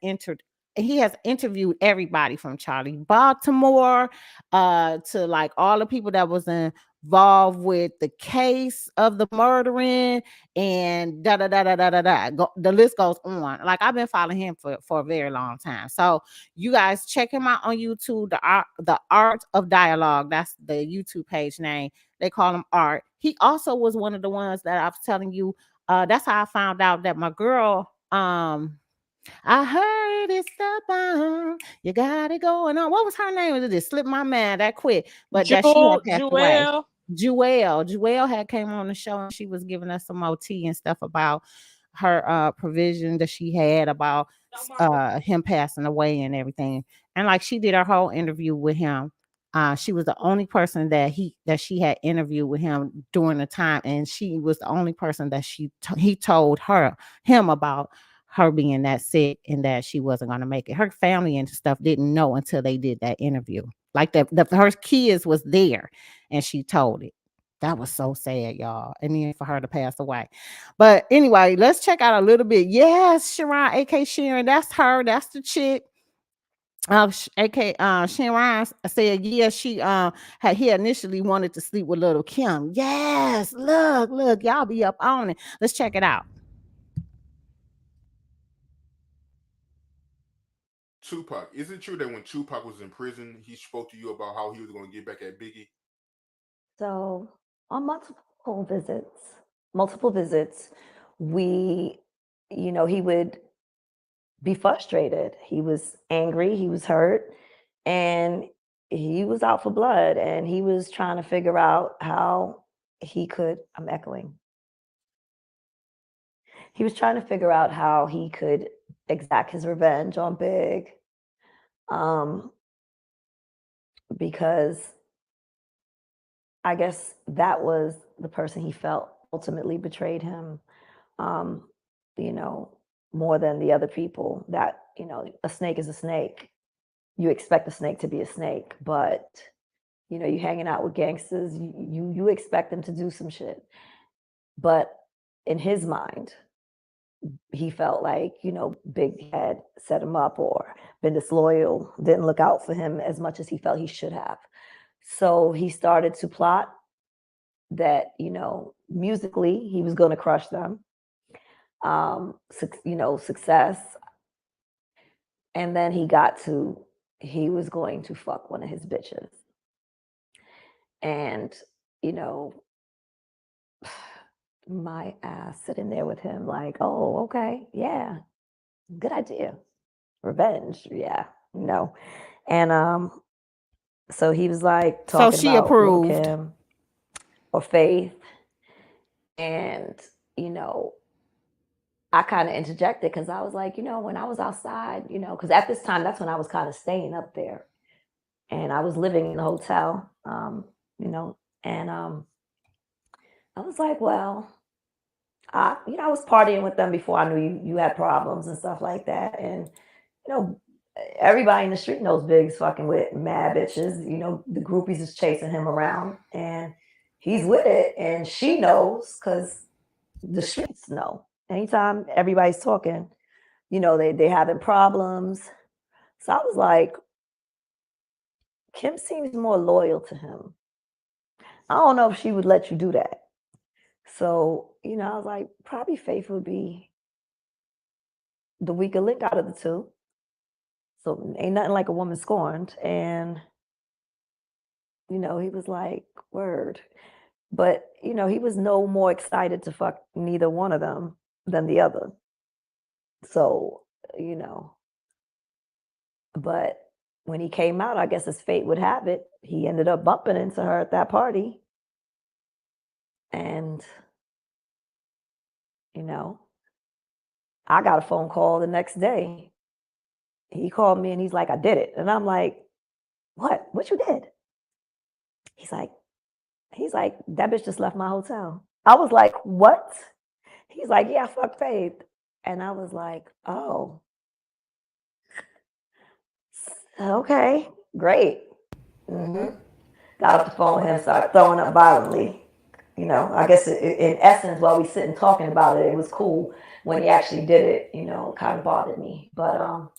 interviewed everybody from Charlie Baltimore to like all the people that was involved with the case of the murdering and da da da da da da da. The list goes on. Like I've been following him for a very long time. So you guys check him out on YouTube. The Art of Dialogue. That's the YouTube page name. They call him Art. He also was one of the ones that I was telling you. That's how I found out that my girl, I heard it's the bomb. You got it going on. What was her name? It just slipped my mind that quick. But that she had passed away. Jewel had came on the show and she was giving us some OT and stuff about her provision that she had about him passing away and everything. And like she did her whole interview with him. She was the only person that she had interviewed with him during the time, and she was the only person that he told him about her being that sick and that she wasn't going to make it. Her family and stuff didn't know until they did that interview. Like her kids was there, and she told it. That was so sad, y'all. And then for her to pass away. But anyway, let's check out a little bit. Yes, Sharon, aka Sharon, that's her. That's the chick. Sharon said, yeah, he initially wanted to sleep with little Kim. Yes, look, y'all be up on it. Let's check it out. Tupac, is it true that when Tupac was in prison, he spoke to you about how he was going to get back at Biggie? So on multiple visits, we, he would be frustrated. He was angry, he was hurt, and he was out for blood, and he was trying to figure out how he could, I'm echoing. He was trying to figure out how he could exact his revenge on Big, because I guess that was the person he felt ultimately betrayed him, more than the other people. That, a snake is a snake. You expect a snake to be a snake, but, you hanging out with gangsters, you expect them to do some shit. But in his mind, he felt like, Big had set him up or been disloyal, didn't look out for him as much as he felt he should have. So he started to plot that, musically, he was going to crush them, success. And then he was going to fuck one of his bitches. And, my ass sitting there with him like, oh, okay, yeah, good idea. revenge. Yeah, and so he was like So talking she about Little approved. Kim or Faith, and you know, I kind of interjected because I was like, when I was outside, because at this time that's when I was kind of staying up there, and I was living in the hotel, and I was like, well, I was partying with them before I knew you had problems and stuff like that, and you know, everybody in the street knows Big's fucking with mad bitches. The groupies is chasing him around, and he's with it, and she knows because the streets know. Anytime everybody's talking, they having problems. So I was like, Kim seems more loyal to him. I don't know if she would let you do that. So, I was like, probably Faith would be the weaker link out of the two. So ain't nothing like a woman scorned. And, he was like, word. But, he was no more excited to fuck neither one of them than the other. So, but when he came out, I guess as fate would have it, he ended up bumping into her at that party. And, I got a phone call the next day. He called me and he's like, I did it. And I'm like, what? What you did? He's like, that bitch just left my hotel. I was like, what? He's like, yeah, I fucked Faith. And I was like, oh, okay, great. Got off the phone with him, started throwing up violently. I guess in essence, while we sitting talking about it, it was cool. When he actually did it, it kind of bothered me. But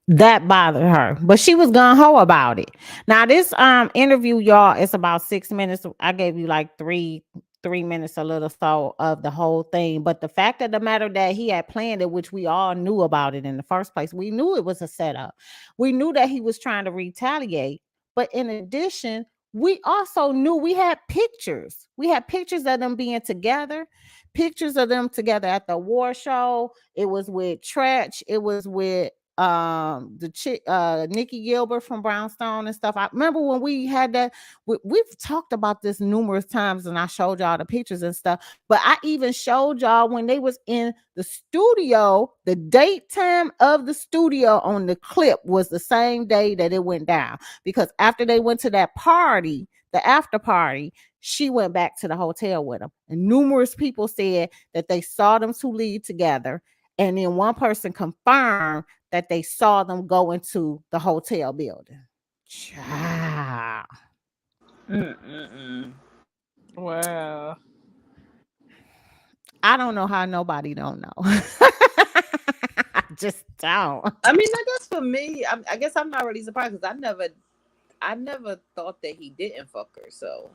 that bothered her, but she was gung-ho about it. Now this interview, y'all, it's about 6 minutes. I gave you like three minutes a little so of the whole thing, but the fact of the matter that he had planned it, which we all knew about it in the first place, we knew it was a setup. We knew that he was trying to retaliate, but in addition, we also knew we had pictures of them being together, pictures of them together at the war show. It was with Tretch, it was with the chick Nikki Gilbert from Brownstone and stuff. I remember when we had that, we've talked about this numerous times, and I showed y'all the pictures and stuff, but I even showed y'all when they was in the studio, the date time of the studio on the clip was the same day that it went down, because after they went to that party, the after party, she went back to the hotel with him, and numerous people said that they saw them two leave together, and then one person confirmed that they saw them go into the hotel building. Child. Wow. I don't know how nobody don't know. I just don't. I mean, I guess for me, I guess I'm not really surprised because I never thought that he didn't fuck her. So.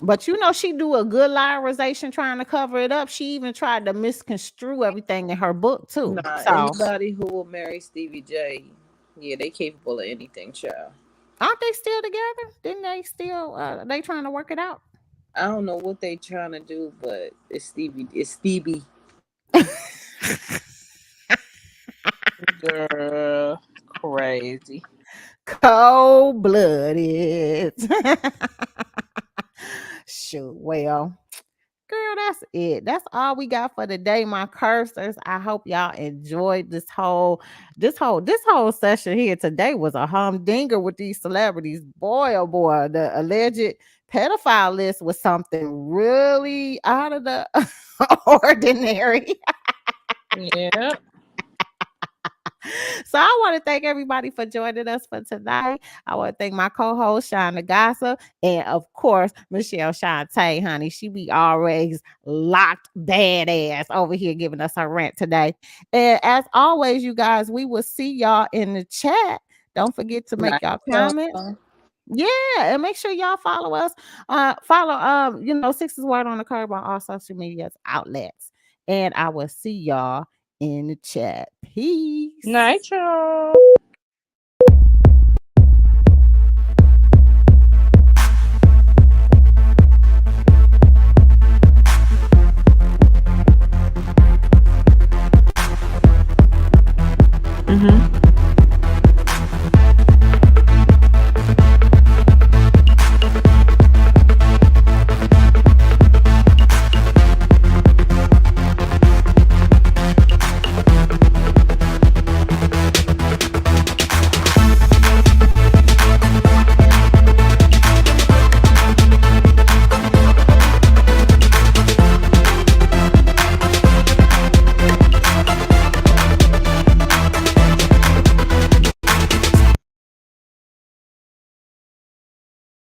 But she do a good liarization trying to cover it up. She even tried to misconstrue everything in her book too. Anybody who will marry Stevie J, yeah, they capable of anything, child. Aren't they still together? Didn't they still? They trying to work it out? I don't know what they trying to do, but it's Stevie. It's Stevie. Girl, crazy. Cold-blooded. Shoot, well, girl, that's it. That's all we got for today, my cursors. I hope y'all enjoyed this whole session here. Today was a humdinger with these celebrities. Boy, oh boy, the alleged pedophile list was something really out of the ordinary. Yeah. So I want to thank everybody for joining us for tonight. I want to thank my co-host, Shawn the Gossip, and of course, Michelle Shantee, honey. She be always locked badass over here giving us her rant today. And as always, you guys, we will see y'all in the chat. Don't forget to make y'all comments. Yeah, and make sure y'all follow us. Follow Sixx's Word on the Curb on all social media outlets. And I will see y'all in the chat. Peace. Night, y'all. Mm-hmm.